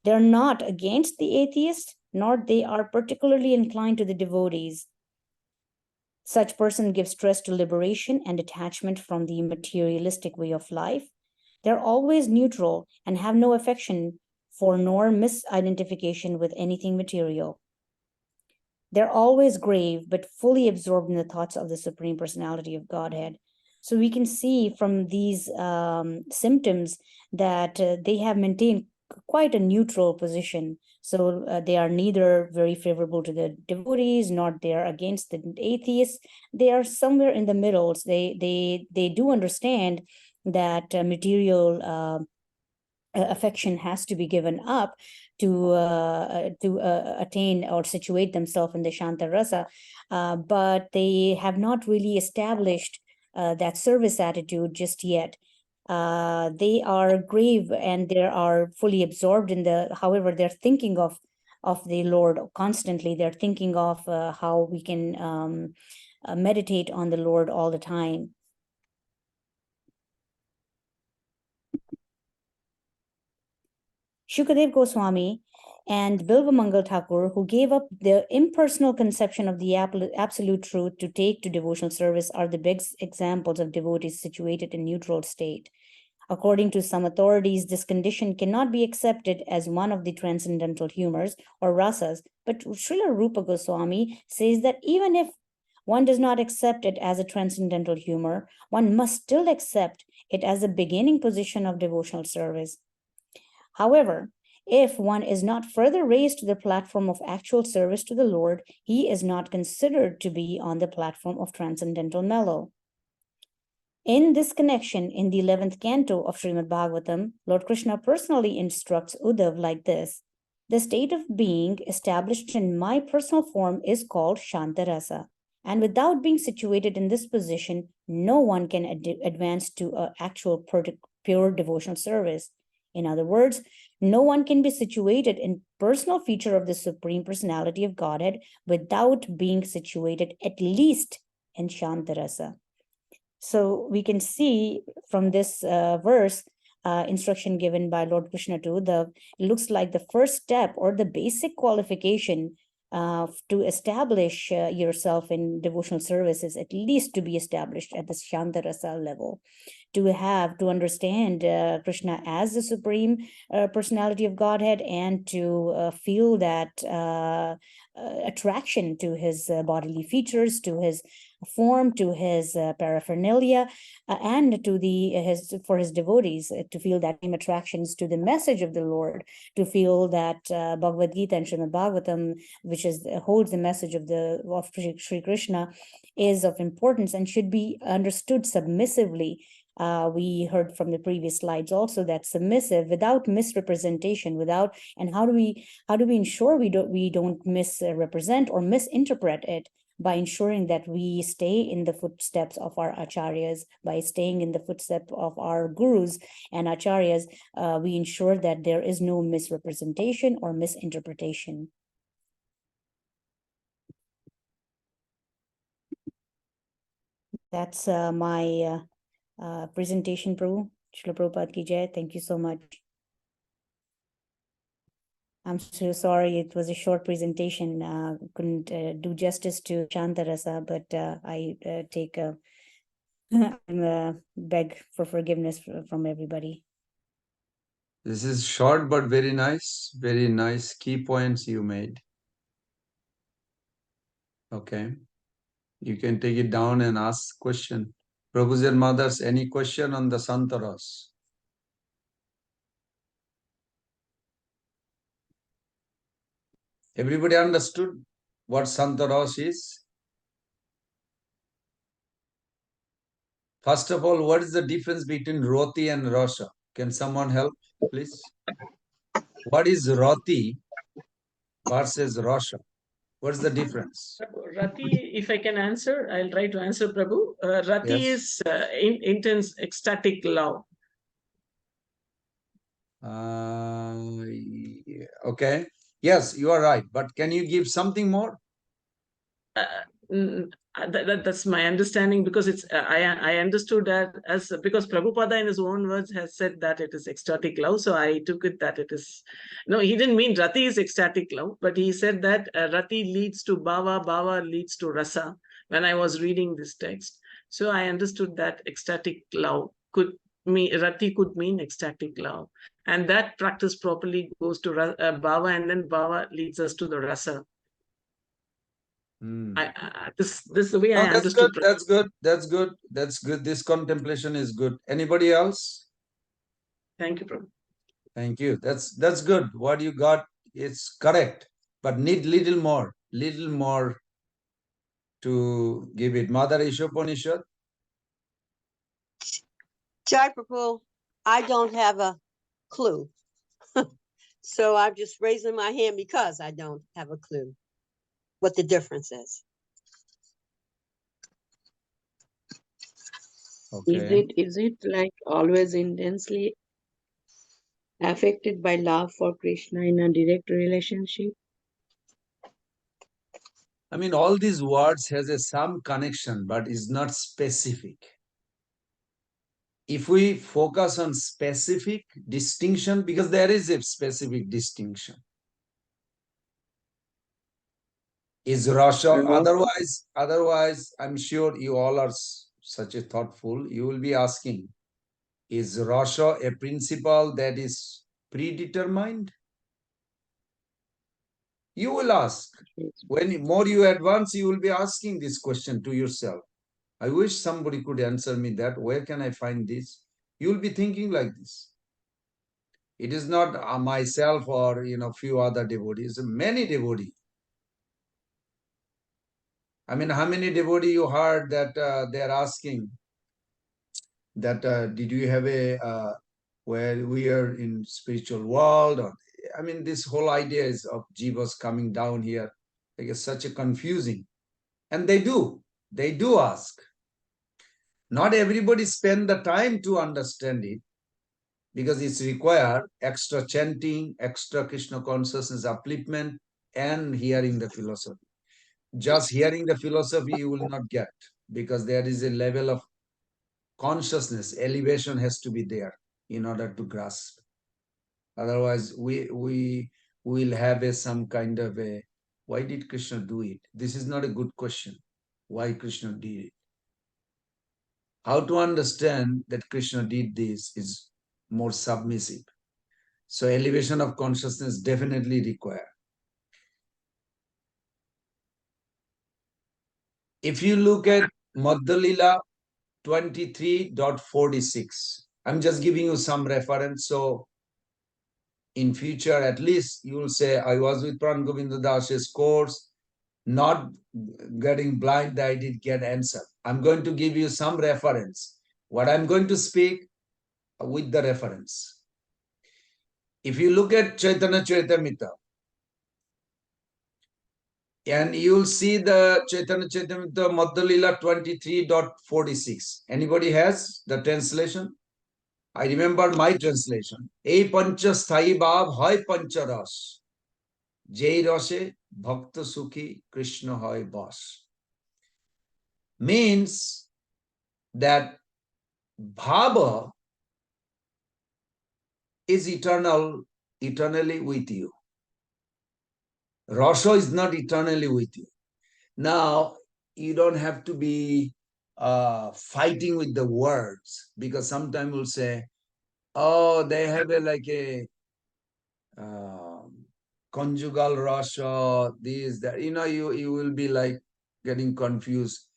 They're not against the atheist, nor they are particularly inclined to the devotees. Such person gives stress to liberation and detachment from the materialistic way of life. They're always neutral and have no affection for nor misidentification with anything material. They're always grave, but fully absorbed in the thoughts of the Supreme Personality of Godhead. So we can see from these symptoms that they have maintained quite a neutral position. So they are neither very favorable to the devotees, nor they are against the atheists. They are somewhere in the middle. They do understand that material affection has to be given up to attain or situate themselves in the Shanta Rasa, but they have not really established that service attitude just yet. They are grave and they are fully absorbed in however, they're thinking of the Lord constantly. They're thinking of how we can meditate on the Lord all the time. Shukadev Goswami and Bilvamangal Thakur, who gave up their impersonal conception of the absolute truth to take to devotional service, are the best examples of devotees situated in neutral state. According to some authorities, this condition cannot be accepted as one of the transcendental humors or rasas, but Srila Rupa Goswami says that even if one does not accept it as a transcendental humor, one must still accept it as a beginning position of devotional service. However, if one is not further raised to the platform of actual service to the Lord, he is not considered to be on the platform of transcendental mellow. In this connection, in the 11th canto of Srimad Bhagavatam, Lord Krishna personally instructs Uddhav like this: the state of being established in my personal form is called Shantarasa, and without being situated in this position, no one can advance to actual pure devotional service. In other words, no one can be situated in personal feature of the Supreme Personality of Godhead without being situated at least in Shantarasa. So we can see from this verse, instruction given by Lord Krishna to Uddhav, it looks like the first step or the basic qualification to establish yourself in devotional service is at least to be established at the Shantarasa level. To understand Krishna as the Supreme Personality of Godhead, and to feel that attraction to his bodily features, to his form, to his paraphernalia, and to for his devotees, to feel that same attractions to the message of the Lord, to feel that Bhagavad Gita and Srimad Bhagavatam, which holds the message of Sri Krishna, is of importance and should be understood submissively. We heard from the previous slides also that submissive, without misrepresentation, and how do we ensure we don't misrepresent or misinterpret it? by ensuring that we stay in the footsteps of our acharyas, by staying in the footsteps of our gurus and acharyas, we ensure that there is no misrepresentation or misinterpretation. That's my presentation, Prabhu. Srila Prabhupada ki jai. Thank you so much. I'm so sorry, it was a short presentation. Couldn't do justice to Shantarasa, but I beg for forgiveness from everybody. This is short but very nice key points you made. Okay. You can take it down and ask question. Prabhus and mothers, any question on the Santaras? Everybody understood what Santaras is? First of all, what is the difference between Roti and Rasa? Can someone help, please? What is Rati versus Rasa? What's the difference? Rati, if I can answer, I'll try to answer, Prabhu. Rati Yes. is intense, ecstatic love. Okay. Yes, you are right. But can you give something more? That's my understanding, because it's I understood that as, because Prabhupada in his own words has said that it is ecstatic love, so I took it that it is, no, he didn't mean Rati is ecstatic love, but he said that Rati leads to Bhava, Bhava leads to Rasa when I was reading this text. So I understood that ecstatic love could mean, Rati could mean ecstatic love, and that practice properly goes to Bhava, and then Bhava leads us to the Rasa. This is the way I understood. That's good. This contemplation is good. Anybody else? Thank you, Prabhu. Thank you. That's good. What you got is correct, but need little more to give it. Mother Ishopanishad. Jai Prabhu, I don't have a clue. So I'm just raising my hand because I don't have a clue what the difference is. Okay. Is it like always intensely affected by love for Krishna in a direct relationship? I mean, all these words has some connection, but is not specific. If we focus on specific distinction, because there is a specific distinction, is Rasha, otherwise, I'm sure you all are such a thoughtful, you will be asking, is Rasha a principle that is predetermined? You will ask. When more you advance, you will be asking this question to yourself. I wish somebody could answer me that. Where can I find this? You will be thinking like this. It is not myself or few other devotees. Many devotees. I mean, how many devotees you heard that they are asking that did you have a where we are in spiritual world? Or I mean, this whole idea is of jivas coming down here. Like it's such a confusing, and they do ask. Not everybody spend the time to understand it, because it's required extra chanting, extra Krishna consciousness upliftment, and hearing the philosophy. Just hearing the philosophy you will not get, because there is a level of consciousness, elevation has to be there in order to grasp. Otherwise, we will have some kind of a, why did Krishna do it? This is not a good question. Why Krishna did it? How to understand that Krishna did this is more submissive. So elevation of consciousness definitely required. If you look at Madhya 23.46, I'm just giving you some reference. So in future, at least you will say, I was with Pran Govinda Das's course, not getting blind that I did get answer. I'm going to give you some reference. What I'm going to speak with the reference. If you look at Chaitanya Charitamrita, And you'll see the Chaitanya Charitamrita Madhya-lila 23.46. Anybody has the translation? I remember my translation. Ei pancha sthai bhav hoy pancha ras. Jai rase bhakta sukhi Krishna hoy bas. Means that bhava is eternally with you. Rasa is not eternally with you. Now, you don't have to be fighting with the words, because sometimes we'll say, oh, they have like a conjugal rasa, this, that. You will be like getting confused.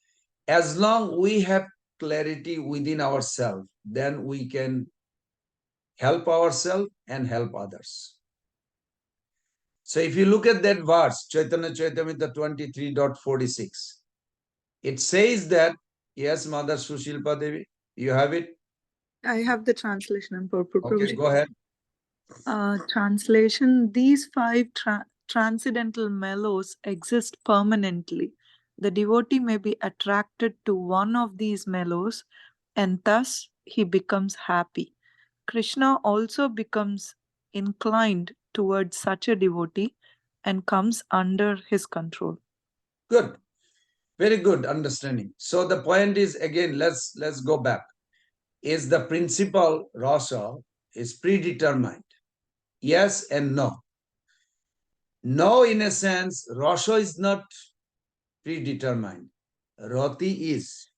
As long we have clarity within ourselves, then we can help ourselves and help others. So if you look at that verse, Chaitanya Charitamrita 23.46, it says that, yes, Mother Sushilpa Devi, you have it? I have the translation. Okay, go ahead. Translation: these five transcendental mellows exist permanently. The devotee may be attracted to one of these mellows, and thus he becomes happy. Krishna also becomes inclined towards such a devotee and comes under his control. Good. Very good understanding. So the point is, again, let's go back. Is the principle rasa is predetermined? Yes and no. No, in a sense, rasa is not predetermined. Rati is.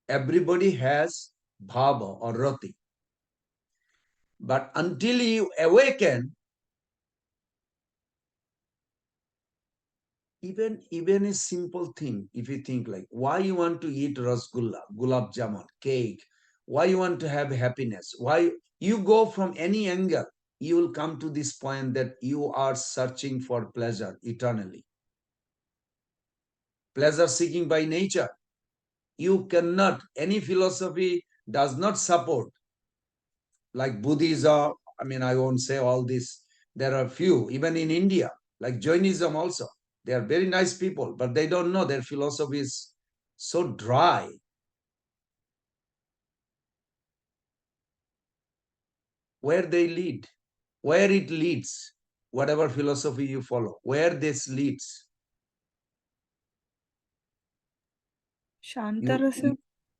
Everybody has bhava or rati. But until you awaken, even a simple thing, if you think like, why you want to eat rasgulla, gulab jamun, cake, why you want to have happiness, why you go from any angle, you will come to this point that you are searching for pleasure eternally. Pleasure seeking by nature. You cannot, any philosophy does not support, like Buddhism, I won't say all this. There are few, even in India, like Jainism also. They are very nice people, but they don't know their philosophy is so dry. Where they lead, where it leads, whatever philosophy you follow, where this leads.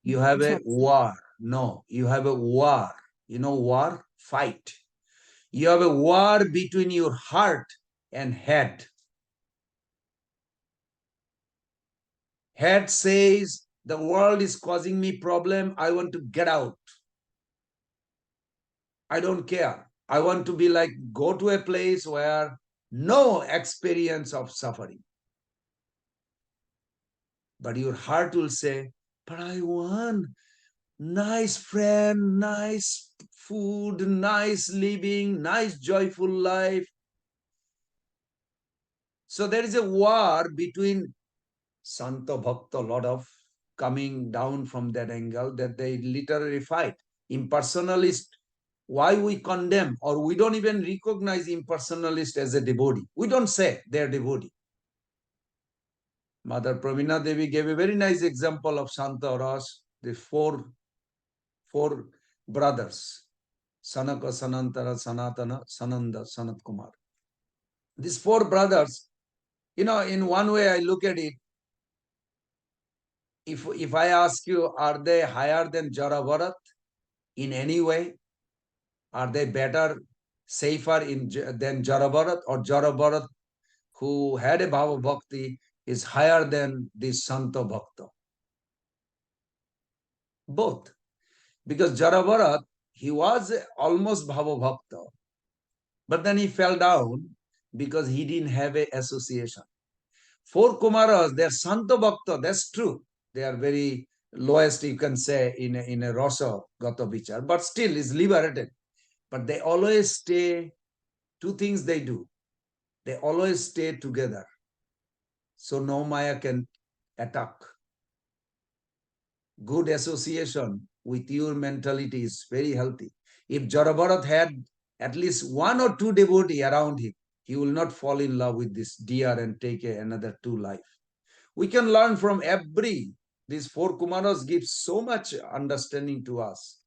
You have a war. No, you have a war. You know war? Fight. You have a war between your heart and head. Head says, the world is causing me problem. I want to get out. I don't care. I want to be like, go to a place where no experience of suffering. But your heart will say, but I want nice friend, nice food, nice living, nice joyful life. So there is a war between Santa Bhakta, a lot of coming down from that angle that they literally fight. Impersonalist, why we condemn or we don't even recognize impersonalist as a devotee. We don't say they're devotee. Mother Pravina Devi gave a very nice example of Santa Ras, the four brothers, Sanaka, Sanantara, Sanatana, Sananda, Sanat Kumar. These four brothers, in one way I look at it, if I ask you, are they higher than Jara Bharat in any way? Are they better, safer than Jara Bharat, or Jara Bharat, who had a Bhava Bhakti, is higher than this Santa Bhakta? Both. Because Jara Bharat, he was almost Bhava Bhakta, but then he fell down because he didn't have an association. Four Kumaras, they're Santa Bhakta, that's true. They are very lowest, you can say, in a Rasa Gata Vichar, but still is liberated. But they always stay, two things they do. They always stay together. So no Maya can attack. Good association with your mentality is very healthy. If Jara Bharat had at least one or two devotee around him, He will not fall in love with this deer and take another two life. We can learn from these four Kumaras give so much understanding to us.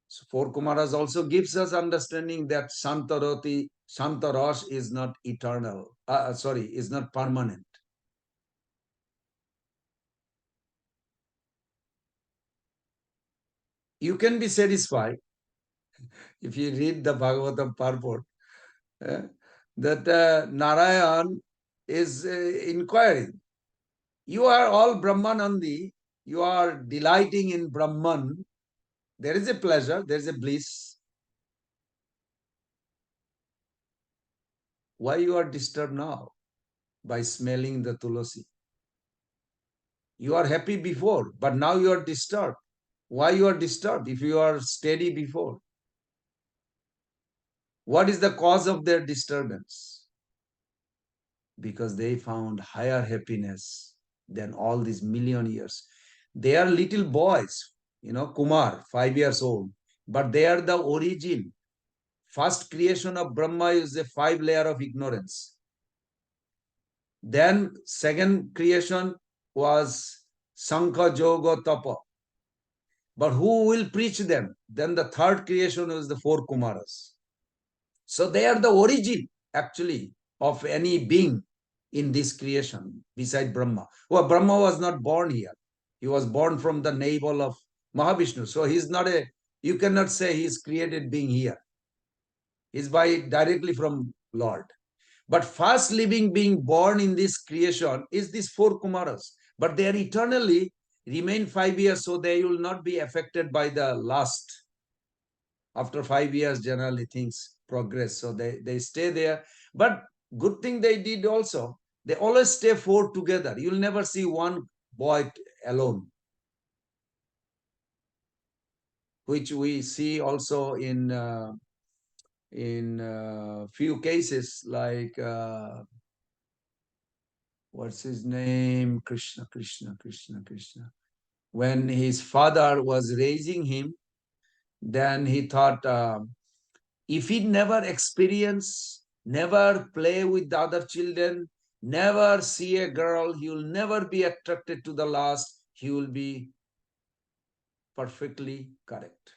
So four Kumaras also gives us understanding that Shantarosh is not eternal, is not permanent. You can be satisfied if you read the Bhagavatam purport that Narayan is inquiring. You are all Brahmanandi, you are delighting in Brahman. There is a pleasure, there is a bliss. Why you are disturbed now by smelling the tulasi? You are happy before, but now you are disturbed. Why you are disturbed if you are steady before? What is the cause of their disturbance? Because they found higher happiness than all these million years. They are little boys, Kumar, 5 years old, but they are the origin. First creation of Brahma is a 5 layer of ignorance. Then second creation was Sankha Yoga Tapa. But who will preach them? Then the third creation is the 4 Kumaras. So they are the origin, actually, of any being in this creation beside Brahma. Well, Brahma was not born here. He was born from the navel of Mahavishnu. So he's not you cannot say he's created being here. He's directly from Lord. But first living being born in this creation is these 4 Kumaras. But they are eternally remain 5 years, so they will not be affected by the lust. After 5 years, generally things progress. So they stay there. But good thing they did also, they always stay 4 together. You'll never see one boy alone, which we see also in few cases like what's his name? Krishna. When his father was raising him, then he thought, if he never experience, never play with the other children, never see a girl, he will never be attracted to the lust. He will be perfectly correct.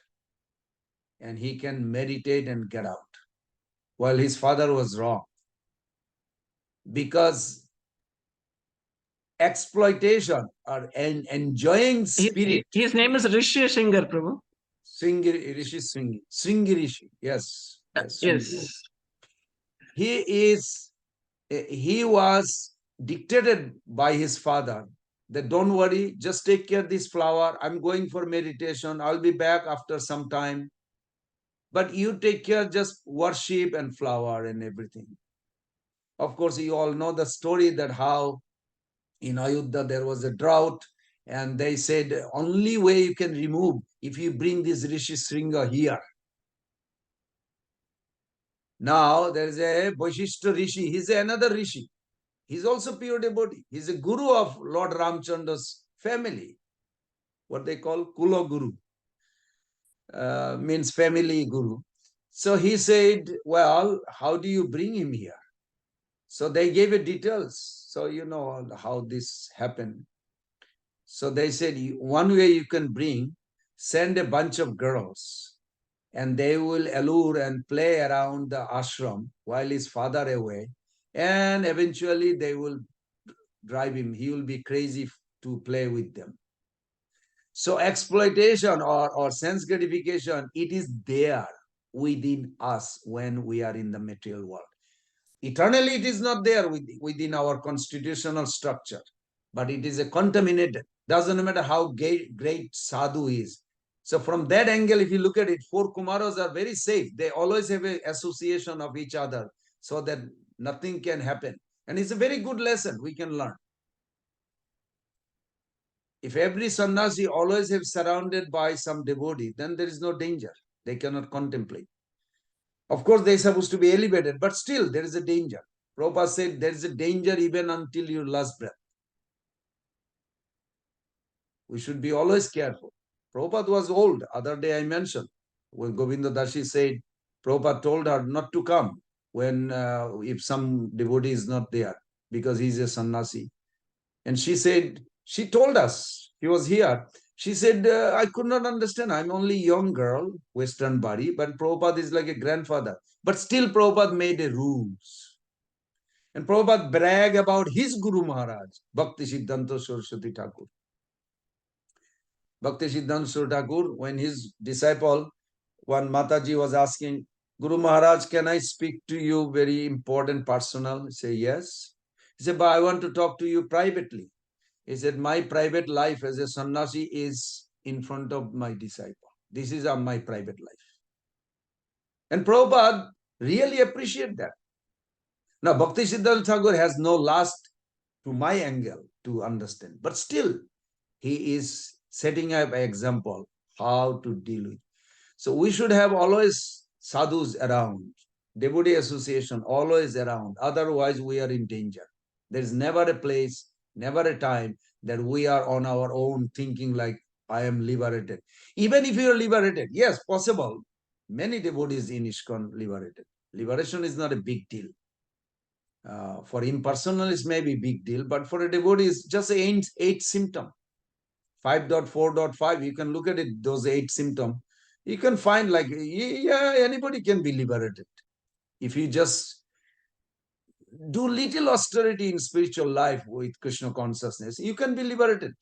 And he can meditate and get out. While his father was wrong. Because exploitation or enjoying spirit. His name is Rishi Shingar, Prabhu. Rishi Sringi Rishi. Yes. Yes. He was dictated by his father that don't worry, just take care of this flower. I'm going for meditation. I'll be back after some time. But you take care, just worship and flower and everything. Of course, you all know the story that how in Ayodhya there was a drought and they said only way you can remove if you bring this Rishi Sringa here. Now there is a Vaishishta Rishi. He's another Rishi. He's also pure devotee. He's a guru of Lord Ramchandra's family. What they call Kula Guru. Means family guru. So he said, well, how do you bring him here? So they gave it details. So you know how this happened. So they said, one way you can send a bunch of girls and they will allure and play around the ashram while his father away. And eventually they will drive him. He will be crazy to play with them. So exploitation or sense gratification, it is there within us when we are in the material world. Eternally, it is not there within our constitutional structure, but it is a contaminated. Doesn't matter how great sadhu is. So from that angle, if you look at it, 4 Kumaras are very safe. They always have an association of each other so that nothing can happen. And it's a very good lesson we can learn. If every sannyasi always have surrounded by some devotee, then there is no danger. They cannot contemplate. Of course, they're supposed to be elevated, but still there is a danger. Prabhupada said there is a danger even until your last breath. We should be always careful. Prabhupada was old. Other day I mentioned when Govinda Dashi said, Prabhupada told her not to come. when if some devotee is not there, because he's a sannyasi. And she said, she told us, he was here. She said, I could not understand. I'm only young girl, Western body, but Prabhupada is like a grandfather. But still Prabhupada made a rules. And Prabhupada brag about his Guru Maharaj, Bhakti Siddhanta Saraswati Thakur. Bhakti Siddhanta Saraswati Thakur, when his disciple, one Mataji was asking, Guru Maharaj, can I speak to you very important personal? He said, yes. He said, but I want to talk to you privately. He said, my private life as a sannyasi is in front of my disciple. This is my private life. And Prabhupada really appreciate that. Now, Bhakti Siddhanta Thakur has no last to my angle to understand. But still, he is setting up an example how to deal with. So we should have always sadhus around, devotee association always around. Otherwise, we are in danger. There is never a place, never a time that we are on our own thinking like, I am liberated. Even if you are liberated, yes, possible. Many devotees in ISKCON liberated. Liberation is not a big deal. For impersonalists, may be big deal, but for a devotee, it's just eight symptom. 5.4.5, you can look at it, those 8 symptoms. You can find like, yeah, anybody can be liberated. If you just do little austerity in spiritual life with Krishna consciousness, you can be liberated.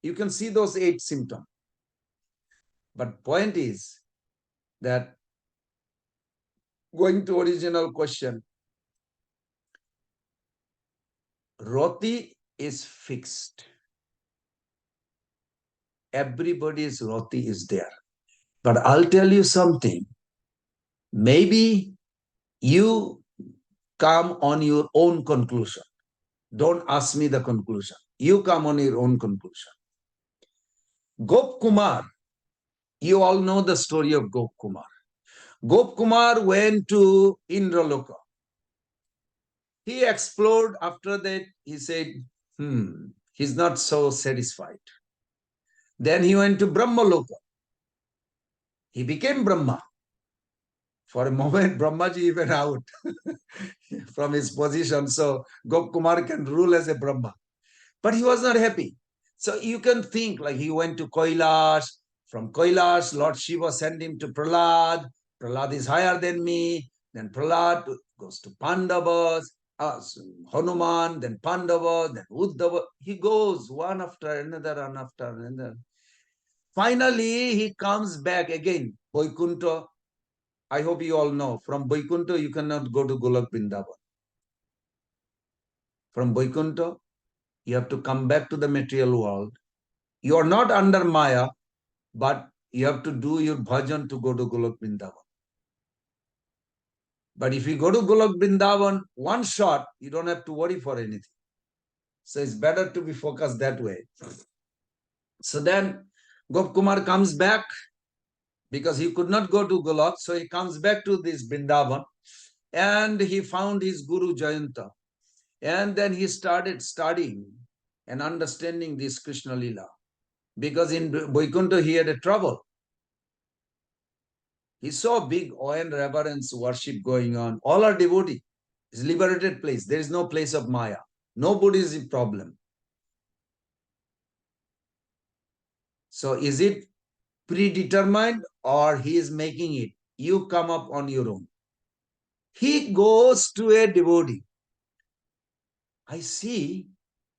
You can see those 8 symptoms. But point is that, going to original question, Rati is fixed. Everybody's Rati is there. But I'll tell you something. Maybe you come on your own conclusion. Don't ask me the conclusion. You come on your own conclusion. Gop Kumar, you all know the story of Gop Kumar. Gop Kumar went to Indraloka. He explored. After that, he said, he's not so satisfied. Then he went to Brahmaloka. He became Brahma. For a moment, Brahmaji went out from his position. So Gop Kumar can rule as a Brahma. But he was not happy. So you can think like he went to Kailash. From Kailash, Lord Shiva sent him to Prahlad. Prahlad is higher than me. Then Prahlad goes to Pandavas, Hanuman, then Pandava, then Uddhava. He goes one after another, one after another. Finally, he comes back again. Vaikuntha. I hope you all know, from Vaikuntha, you cannot go to Golok Vrindavan. From Vaikuntha, you have to come back to the material world. You are not under Maya, but you have to do your bhajan to go to Golok Vrindavan. But if you go to Golok Vrindavan, one shot, you don't have to worry for anything. So it's better to be focused that way. So then Gop Kumar comes back because he could not go to Golok. So he comes back to this Vrindavan and he found his Guru Jayanta. And then he started studying and understanding this Krishna Lila. Because in Vaikuntha he had a trouble. He saw big awe and reverence worship going on. All are devotee. It's a liberated place. There is no place of Maya. Nobody is a problem. So is it predetermined or he is making it? You come up on your own. He goes to a devotee. I see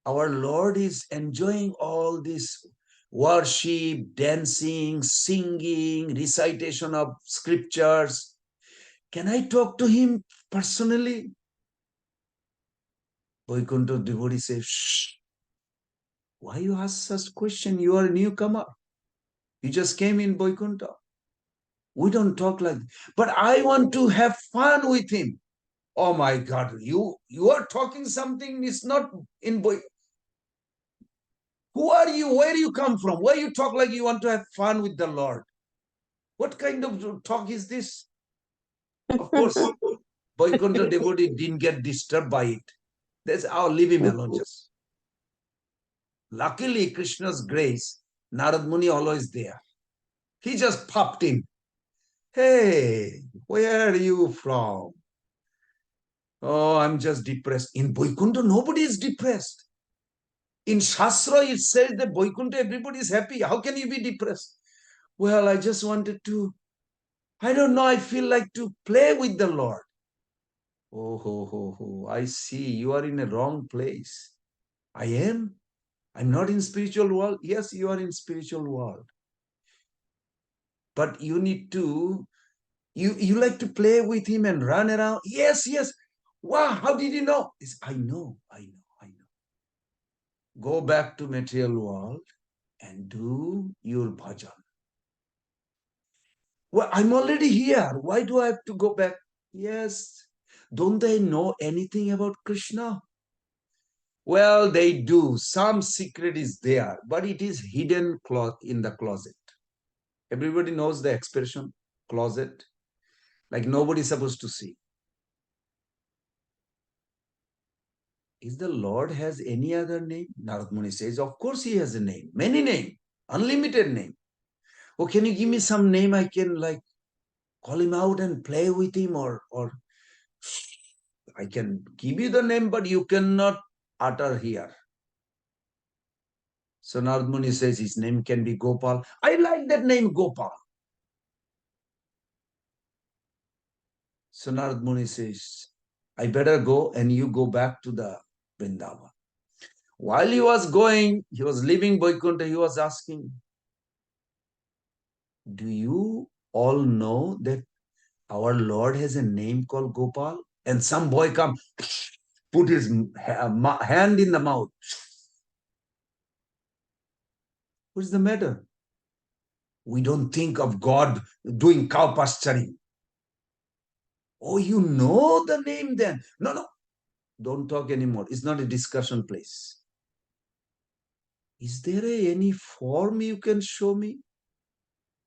our Lord is enjoying all this worship, dancing, singing, recitation of scriptures. Can I talk to him personally? Vaikuntha devotee says, shh. Why you ask such question? You are a newcomer. You just came in Vaikuntha. We don't talk like that. But I want to have fun with him. Oh my God, you are talking something, it's not in Vaikuntha. Who are you? Where you come from? Why you talk like you want to have fun with the Lord? What kind of talk is this? Of course, Vaikuntha devotee didn't get disturbed by it. That's how leave him alone just. Luckily, Krishna's grace, Narad Muni always there. He just popped in. Hey, where are you from? Oh, I'm just depressed. In Vaikuntha, nobody is depressed. In Shastra, it says that Vaikuntha, everybody is happy. How can you be depressed? Well, I just wanted to, I don't know, I feel like to play with the Lord. Oh, ho, ho, ho. I see you are in a wrong place. I am. I'm not in spiritual world. Yes, you are in spiritual world. But you need to, you like to play with him and run around. Yes, yes. Wow, how did you know? It's, I know. Go back to material world and do your bhajan. Well, I'm already here. Why do I have to go back? Yes. Don't they know anything about Krishna? Well, they do. Some secret is there, but it is hidden in the closet. Everybody knows the expression closet, like nobody is supposed to see. Is the Lord has any other name? Narad Muni says, of course he has a name, many name, unlimited name. Oh, can you give me some name I can like call him out and play with him, or I can give you the name, but you cannot utter here. So Narad Muni says his name can be Gopal. I like that name Gopal. So Narad Muni says, I better go and you go back to the Vrindavan. While he was going, he was leaving Vaikuntha, he was asking, do you all know that our Lord has a name called Gopal? And some boy come, put his hand in the mouth. What's the matter? We don't think of God doing cow pasturing. Oh, you know the name then? No, no. Don't talk anymore. It's not a discussion place. Is there any form you can show me?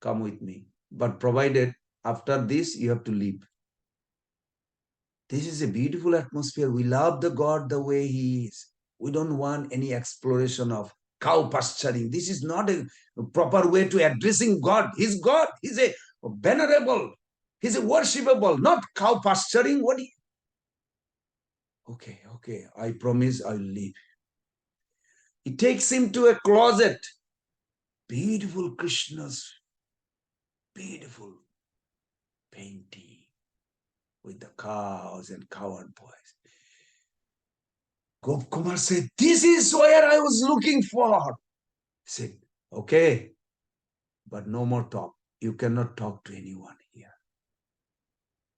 Come with me. But provided after this, you have to leave. This is a beautiful atmosphere. We love the God the way he is. We don't want any exploration of cow pasturing. This is not a proper way to addressing God. He's God. He's a venerable. He's a worshipable, not cow pasturing. What? Okay, okay. I promise I'll leave. He takes him to a closet. Beautiful Krishna's beautiful painting with the cows and cow and boys. Gop Kumar said, this is where I was looking for. He said, okay, but no more talk. You cannot talk to anyone here.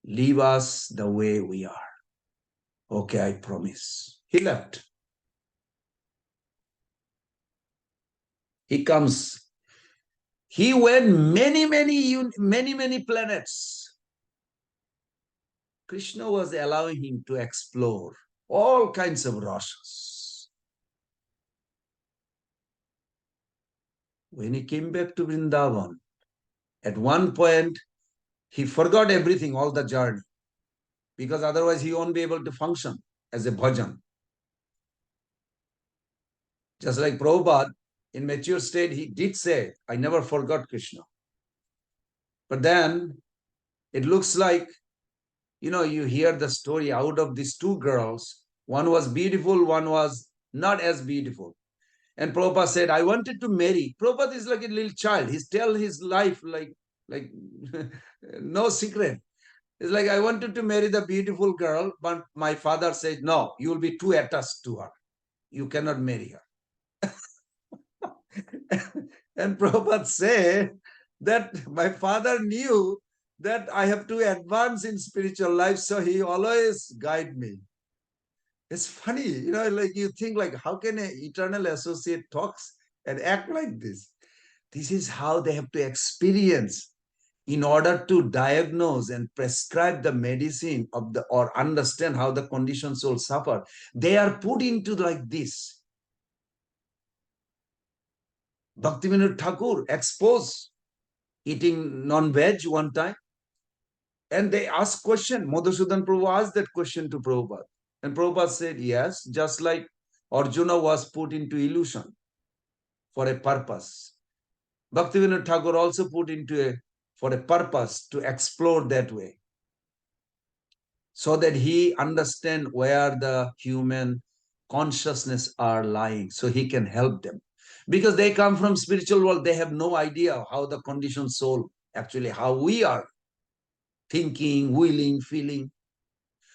Leave us the way we are. Okay, I promise. He left. He comes. He went many planets. Krishna was allowing him to explore all kinds of rasas. When he came back to Vrindavan, at one point, he forgot everything, all the journey, because otherwise he won't be able to function as a bhajan. Just like Prabhupada, in mature state, he did say, I never forgot Krishna. But then it looks like, you hear the story out of these two girls. One was beautiful, one was not as beautiful. And Prabhupada said, I wanted to marry. Prabhupada is like a little child. He's tell his life like no secret. It's like, I wanted to marry the beautiful girl, but my father said, no, you will be too attached to her. You cannot marry her. And Prabhupada said that my father knew that I have to advance in spiritual life, so he always guide me. It's funny, like you think like, how can an eternal associate talks and act like this? This is how they have to experience in order to diagnose and prescribe the medicine of or understand how the conditioned soul suffer. They are put into like this. Bhaktivinoda Thakur exposed eating non-veg one time, and they asked question. Madhusudan Prabhu asked that question to Prabhupada, and Prabhupada said, yes, just like Arjuna was put into illusion for a purpose, Bhaktivinoda Thakur also put into for a purpose to explore that way. so that he understand where the human consciousness are lying, so he can help them. Because they come from spiritual world, they have no idea how the conditioned soul, actually how we are thinking, willing, feeling.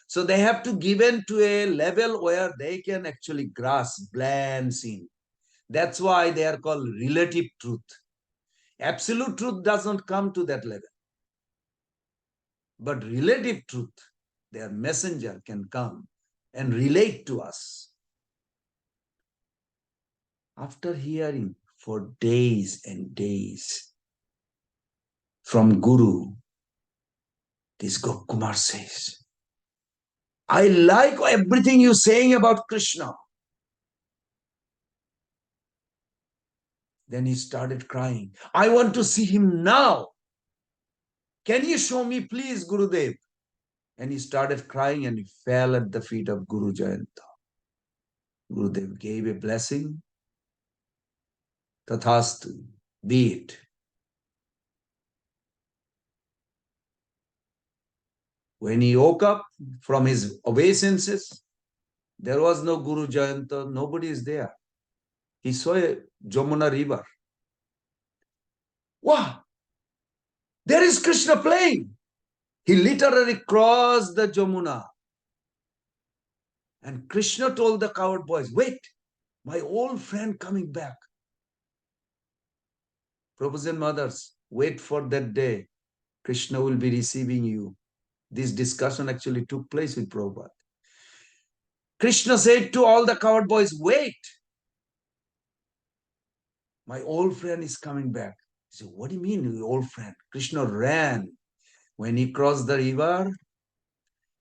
So they have to give in to a level where they can actually grasp, glance in. That's why they are called relative truth. Absolute truth doesn't come to that level. But relative truth, their messenger can come and relate to us. After hearing for days and days from Guru, this Gopkumar says, I like everything you're saying about Krishna. Then he started crying. I want to see him now. Can you show me, please, Gurudev? And he started crying and he fell at the feet of Guru Jayanta. Gurudev gave a blessing. Tathastu, be it. When he woke up from his obeisances, there was no Guru Jayanta, nobody is there. He saw a Jamuna river. Wow, there is Krishna playing. He literally crossed the Jamuna. And Krishna told the coward boys, wait, my old friend coming back. Prabhus and mothers, wait for that day. Krishna will be receiving you. This discussion actually took place with Prabhupada. Krishna said to all the coward boys, wait, my old friend is coming back. He said, what do you mean, your old friend? Krishna ran. When he crossed the river,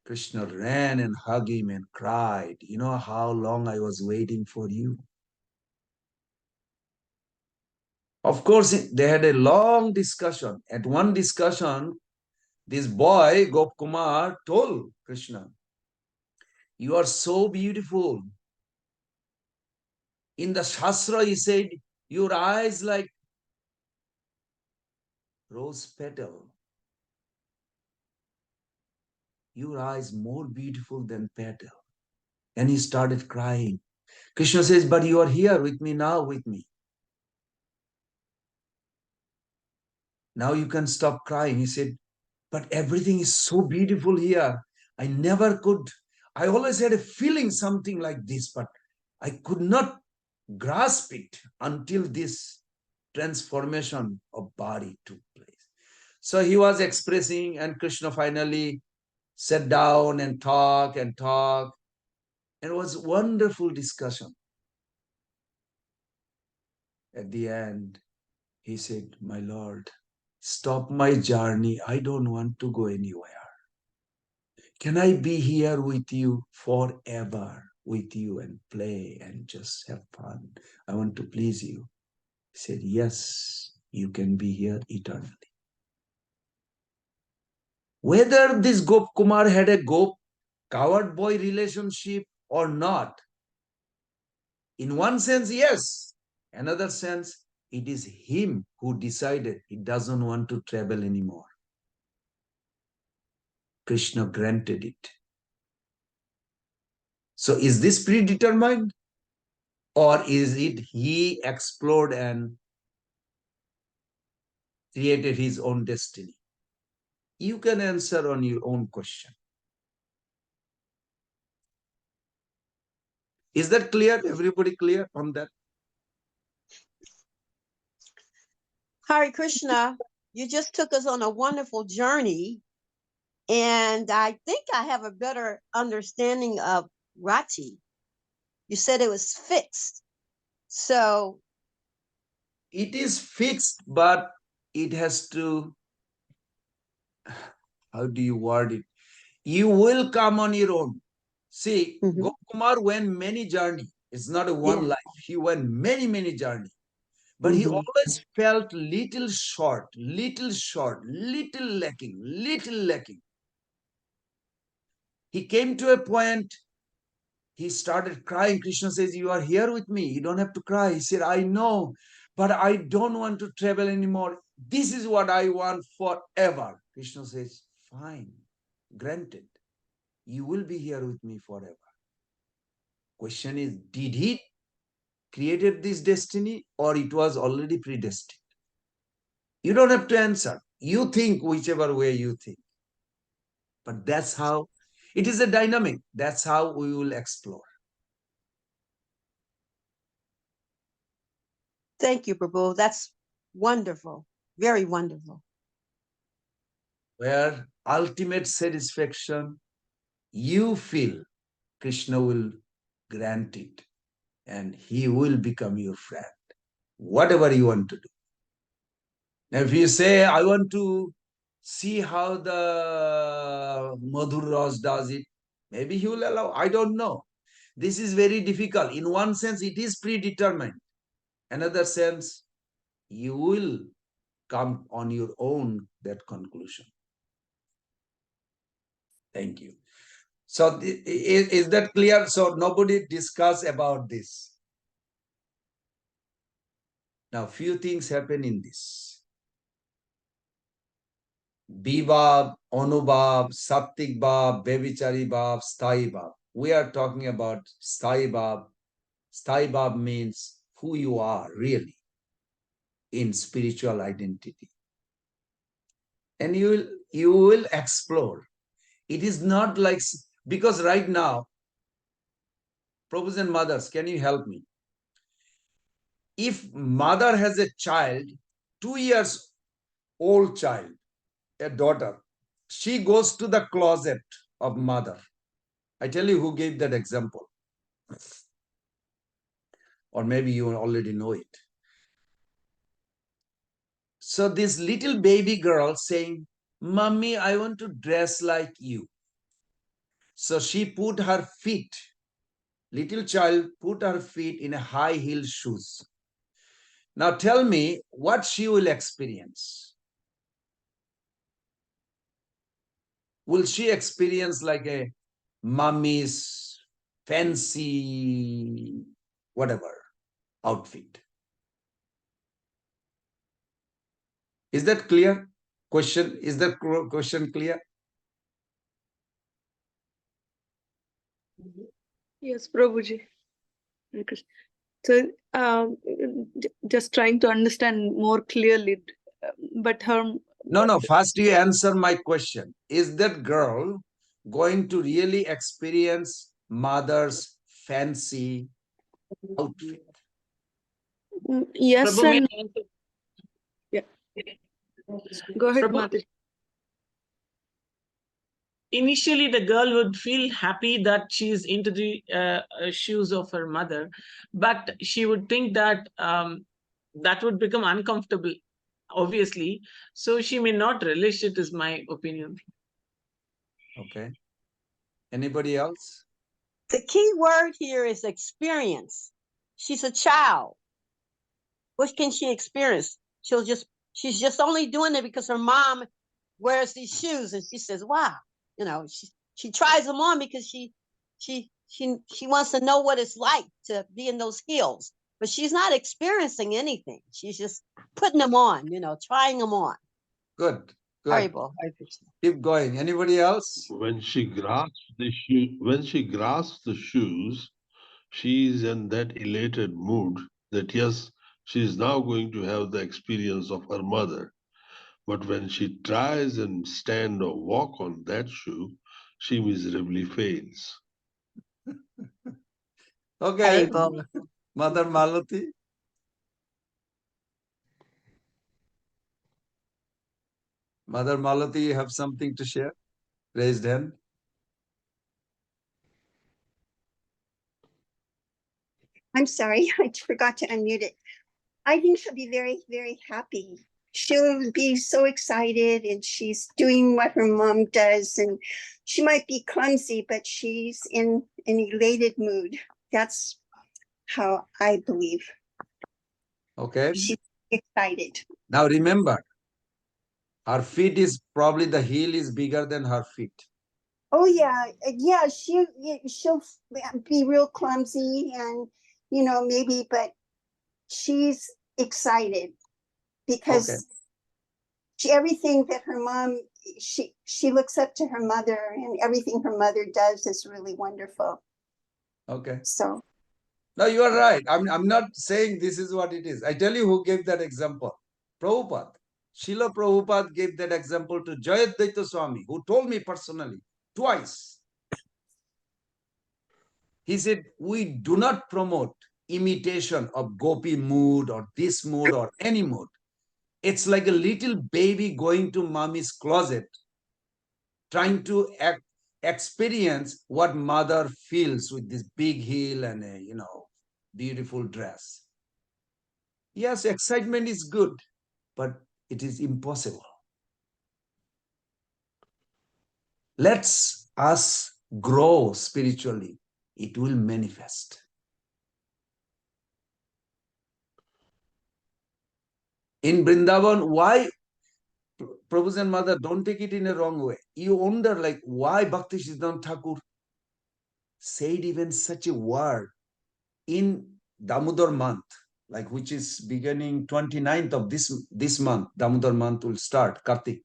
Krishna ran and hugged him and cried, you know how long I was waiting for you? Of course, they had a long discussion. At one discussion, this boy, Gopkumar, told Krishna, you are so beautiful. In the Shastra, he said, your eyes like rose petal. Your eyes more beautiful than petal. And he started crying. Krishna says, but you are here with me now, with me. Now you can stop crying. He said, but everything is so beautiful here. I never could. I always had a feeling something like this, but I could not grasp it until this transformation of body took place. So he was expressing, and Krishna finally sat down and talked. And it was wonderful discussion. At the end, he said, my Lord, stop my journey. I don't want to go anywhere. Can I be here with you forever, with you and play and just have fun? I want to please you. He said, yes, you can be here eternally. Whether this Gop Kumar had a Gop coward boy relationship or not, in one sense, yes. Another sense, it is him who decided he doesn't want to travel anymore. Krishna granted it. So is this predetermined? Or is it he explored and created his own destiny? You can answer on your own question. Is that clear? Everybody clear on that? Hare Krishna, you just took us on a wonderful journey. And I think I have a better understanding of Rati. You said it was fixed. So it is fixed, but it has to, how do you word it? You will come on your own. See, Gokumar went many journeys. It's not a one life. He went many, many journeys. But he always felt little short, little lacking. He came to a point, he started crying. Krishna says, you are here with me. You don't have to cry. He said, I know, but I don't want to travel anymore. This is what I want forever. Krishna says, fine, granted. you will be here with me forever. Question is, did he created this destiny or it was already predestined? You don't have to answer. You think whichever way you think. But that's how, it is a dynamic. That's how we will explore. Thank you, Prabhu. That's wonderful. Very wonderful. Where ultimate satisfaction you feel, Krishna will grant it and he will become your friend. Whatever you want to do. Now, if you say, I want to see how the Madhur Ras does it, maybe he will allow. I don't know. This is very difficult. In one sense, it is predetermined. Another sense, you will come on your own that conclusion. Thank you. So is that clear? So nobody discuss about this. Now, few things happen in this. Bibab, Anubab, Saptik Bab, Bevichari Bab, Sthai Bab. We are talking about Sthai Bab. Sthai Bab means who you are really in spiritual identity. And you will explore. It is not like, because right now, Prabhus and mothers, can you help me? If mother has a child, 2 years old child, a daughter, she goes to the closet of mother. I tell you who gave that example. Or maybe you already know it. So this little baby girl saying, Mommy, I want to dress like you. So she put her feet, little child put her feet in a high heel shoes. Now tell me what she will experience. Will she experience like a mommy's fancy, whatever, outfit? Is that clear? Question, is that question clear? Yes, Prabhuji. Hare Krishna. So, just trying to understand more clearly, but her. No, first you answer my question. Is that girl going to really experience mother's fancy outfit? Yes, Prabhu, and yeah. Go ahead, Prabhu, Mataji. initially the girl would feel happy that she's into the shoes of her mother, but she would think that that would become uncomfortable, obviously. So she may not relish it, is my opinion. Okay. Anybody else? The key word here is experience. She's a child. What can she experience? She's just only doing it because her mom wears these shoes, and she says, "Wow," she tries them on because she wants to know what it's like to be in those heels, but she's not experiencing anything. She's just putting them on, trying them on. Good. Haribol. Keep going. Anybody else? When she grasps the shoes, she is in that elated mood that yes, she is now going to have the experience of her mother. But when she tries and stand or walk on that shoe, she miserably fails. Okay. Haribol. Mother Malati. Mother Malati, you have something to share? Raised hand. I'm sorry, I forgot to unmute it. I think she'll be very, very happy. She'll be so excited, and she's doing what her mom does, and she might be clumsy, but she's in an elated mood. That's how I believe. Okay. She's excited. Now remember, her feet is probably, the heel is bigger than her feet. Oh yeah, she'll be real clumsy, and maybe, but she's excited because everything that her mom she looks up to her mother, and everything her mother does is really wonderful. Okay. So No, you are right. I'm not saying this is what it is. I tell you who gave that example. Prabhupada. Srila Prabhupada gave that example to Jayadvaita Swami, who told me personally twice. He said, we do not promote imitation of gopi mood or this mood or any mood. It's like a little baby going to mommy's closet, trying to experience what mother feels with this big heel and a, beautiful dress. Yes, excitement is good, but it is impossible. Let's us grow spiritually. It will manifest. In Vrindavan, why, Prabhu's and Mother, don't take it in a wrong way. You wonder, like, why Bhakti Siddhanta Thakur said even such a word in Damodar month, like which is beginning 29th of this month. Damodar month will start, Kartik.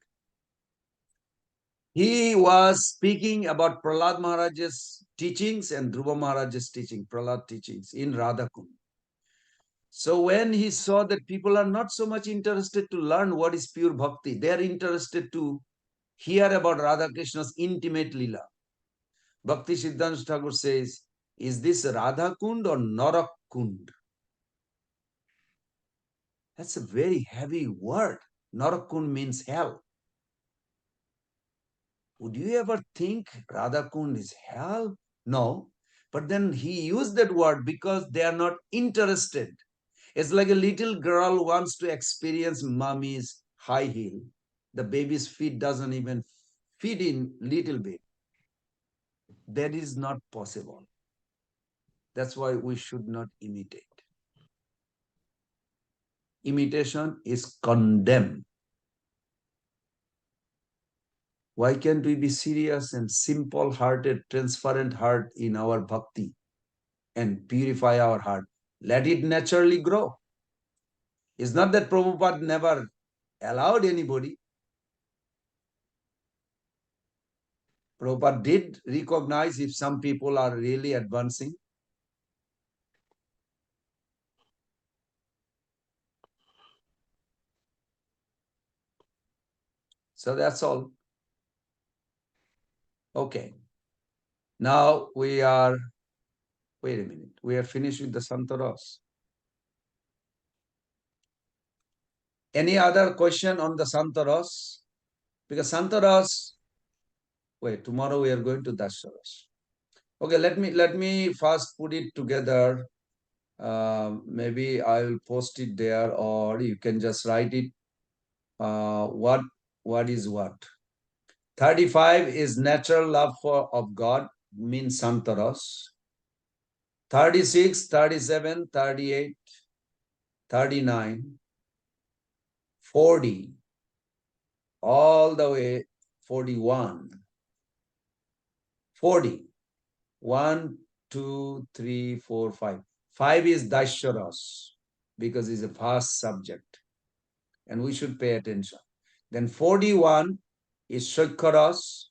He was speaking about Prahlad Maharaj's teachings and Dhruva Maharaj's teaching, Prahlad teachings in Radhakund. So when he saw that people are not so much interested to learn what is pure bhakti, they are interested to hear about Radha Krishna's intimate lila. Bhakti Siddhanta Thakur says, is this Radha Kund or Narak Kund? That's a very heavy word. Narak Kund means hell. Would you ever think Radha Kund is hell? No. But then he used that word because they are not interested. It's like a little girl wants to experience mommy's high heel. The baby's feet doesn't even fit in little bit. That is not possible. That's why we should not imitate. Imitation is condemned. Why can't we be serious and simple-hearted, transparent heart in our bhakti and purify our heart? Let it naturally grow. It's not that Prabhupada never allowed anybody. Prabhupada did recognize if some people are really advancing. So that's all. Okay. Now we are, wait a minute, we are finished with the Santaros. Any other question on the Santaros? Because Santaros, wait, tomorrow we are going to Dasharas. Okay, let me first put it together. Maybe I will post it there, or you can just write it. What is what? 35 is natural love of God, means Santaros. 36, 37, 38, 39, 40, all the way 41. 40. 1, 2, 3, 4, 5. 5 is Daisharas because it's a vast subject and we should pay attention. Then 41 is Shakharas,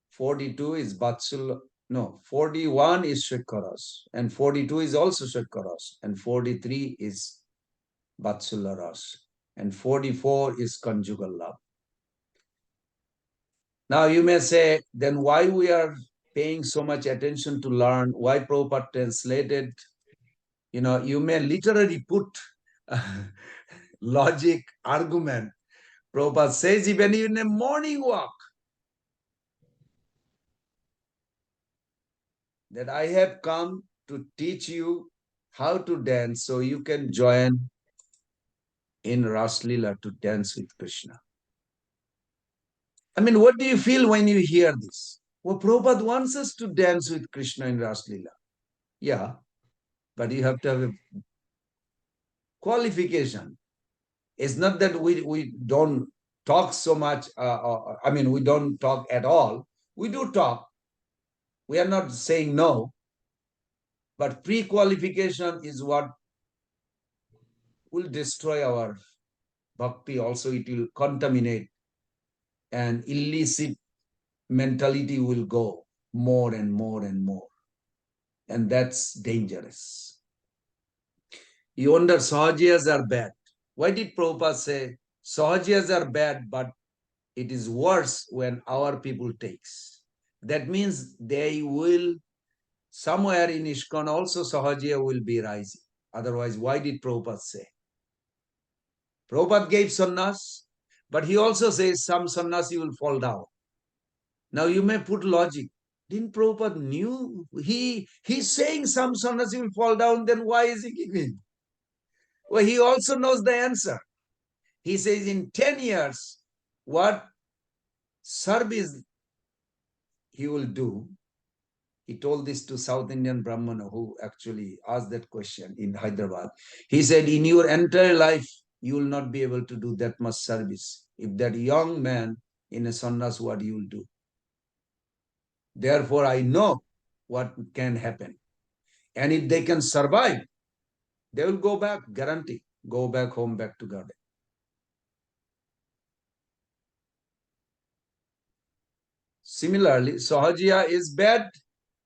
42 is Vatsul, no, 41 is Shakharas and 42 is also Shakharas and 43 is Vatsularas and 44 is conjugal love. Now you may say, then why we are paying so much attention to learn, why Prabhupada translated, you may literally put logic, argument. Prabhupada says even in a morning walk that I have come to teach you how to dance so you can join in Ras Lila to dance with Krishna. I mean, what do you feel when you hear this? Well, Prabhupada wants us to dance with Krishna in Ras Lila. Yeah, but you have to have a qualification. It's not that we don't talk so much. We don't talk at all. We do talk. We are not saying no. But pre-qualification is what will destroy our bhakti. Also, it will contaminate and illicit mentality will go more and more and more. And that's dangerous. You wonder, Sahajiyas are bad. Why did Prabhupada say, Sahajiyas are bad, but it is worse when our people takes? That means they will, somewhere in ISKCON also Sahajiya will be rising. Otherwise, why did Prabhupada say? Prabhupada gave sannyas, but he also says some sannyasi will fall down. Now you may put logic. Didn't Prabhupada knew? He's saying some sannyasi will fall down, then why is he giving? Well, he also knows the answer. He says in 10 years, what service he will do. He told this to South Indian Brahmana who actually asked that question in Hyderabad. He said, in your entire life, you will not be able to do that much service. If that young man in a sannyas, what you will do. Therefore, I know what can happen. And if they can survive, they will go back, guarantee, go back home, back to garden. Similarly, Sahajiya is bad,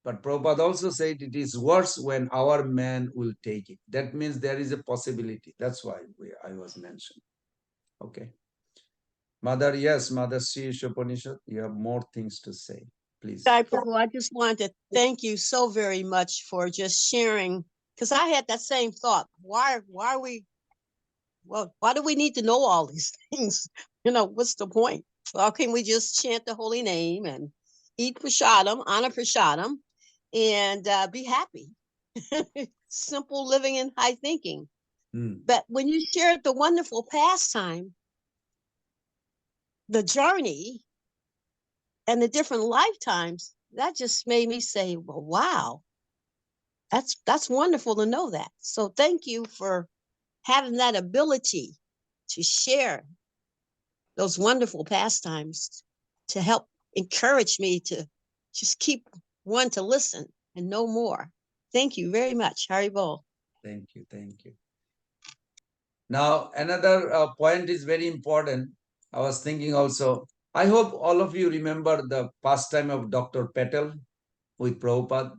but Prabhupada also said it is worse when our man will take it. That means there is a possibility. That's why I was mentioned. Okay. Mother, yes, Mother Sri Upanishad, you have more things to say. Please. Sai Prabhu, I just wanted to thank you so very much for just sharing, because I had that same thought. Why do we need to know all these things? What's the point? Well, can we just chant the holy name and eat prasadam, honor prasadam, and be happy? Simple living and high thinking. But when you shared the wonderful pastime, the journey, and the different lifetimes, that just made me say, well, wow, that's wonderful to know that. So thank you for having that ability to share those wonderful pastimes to help encourage me to just keep one to listen and know more. Thank you very much, Haribol. Thank you, thank you. Now, another point is very important. I was thinking also, I hope all of you remember the pastime of Dr. Patel with Prabhupada.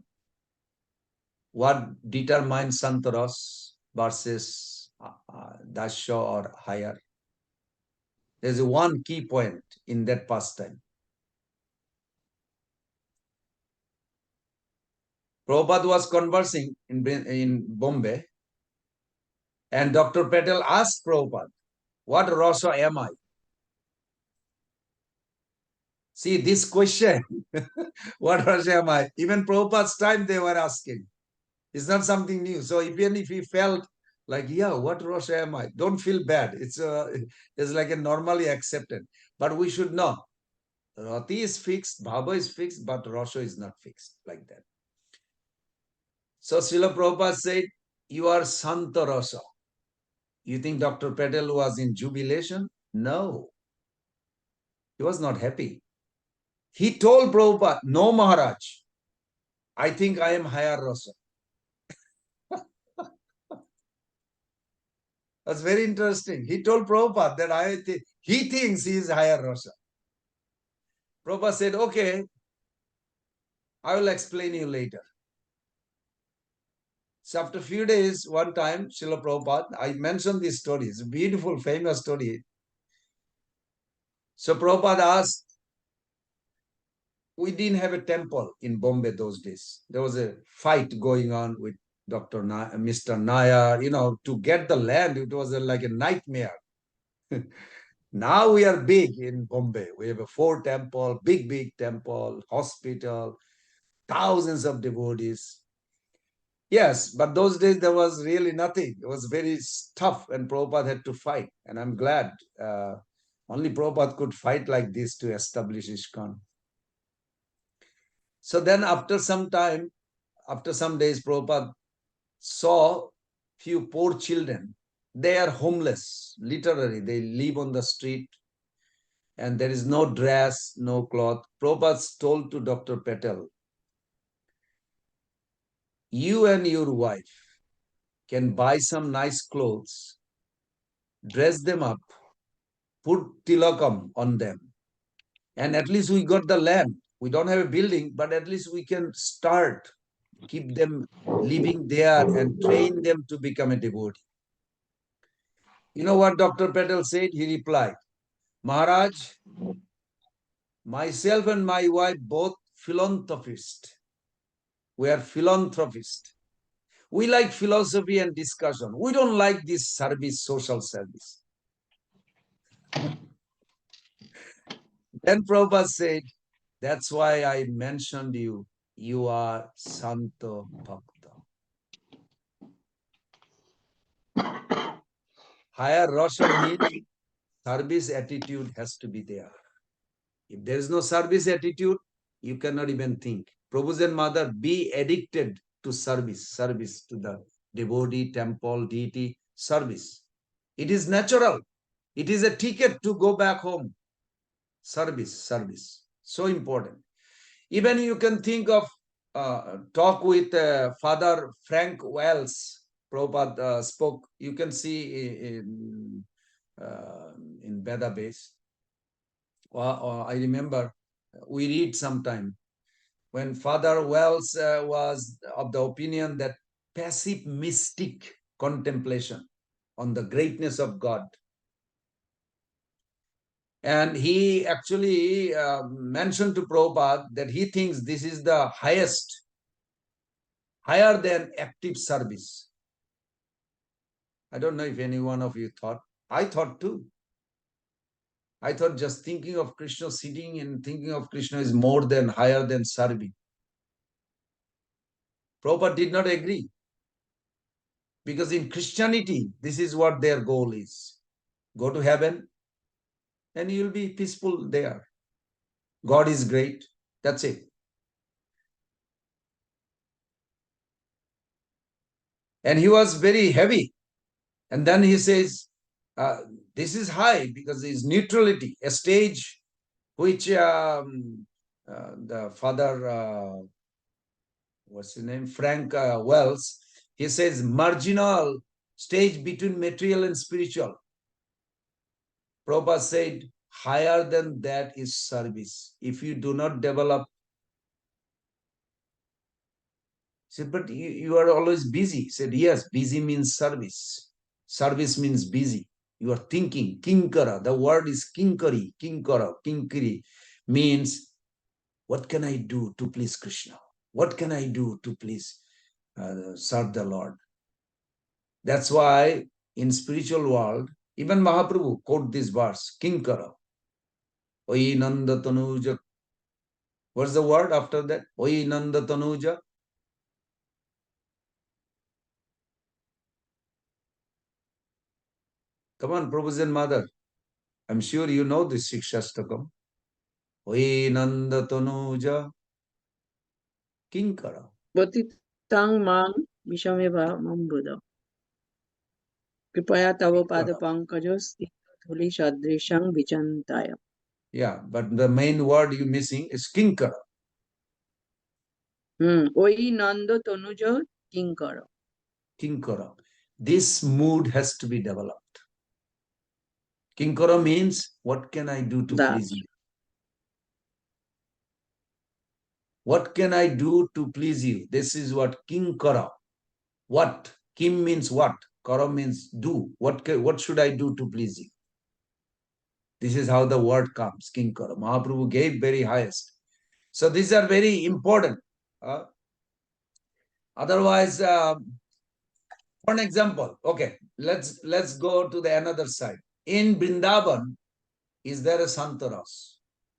What determines Santaros versus Dasha or higher? There's one key point in that pastime. Prabhupada was conversing in Bombay, and Dr. Patel asked Prabhupada, what rasa am I? See, this question, what rasa am I? Even Prabhupada's time they were asking. It's not something new. So even if he felt like, yeah, what rasa am I? Don't feel bad. It's like a normally accepted. But we should know. Rati is fixed, Bhava is fixed, but rasa is not fixed like that. So Srila Prabhupada said, you are Santa Rasa. You think Dr. Patel was in jubilation? No. He was not happy. He told Prabhupada, no Maharaj, I think I am higher rasa. That's very interesting. He told Prabhupada that he thinks he is higher rasa. Prabhupada said, okay, I will explain you later. So after a few days, one time, Srila Prabhupada, I mentioned this story. It's a beautiful, famous story. So Prabhupada asked, we didn't have a temple in Bombay those days. There was a fight going on with Mr. Nair, to get the land, it was like a nightmare. Now we are big in Bombay. We have a 4 temple, big temple, hospital, thousands of devotees. Yes, but those days there was really nothing. It was very tough and Prabhupada had to fight. And I'm glad only Prabhupada could fight like this to establish ISKCON. So then after some time, after some days, Prabhupada saw few poor children. They are homeless, literally. They live on the street and there is no dress, no cloth. Prabhupada told to Dr. Patel, you and your wife can buy some nice clothes, dress them up, put tilakam on them, And at least we got the land. We don't have a building, but at least we can start, keep them living there and train them to become a devotee. You know what Dr. Patel said? He replied, Maharaj, myself and my wife both philanthropists. We are philanthropists. We like philosophy and discussion. We don't like this service, social service. Then Prabhupada said, that's why I mentioned you. You are Santa Bhakta. Higher Rasa means service attitude has to be there. If there is no service attitude, you cannot even think. Prabhu's and mother, be addicted to service to the devotee, temple, deity, service. It is natural. It is a ticket to go back home. Service. So important. Even you can think of talk with Father Frank Wells. Prabhupada spoke. You can see in Veda base. I remember we read sometime when Father Wells was of the opinion that passive mystic contemplation on the greatness of God. And he actually mentioned to Prabhupada that he thinks this is the highest, higher than active service. I don't know if any one of you thought. I thought too. I thought just thinking of Krishna, sitting and thinking of Krishna is more than, higher than serving. Prabhupada did not agree. Because in Christianity, this is what their goal is. Go to heaven and you'll be peaceful there. God is great. That's it. And he was very heavy. And then he says, this is high because it's neutrality, a stage which the father, what's his name, Frank Wells, he says marginal stage between material and spiritual. Prabhupada said, higher than that is service. If you do not develop, he said, but you are always busy. He said, yes, busy means service. Service means busy. You are thinking, kinkara. The word is kinkari, kinkara, kinkiri means what can I do to please Krishna? What can I do to please serve the Lord? That's why in spiritual world, even Mahaprabhu quote this verse, kinkara. Oi Nanda Tanuja. What's the word after that? Oi Nanda Tanuja. Come on, Prabhu's and mother. I'm sure you know this Shikshastakam. Oi Nanda Tanuja. Kinkara. Patitang mang vishameva mambuddha. Kripaya tavo pada pankajos dhuli sadrishang vichantaya. Yeah, but the main word you're missing is kinkara. Oi nanda tanuja kinkara. Kinkara. This mood has to be developed. Kinkara means, what can I do to please you? What can I do to please you? This is what kinkara. What? Kim means what? Kara means do. What should I do to please you? This is how the word comes, kinkara. Mahaprabhu gave very highest. So these are very important. Otherwise, for an example, okay, let's go to the another side. In Vrindavan, is there a Santaras?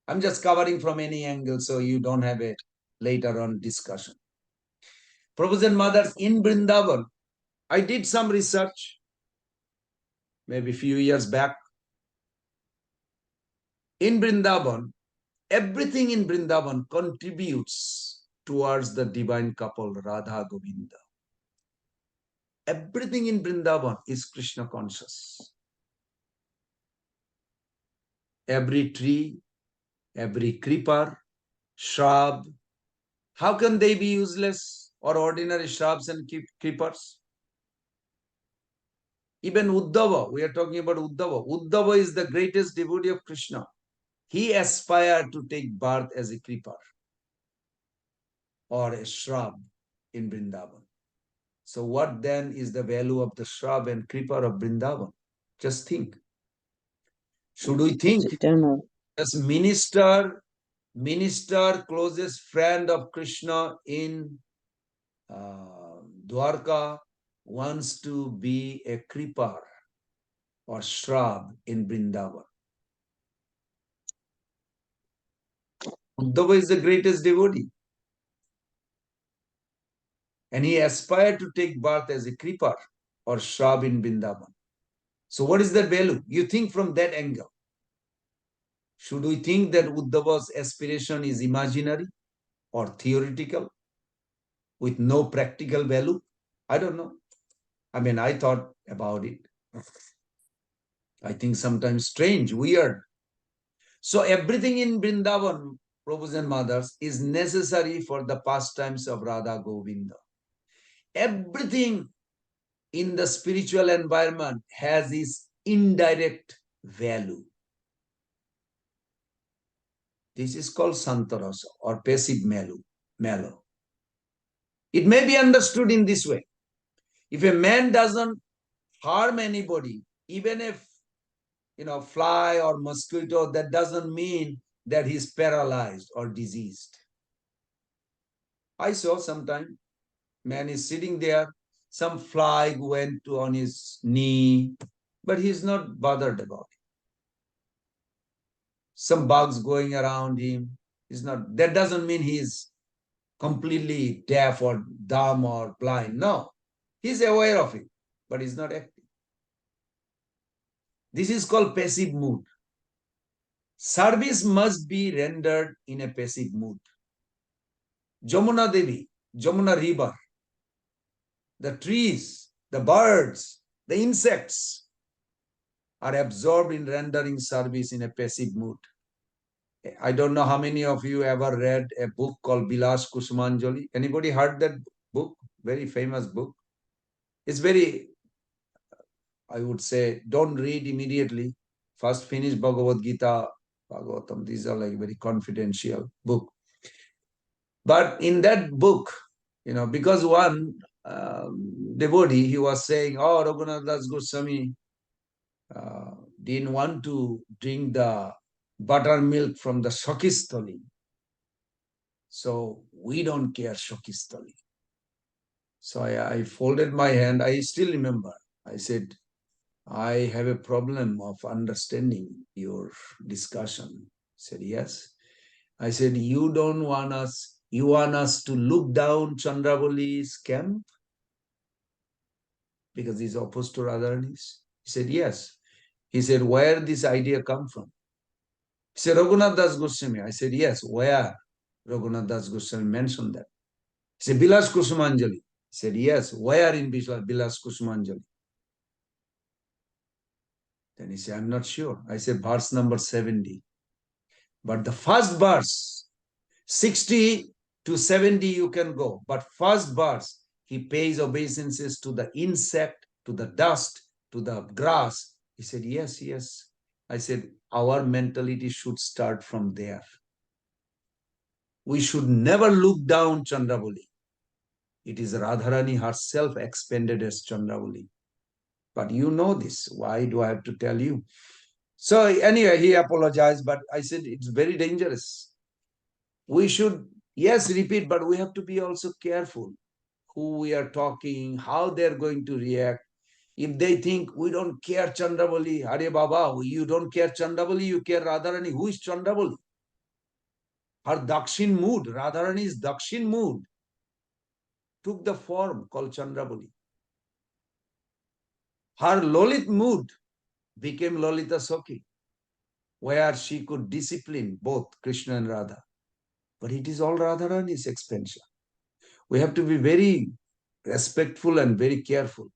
I'm just covering from any angle, so you don't have a later on discussion. Prabhus and mothers, in Vrindavan, I did some research, maybe a few years back. In Vrindavan, everything in Vrindavan contributes towards the divine couple, Radha Govinda. Everything in Vrindavan is Krishna conscious. Every tree, every creeper, shrub, how can they be useless or ordinary shrubs and creepers? Even Uddhava, we are talking about Uddhava. Uddhava is the greatest devotee of Krishna. he aspired to take birth as a creeper or a shrub in Vrindavan. So what then is the value of the shrub and creeper of Vrindavan? Just think. Should we think It's eternal. as minister, closest friend of Krishna in Dwarka wants to be a creeper or shrub in Vrindavan? Uddhava is the greatest devotee. And he aspired to take birth as a creeper or shrub in Vrindavan. So what is that value? You think from that angle. Should we think that Uddhava's aspiration is imaginary or theoretical with no practical value? I don't know. I mean, I thought about it. I think sometimes strange, weird. So everything in Vrindavan, Prabhus and mothers, is necessary for the pastimes of Radha Govinda. Everything in the spiritual environment has its indirect value. This is called Santarasa or passive mellow. It may be understood in this way. If a man doesn't harm anybody, even if fly or mosquito, that doesn't mean that he's paralyzed or diseased. I saw sometime man is sitting there, some fly went on his knee, but he's not bothered about it. Some bugs going around him, he's not. That doesn't mean he's completely deaf or dumb or blind. No, he's aware of it, but he's not active. This is called passive mood. Service must be rendered in a passive mood. Jamuna Devi, Jamuna River, the trees, the birds, the insects are absorbed in rendering service in a passive mood. I don't know how many of you ever read a book called Bilas Kusumanjali. Anybody heard that book? Very famous book. It's very, I would say, don't read immediately. First finish Bhagavad Gita, Bhagavatam. These are like very confidential book. But in that book, because one devotee, he was saying, oh, Raghunath Das Goswami didn't want to drink the buttermilk from the Shakistali. So we don't care Shakistali. So I folded my hand. I still remember. I said, I have a problem of understanding your discussion. He said, yes. I said, you want us to look down Chandravali's camp? Because he's opposed to Radharani's? He said, yes. He said, where this idea come from? He said, Raghunath Das Goswami. I said, yes. Where? Raghunath Das Goswami mentioned that. He said, Bilas Kusumanjali. He said, yes. Where in Bilas Kusumanjali? Then he said, I'm not sure. I said, verse number 70. But the first verse, 60 to 70 you can go. But first verse, he pays obeisances to the insect, to the dust, to the grass. He said, yes, yes. I said, our mentality should start from there. We should never look down Chandravali. It is Radharani herself expanded as Chandravali. But you know this. Why do I have to tell you? So anyway, he apologized, but I said, it's very dangerous. We should, yes, repeat, but we have to be also careful who we are talking, how they're going to react. If they think we don't care Chandravali, Hare Baba, you don't care Chandravali, you care Radharani. Who is Chandravali? Her Dakshin mood, Radharani's Dakshin mood took the form called Chandravali. Her Lolit mood became Lolita Sakhi, where she could discipline both Krishna and Radha. But it is all Radharani's expansion. We have to be very respectful and very careful.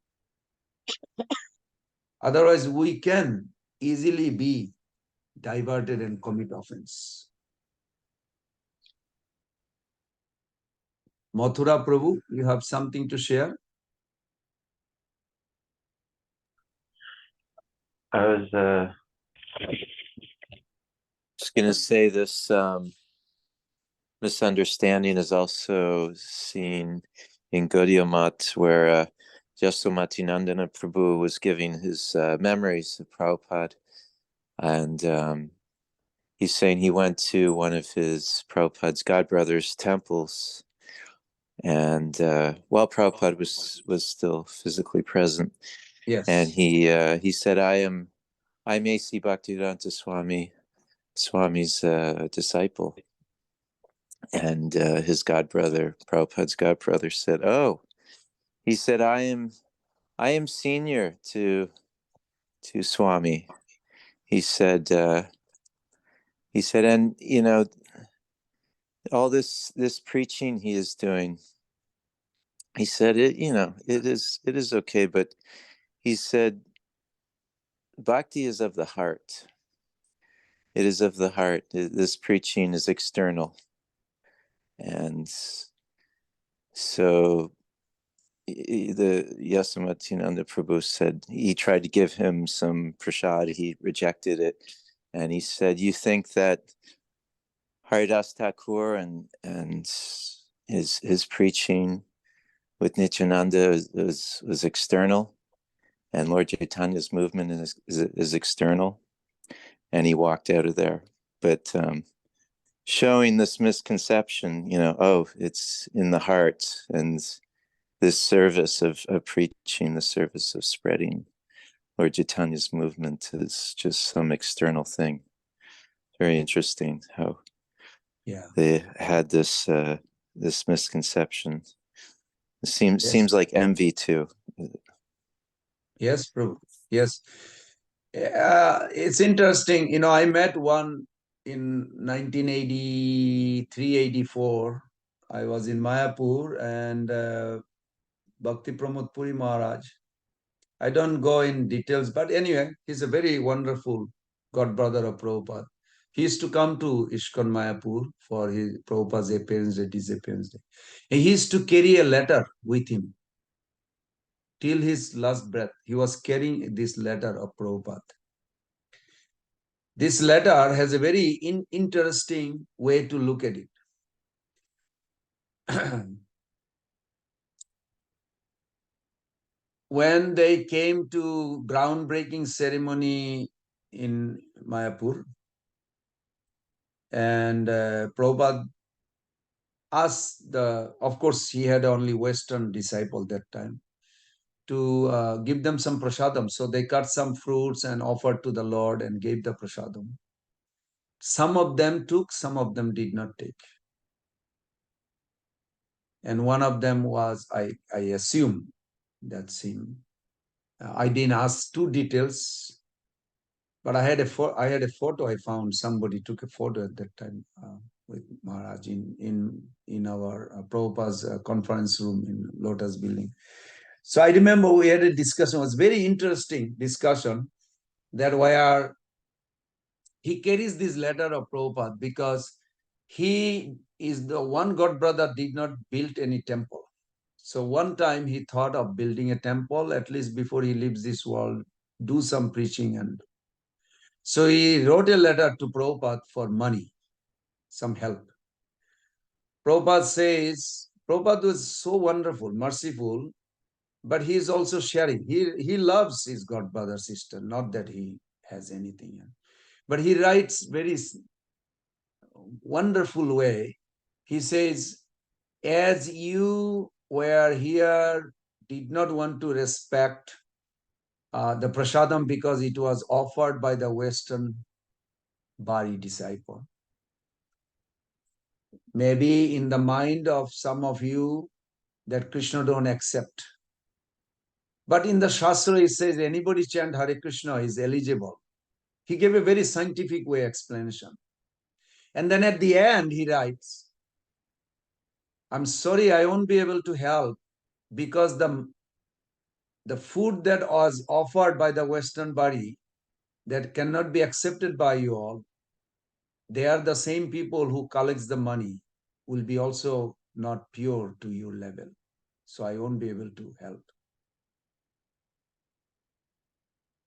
Otherwise, we can easily be diverted and commit offense. Mathura Prabhu, you have something to share? I was going to say this misunderstanding is also seen in Gaudiya Math, where Yasomatinandana Prabhu was giving his memories of Prabhupada. And he's saying he went to one of his Prabhupada's godbrothers' temples. And while Prabhupada was still physically present, Yes. and he said, I may see Bhaktivedanta Swami's disciple. And his godbrother, Prabhupada's godbrother, said, "Oh," he said, I am senior to Swami." He said, and all this preaching he is doing, he said, it is okay, but he said, bhakti is of the heart. It is of the heart. This preaching is external. And so the Yasomatinanda Prabhu said, he tried to give him some prasad, he rejected it, and he said, "You think that Haridas Thakur and his preaching with Nityananda was external, and Lord Chaitanya's movement is external?" And he walked out of there. But showing this misconception, it's in the heart, and this service of preaching, the service of spreading Lord Chaitanya's movement is just some external thing. Very interesting how they had this misconception. It seems like envy too. Yes, Prabhu. Yes. It's interesting. I met one in 1983-84. I was in Mayapur, and Bhakti Pramod Puri Maharaj. I don't go in details, but anyway, he's a very wonderful godbrother of Prabhupada. He used to come to ISKCON Mayapur for his Prabhupada's appearance day, disappearance day. And he used to carry a letter with him. Till his last breath, he was carrying this letter of Prabhupada. This letter has a very interesting way to look at it. When they came to groundbreaking ceremony in Mayapur, and Prabhupada asked of course he had only Western disciple that time, to give them some prasadam. So they cut some fruits and offered to the Lord and gave the prasadam. Some of them took, some of them did not take. And one of them was, I assume that's him. I didn't ask too details, but I had a photo. I found somebody took a photo at that time with Maharaj in our Prabhupada's conference room in Lotus building. So I remember we had a discussion. It was very interesting discussion that where he carries this letter of Prabhupada because he is the one god brother did not build any temple. So one time he thought of building a temple, at least before he leaves this world, do some preaching. And so he wrote a letter to Prabhupada for money, some help. Prabhupada says, Prabhupada was so wonderful, merciful, but he is also sharing. He loves his god brother sister, not that he has anything. But he writes very wonderful way. He says, as you were here, did not want to respect the prasadam because it was offered by the Western Bari disciple. Maybe in the mind of some of you that Krishna don't accept. But in the Shastra, it says anybody chant Hare Krishna is eligible. He gave a very scientific way explanation. And then at the end, he writes, I'm sorry, I won't be able to help because the food that was offered by the Western Bari that cannot be accepted by you all, they are the same people who collects the money, will be also not pure to your level. So I won't be able to help.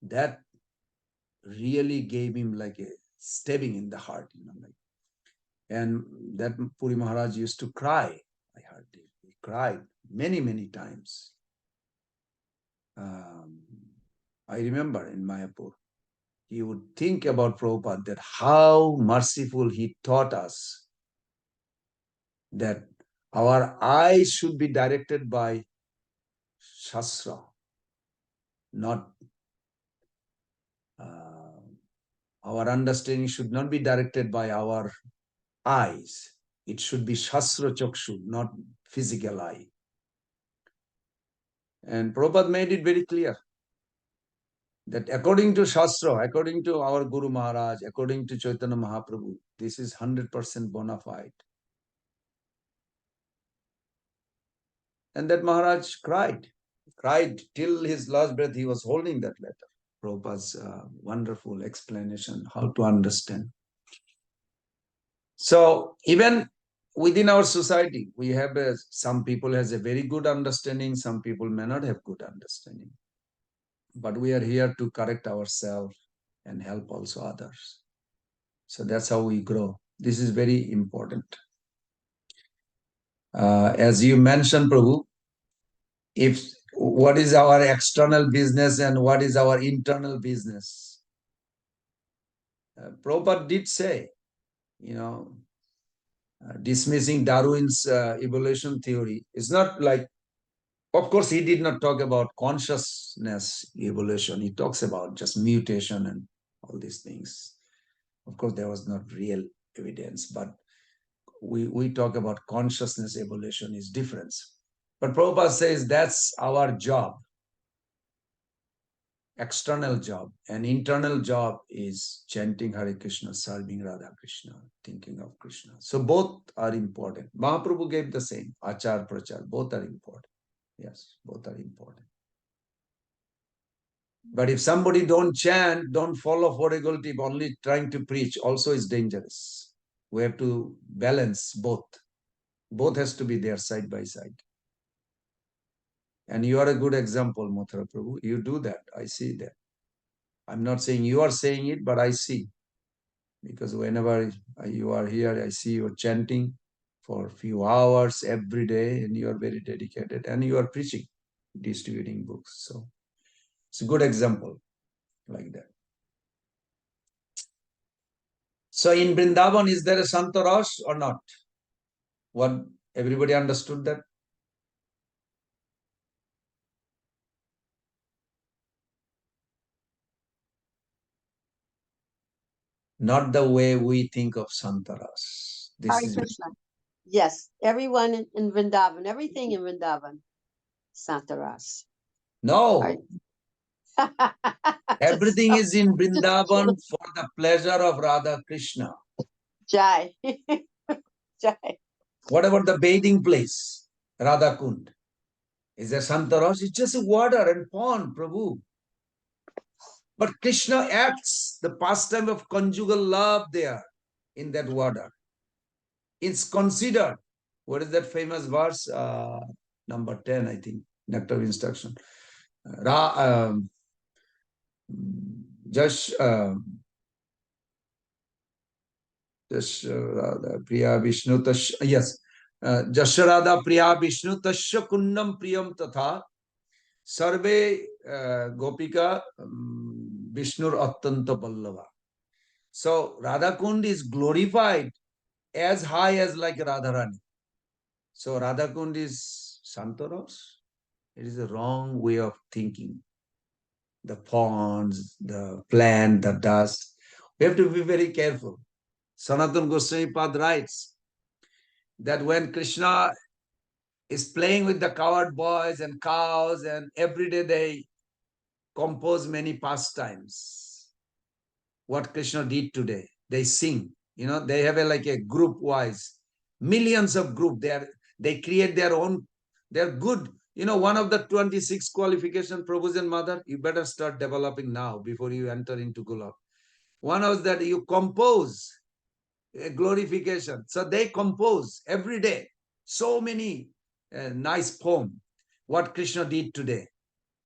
That really gave him like a stabbing in the heart, like. And that Puri Maharaj used to cry. I heard it. He cried many, many times. I remember in Mayapur, he would think about Prabhupada, that how merciful he taught us that our eyes should be directed by Shastra, not our understanding should not be directed by our eyes. It should be Shastra Chakshu, not physical eye. And Prabhupada made it very clear that according to Shastra, according to our Guru Maharaj, according to Chaitanya Mahaprabhu, this is 100% bona fide. And that Maharaj cried till his last breath. He was holding that letter. Prabhupada's wonderful explanation, how to understand. So even within our society, we have some people has a very good understanding, some people may not have good understanding. But we are here to correct ourselves and help also others. So that's how we grow. This is very important. As you mentioned, Prabhu, if what is our external business and what is our internal business? Prabhupada did say, dismissing Darwin's evolution theory. It's not like, of course, he did not talk about consciousness evolution. He talks about just mutation and all these things. Of course, there was not real evidence, but we talk about consciousness evolution is different. But Prabhupada says that's our job, external job, and internal job is chanting Hare Krishna, serving Radha Krishna, thinking of Krishna. So both are important. Mahaprabhu gave the same, Achar, Prachar, both are important. Yes, both are important. But if somebody don't chant, don't follow for regulative, only trying to preach, also is dangerous. We have to balance both. Both has to be there side by side. And you are a good example, Mathura Prabhu. You do that. I see that. I'm not saying you are saying it, but I see. Because whenever you are here, I see you chanting for a few hours every day, and you are very dedicated, and you are preaching, distributing books. So it's a good example like that. So in Vrindavan, is there a Santaras or not? What, everybody understood that? Not the way we think of Santaras. This Hare is Krishna. Yes, everyone in Vrindavan, everything in Vrindavan, Santaras. no. Everything is in Vrindavan Just- for the pleasure of Radha Krishna. Jai. Jai. What about the bathing place, Radha Kund? Is there Santaras? It's just water and pond, Prabhu. But Krishna acts the pastime of conjugal love there in that water. It's considered. What is that famous verse? Number 10, I think, Nectar of Instruction. Just Priya Vishnu Tash, yes. Jasharada Priya Vishnu Tasya Kundam Priyam Tatha Sarve Gopika Vishnur Attanta Ballava. So Radha Kund is glorified as high as like Radharani. So Radha Kund is Santaras. It is a wrong way of thinking. The ponds, the plant, the dust. We have to be very careful. Sanatana Goswami Pad writes that when Krishna is playing with the cowherd boys and cows, and every day they compose many pastimes. What Krishna did today, they sing. They have like a group wise, millions of group. They create their own. They're good. One of the 26 qualification, Prabhu's and Mother, you better start developing now before you enter into Gulab. One was that you compose a glorification. So they compose every day so many nice poem. What Krishna did today,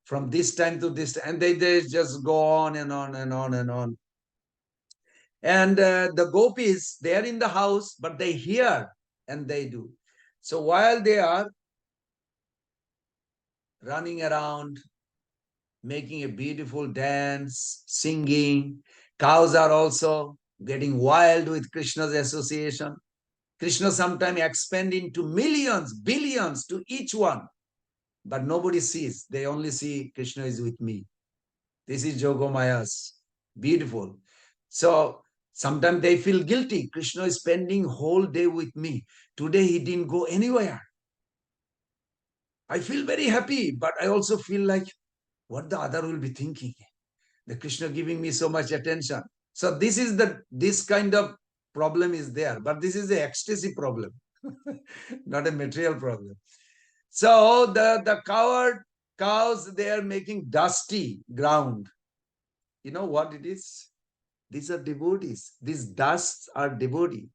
from this time to this time, and they just go on and on and on and on. And the gopis, they are in the house, but they hear and they do. So while they are running around, making a beautiful dance, singing, cows are also getting wild with Krishna's association. Krishna sometimes expand into millions, billions to each one, but nobody sees. They only see Krishna is with me. This is Jogomaya's. Beautiful. So sometimes they feel guilty. Krishna is spending whole day with me. Today he didn't go anywhere. I feel very happy, but I also feel like what the other will be thinking. The Krishna giving me so much attention. So this kind of problem is there, but this is the ecstasy problem, not a material problem. So the cows, they are making dusty ground. You know what it is? These are devotees. These dusts are devotee.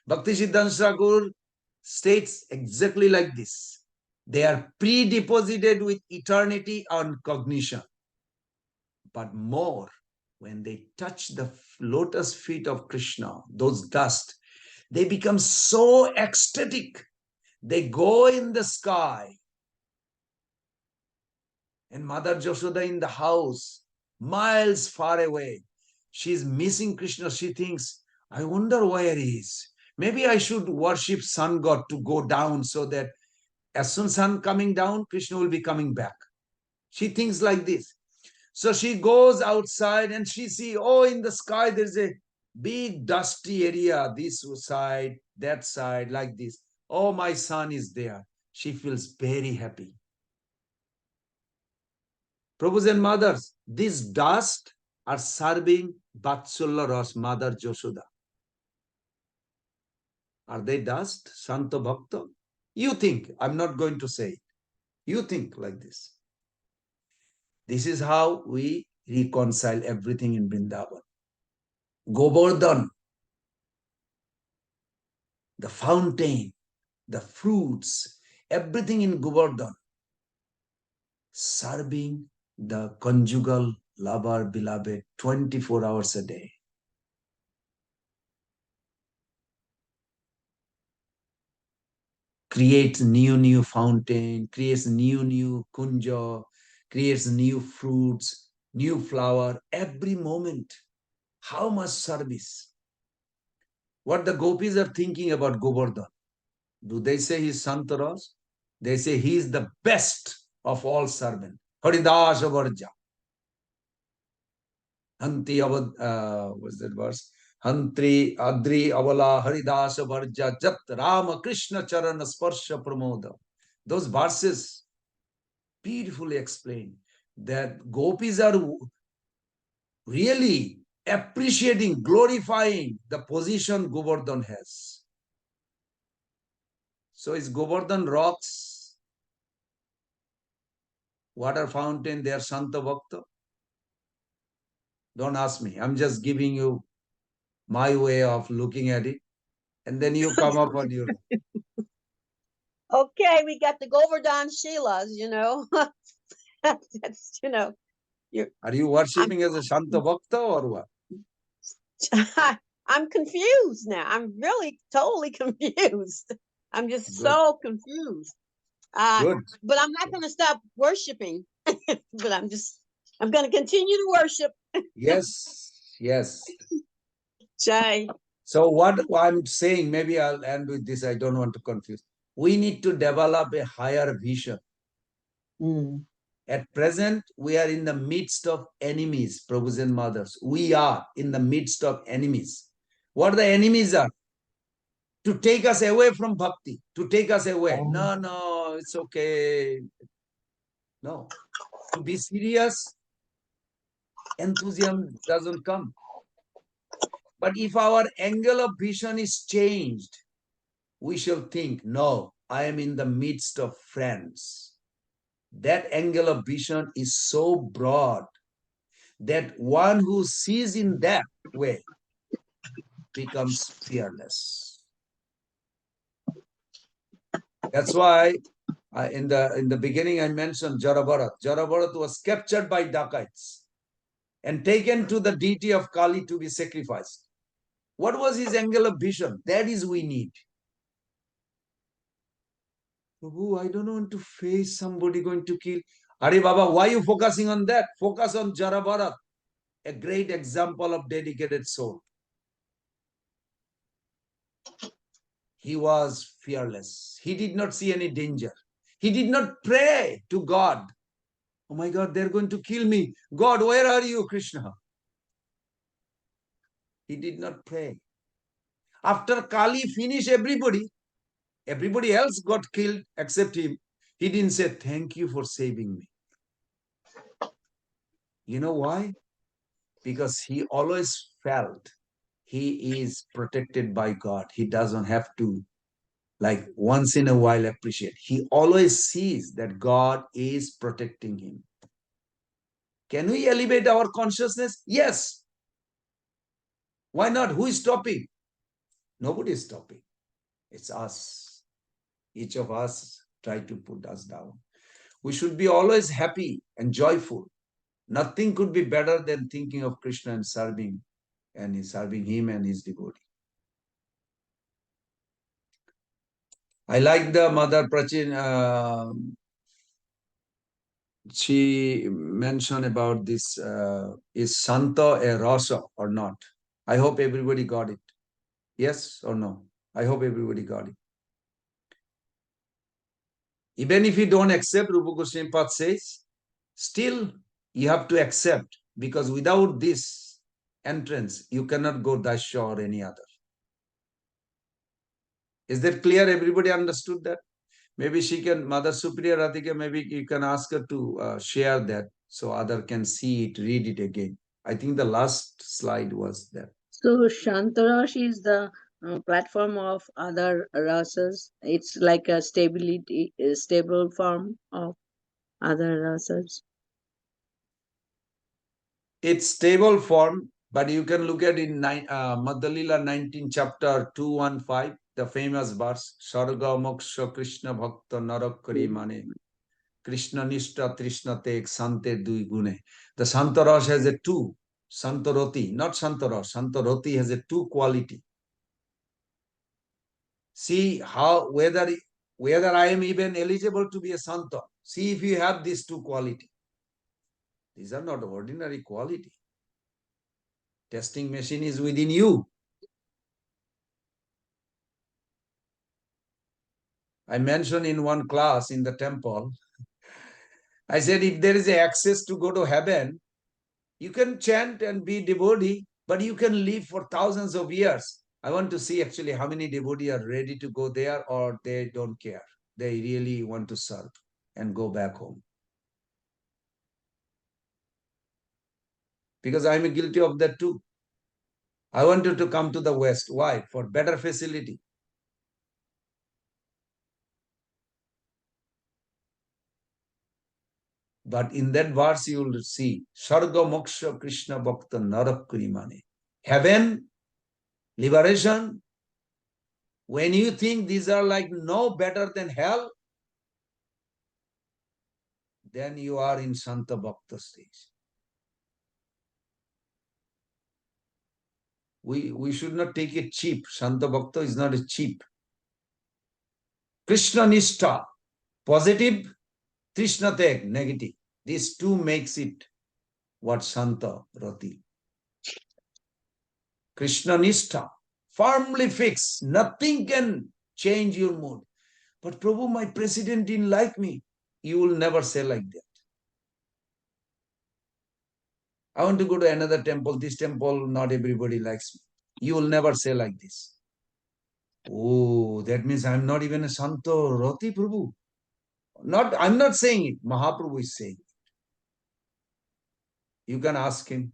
Bhakti Siddhanta Thakur states exactly like this. They are pre-deposited with eternity on cognition. But more, when they touch the lotus feet of Krishna, those dust, they become so ecstatic. They go in the sky. And Mother Yashoda in the house, miles far away. She's missing Krishna. She thinks, I wonder where he is. Maybe I should worship sun god to go down so that as soon as sun coming down, Krishna will be coming back. She thinks like this. So she goes outside and she sees, oh, in the sky, there's a big dusty area, this side, that side, like this. Oh, my son is there. She feels very happy. Prabhus and mothers, this dust are serving Vatsalya Ras, Mother Yashoda. Are they dust, Santa Bhakta? You think, I'm not going to say it. You think like this. This is how we reconcile everything in Vrindavan. Govardhan, the fountain, the fruits, everything in Govardhan, serving the conjugal lover, beloved, 24 hours a day. Creates new fountain, creates new kunja, creates new fruits, new flower, every moment. How much service? What the gopis are thinking about Govardhan? Do they say he's Santaras? They say he is the best of all servants. Haridasa Varja. Hanti what's that verse? Hantri Adri Avala Haridasa Varja Jat Rama Krishna Charana Sparsha Pramoda. Those verses beautifully explain that gopis are really appreciating, glorifying the position Govardhan has. So is Govardhan rocks, water fountain, they are Santa Bhakta? Don't ask me. I'm just giving you my way of looking at it. And then you come up on your... Okay, we got the Govardhan Sheilas, you know. That's, you know. Are you worshipping as a Shanta Bhakta or what? I'm confused now. I'm really totally confused. I'm just so confused. Good. But I'm not going to stop worshiping. But I'm going to continue to worship. Yes, yes. Jai. So what I'm saying, maybe I'll end with this. I don't want to confuse. We need to develop a higher vision. At present, we are in the midst of enemies, Prabhus and mothers. We are in the midst of enemies. What the enemies are? To take us away from bhakti, to take us away. No, it's okay. No. To be serious, enthusiasm doesn't come. But if our angle of vision is changed, we shall think, no, I am in the midst of friends. That angle of vision is so broad that one who sees in that way becomes fearless. That's why in the beginning I mentioned Jarabharat. Jarabharat was captured by dacoits and taken to the deity of Kali to be sacrificed. What was his angle of vision? That is we need. Prabhu, I don't want to face somebody going to kill. Are Baba, why are you focusing on that? Focus on Jarabharat, a great example of dedicated soul. He was fearless. He did not see any danger. He did not pray to God. Oh my God, they're going to kill me. God, where are you, Krishna? He did not pray. After Kali finished everybody else got killed except him. He didn't say, thank you for saving me. You know why? Because he always felt he is protected by God. He doesn't have to, like, once in a while appreciate. He always sees that God is protecting him. Can we elevate our consciousness? Yes. Why not? Who is stopping? Nobody is stopping. It's us. Each of us try to put us down. We should be always happy and joyful. Nothing could be better than thinking of Krishna and serving him and his devotee. I like the Mother Prachin. She mentioned about this, is Santa a rasa or not? I hope everybody got it. Yes or no? I hope everybody got it. Even if you don't accept, Rupa Goswami Path says, still you have to accept, because without this entrance, you cannot go Dasya or any other. Is that clear? Everybody understood that? Maybe she can, Mother Superior Radhika, maybe you can ask her to share that so other can see it, read it again. I think the last slide was there. So Shantarash is the platform of other rasas. It's like a stable form of other rasas. It's stable form, but you can look at in Madhalila 19 chapter 215, the famous verse, Sarga Moksha Krishna Bhakta Narakari Mane Krishna Nishta Trishna Tek Sante Dui Gune. The Santaras has a two, Santaroti, not Santaras. Santaroti has a two quality. See how whether I am even eligible to be a Santa. See if you have these two quality. These are not ordinary quality. Testing machine is within you. I mentioned in one class in the temple, I said, if there is access to go to heaven, you can chant and be devotee, but you can live for thousands of years. I want to see actually how many devotees are ready to go there or they don't care. They really want to serve and go back home. Because I'm guilty of that too. I wanted to come to the West. Why? For better facility. But in that verse, you will see, Sarga Moksha Krishna Bhakta Narak Kurimane. Heaven, liberation. When you think these are like no better than hell, then you are in Santa Bhakta stage. We should not take it cheap. Santa Bhakta is not a cheap. Krishna Nishtha, positive, Krishna Teg, negative. These two makes it what Santa Rati. Krishna Nishtha, firmly fixed. Nothing can change your mood. But Prabhu, my president didn't like me. You will never say like that. I want to go to another temple. This temple, not everybody likes me. You will never say like this. Oh, that means I'm not even a Santo Rati Prabhu. I'm not saying it. Mahaprabhu is saying it. You can ask him.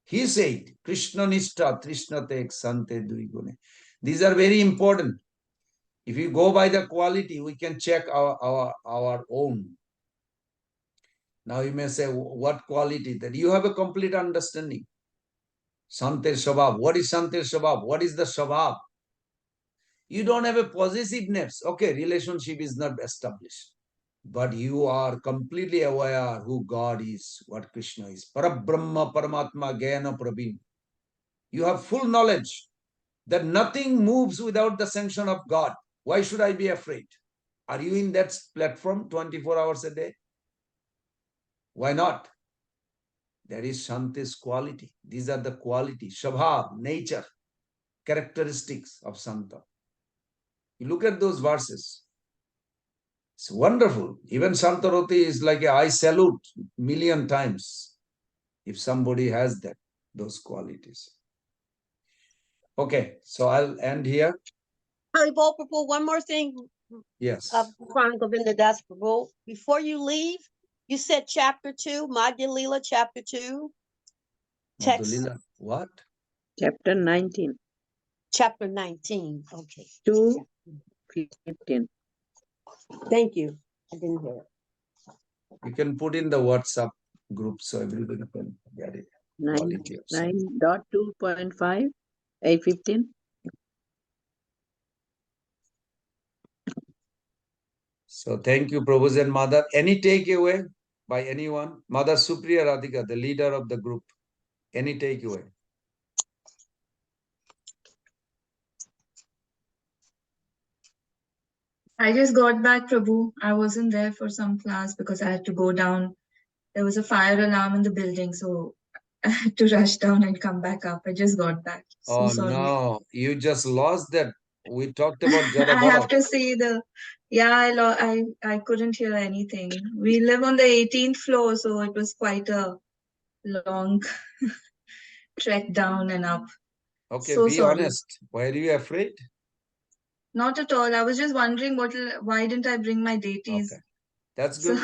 He said, Krishna Nishtha, Trishna Tek, Sante Duigune. These are very important. If you go by the quality, we can check our own. Now you may say, what quality? That you have a complete understanding. Sante Shabab. What is Sante Shabab? What is the Shabab? You don't have a possessiveness. Okay, relationship is not established. But you are completely aware who God is, what Krishna is. Parabrahma, Paramatma, Jnana, Praveen. You have full knowledge. that nothing moves without the sanction of God. Why should I be afraid? Are you in that platform 24 hours a day? Why not? That is Shanti's quality. These are the quality, Shabha, nature, characteristics of Santa. You look at those verses. It's wonderful. Even Santaroti is like I salute million times if somebody has that, those qualities. Okay, so I'll end here. Haribol Prabhu, one more thing. Yes. Chronicle of Indradas Prabhu. Before you leave, you said chapter 2, Madhya Leela, chapter 2. Text. Madhulila, what? Chapter 19. Chapter 19. Okay. 2:15. Thank you. I didn't hear it. You can put in the WhatsApp group so everybody can get it. 9.2.5, 8:15. So thank you, Prabhu's and Mother. Any takeaway by anyone? Mother Supriya Radhika, the leader of the group. Any takeaway? I just got back, Prabhu. I wasn't there for some class because I had to go down. There was a fire alarm in the building, so I had to rush down and come back up. I just got back. So Oh sorry. no, you just lost that. We talked about Jada I have Bharat. to see the. Yeah, I couldn't hear anything. We live on the 18th floor, so it was quite a long trek down and up. Okay, So be sorry. honest. Why are you afraid? Not at all. I was just wondering why didn't I bring my deities? Okay, that's So, good.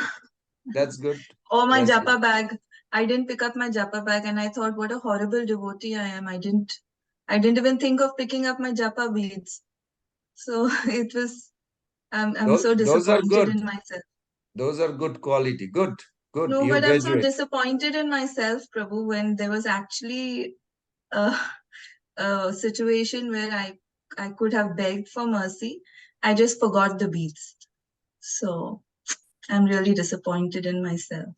That's good. or my That's japa good. bag. I didn't pick up my japa bag, and I thought, what a horrible devotee I am. I didn't even think of picking up my japa beads. So it was. I'm so Those are disappointed good. in myself. Those are good quality. Good, good. No, You but I'm so graduate. disappointed in myself, Prabhu, when there was actually a situation where I could have begged for mercy. I just forgot the beads. So I'm really disappointed in myself.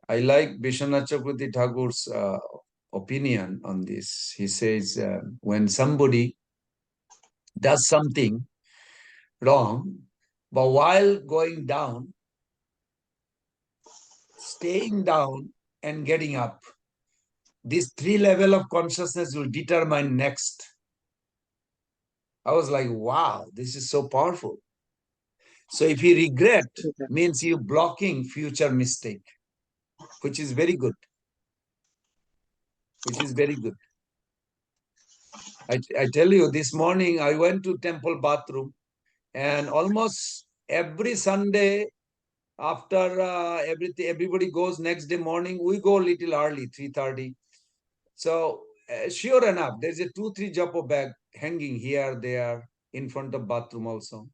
I like Vishwanath Chakravarti Thakur's opinion on this. He says when somebody does something wrong, but while going down, staying down and getting up, these three levels of consciousness will determine next. I was like, wow, this is so powerful. So if you regret, means you blocking future mistake, which is very good. Which is very good. I tell you, this morning I went to temple bathroom, and almost every Sunday after everybody goes next day morning, we go a little early, 3:30. So sure enough, there's a 2-3 japa bag hanging here, there, in front of bathroom also.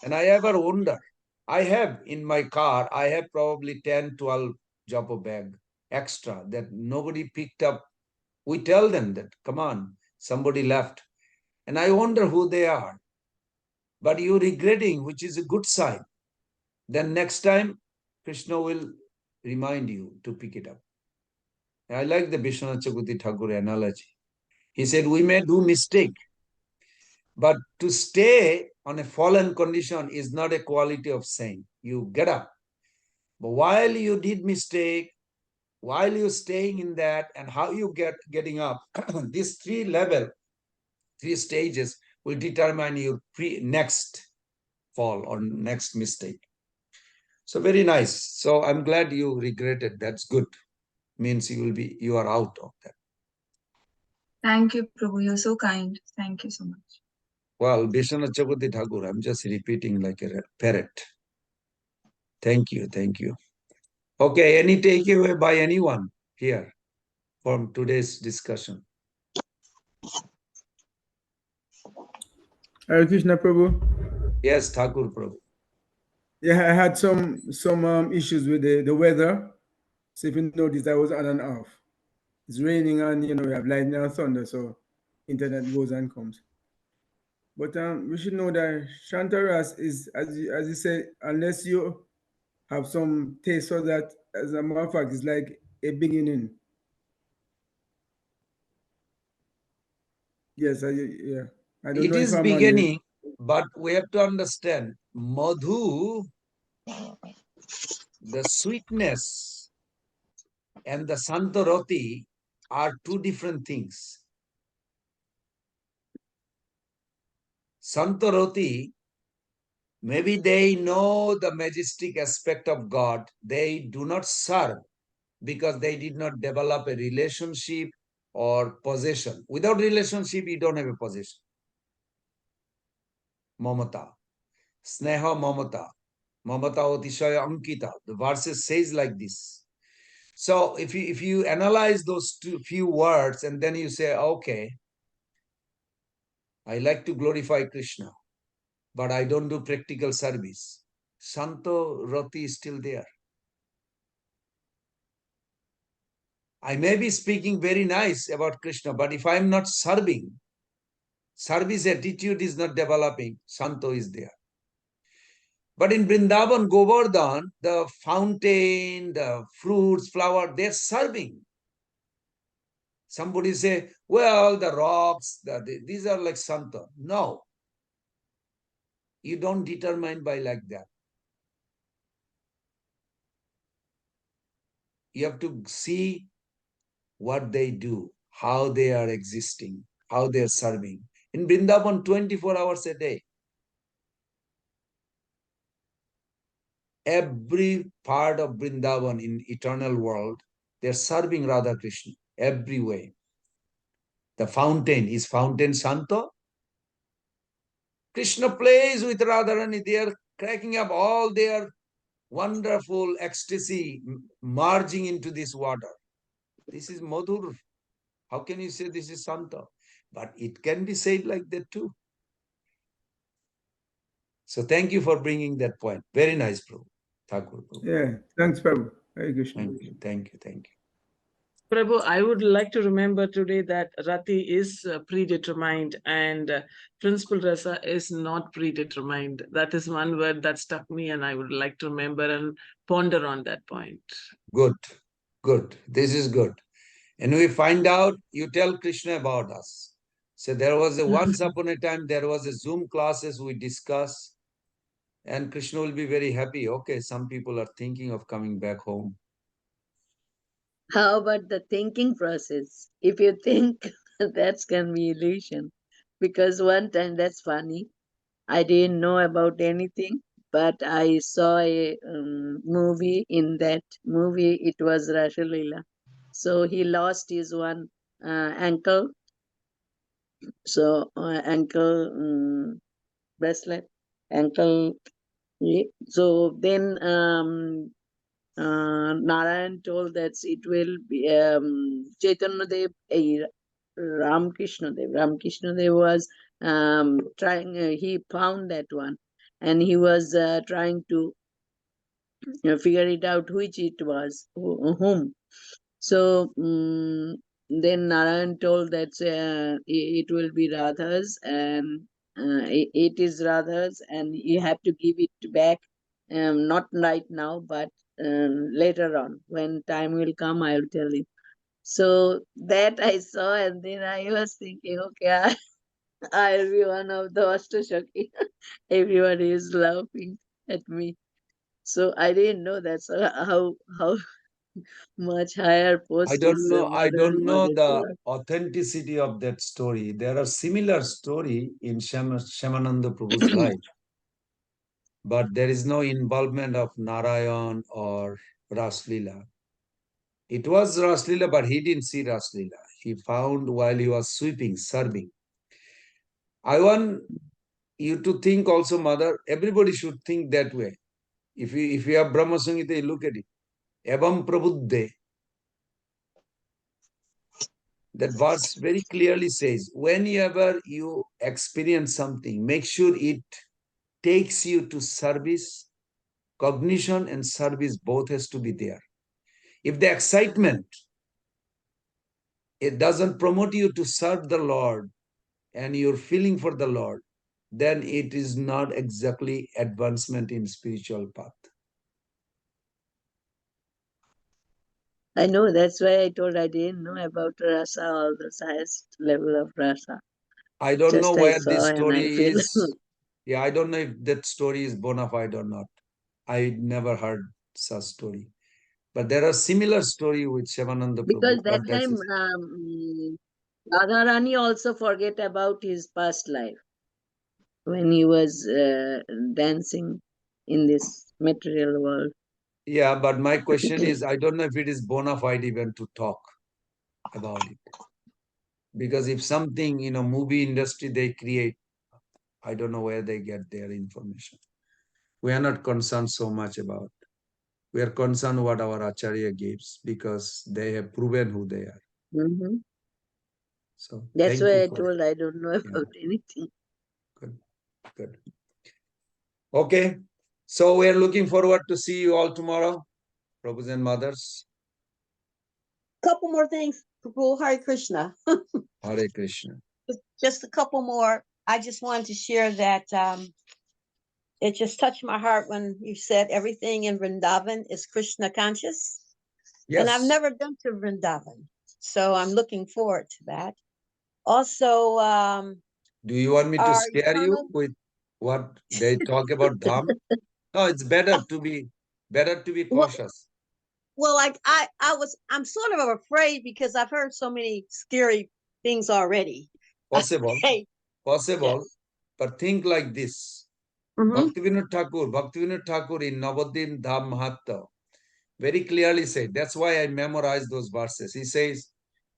And I ever wonder, I have in my car, I have probably 10, 12 japa bag extra that nobody picked up. We tell them that, come on, somebody left. And I wonder who they are. But you're regretting, which is a good sign. Then next time, Krishna will remind you to pick it up. I like the Vishwanath Chakravarti Thakur analogy. He said, we may do mistake, but to stay on a fallen condition is not a quality of saint. You get up. But while you did mistake, while you're staying in that and how you getting up, these three stages will determine your next fall or next mistake. So very nice. So I'm glad you regretted. That's good. Means you are out of that. Thank you, Prabhu. You're so kind. Thank you so much. Well, Vishwanath Chakravarti Thakur, I'm just repeating like a parrot. Thank you. Thank you. Okay, any takeaway by anyone here from today's discussion? Hare Krishna Prabhu. Yes, Thakur Prabhu. Yeah, I had some issues with the weather. So if you notice, I was on and off. It's raining and we have lightning and thunder, so internet goes and comes. But we should know that Shantaras is, as you say, unless you have some taste for that, as a matter of fact, it's like a beginning. Yes, yeah. I don't It know if is I'm on the. beginning, but we have to understand Madhu, the sweetness, and the Santaroti are two different things. Santaroti, maybe they know the majestic aspect of God. They do not serve because they did not develop a relationship or possession. Without relationship, you don't have a possession. Mamata. Sneha mamata. Mamata otishaya ankita. The verses says like this. So if you analyze those few words and then you say, okay, I like to glorify Krishna, but I don't do practical service. Santo Rati is still there. I may be speaking very nice about Krishna, but if I'm not serving, service attitude is not developing, Santo is there. But in Vrindavan, Govardhan, the fountain, the fruits, flower, they're serving. Somebody say, well, the rocks, these are like Santa. No, you don't determine by like that. You have to see what they do, how they are existing, how they are serving. In Vrindavan, 24 hours a day. Every part of Vrindavan in eternal world, they're serving Radha Krishna every way. The fountain is fountain Santo. Krishna plays with Radharani. They are cracking up all their wonderful ecstasy, merging into this water. This is Madhur. How can you say this is Santa? But it can be said like that too. So thank you for bringing that point. Very nice, Prabhu. Thakur, Prabhu. Yeah, thanks, Prabhu. Hare Krishna. Thank you, thank you, thank you. Prabhu, I would like to remember today that Rati is predetermined and Principal Rasa is not predetermined. That is one word that stuck me and I would like to remember and ponder on that point. Good, good. This is good. And we find out, you tell Krishna about us. So there was a once upon a time, there was a Zoom classes we discuss, and Krishna will be very happy. Okay, some people are thinking of coming back home. How about the thinking process? If you think, that's can be illusion. Because one time, that's funny, I didn't know about anything, but I saw a movie. In that movie, it was Rashalila. So he lost his one ankle. So ankle bracelet, ankle. So then Narayan told that it will be Chaitanya Dev, Ramkrishna Dev was trying, he found that one and he was trying to figure it out which it was, whom. So then Narayan told that it will be Radha's and it is Radha's and you have to give it back, not right now, but later on. When time will come, I will tell you. So that I saw and then I was thinking, okay, I'll be one of the Ashtashaki. Everybody is laughing at me. So I didn't know that's how much higher post is I mother and don't know mother the to authenticity of that story. There are similar story in Shamananda Prabhu's life, but there is no involvement of Narayan or Raslila. It was Raslila, but he didn't see Raslila. He found while he was sweeping, serving. I want you to think also, mother, everybody should think that way. If you have Brahma Samhita, you look at it. Evam Prabuddhe. That verse very clearly says, whenever you experience something, make sure it takes you to service, cognition and service both has to be there. If the excitement, it doesn't promote you to serve the Lord and you're feeling for the Lord, then it is not exactly advancement in spiritual path. I know, that's why I told I didn't know about rasa, all the highest level of rasa. I don't know Just I where saw this and I story feel is. Yeah, I don't know if that story is bona fide or not. I never heard such story. But there are similar story with Shivananda Prabhu. because that But time Radharani also forget about his past life when he was dancing in this material world. yeah, but my question is, I don't know if it is bona fide even to talk about it. Because if something, movie industry they create, I don't know where they get their information. We are not concerned so much about. We are concerned what our Acharya gives because they have proven who they are. Mm-hmm. So That's thank why you I for told I don't know yeah, about anything. good, good. Okay, so we are looking forward to see you all tomorrow, Prabhus and mothers. Couple more things, Prabhu, Hare Krishna. Hare Krishna. Just a couple more. I just wanted to share that it just touched my heart when you said everything in Vrindavan is Krishna conscious. Yes. And I've never been to Vrindavan, so I'm looking forward to that. Also, do you want me to our scare you eternal. with what they talk about Dham? No, it's better to be Well, cautious. well, like I'm sort of afraid because I've heard so many scary things already. Possible, Okay. possible, Yes. but think like this. Mm-hmm. Bhaktivinoda Thakur in Navadin Dham Mahatma very clearly said, that's why I memorized those verses. He says,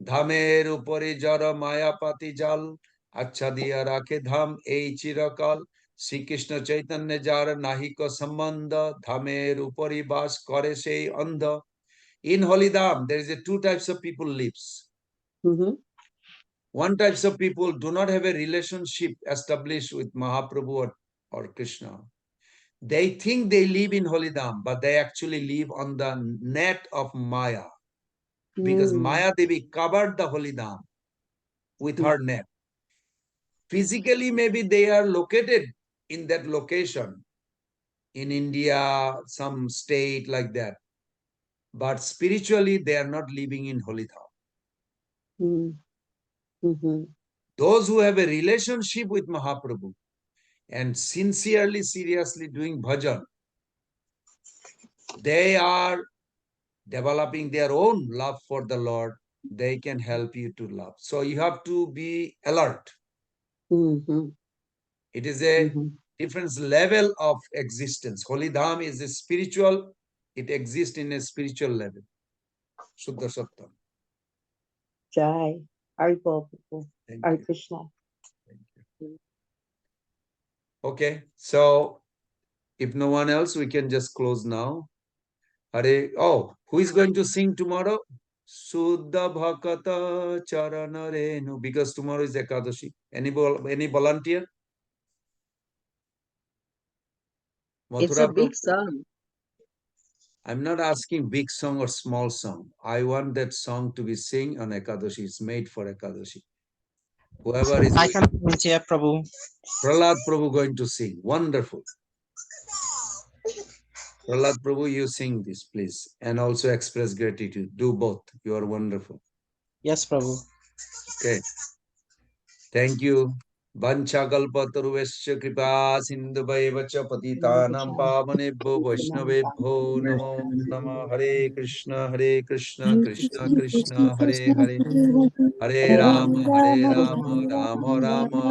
Dhamer upore jara maya pati jal, acha diya rakhe dham ei chirakal, Sri Krishna Chaitanya jara nahiko sambandha, Dhamer upori bas kore sei andha. In Holy Dham, there is two types of people lives. Mm-hmm. One types of people do not have a relationship established with Mahaprabhu or Krishna. They think they live in Holy Dham, but they actually live on the net of Maya. Because Maya Devi covered the Holy Dham with her net. Physically, maybe they are located in that location, in India, some state like that. But spiritually, they are not living in Holy Dham. Mm-hmm. Those who have a relationship with Mahaprabhu and sincerely, seriously doing bhajan, they are developing their own love for the Lord. They can help you to love. So you have to be alert. Mm-hmm. It is a different level of existence. Holy Dham is a spiritual, it exists in a spiritual level. Shuddha Sattam. Jai. Haribol. Hare Krishna. Thank you. Okay, so if no one else, we can just close now. Hare, who is going to sing tomorrow? Suddha Bhakata Charanarenu. Because tomorrow is Ekadashi. Any volunteer? It's Mathura a big Prabhu? song. I'm not asking big song or small song. I want that song to be sing on Ekadashi. It's made for Ekadashi. Whoever is I can volunteer, Prabhu. Prahlad Prabhu going to sing. Wonderful. Prahlad Prabhu, you sing this, please. And also express gratitude. Do both. You are wonderful. Yes, Prabhu. Okay. Thank you. Vanchakalpataruvesya kripa sindhuvaivacha patitanam pavanebhyo vaishnavebhyo namo namah. Hare Krishna, Krishna Krishna, Hare Hare, Hare Rama, Rama Rama.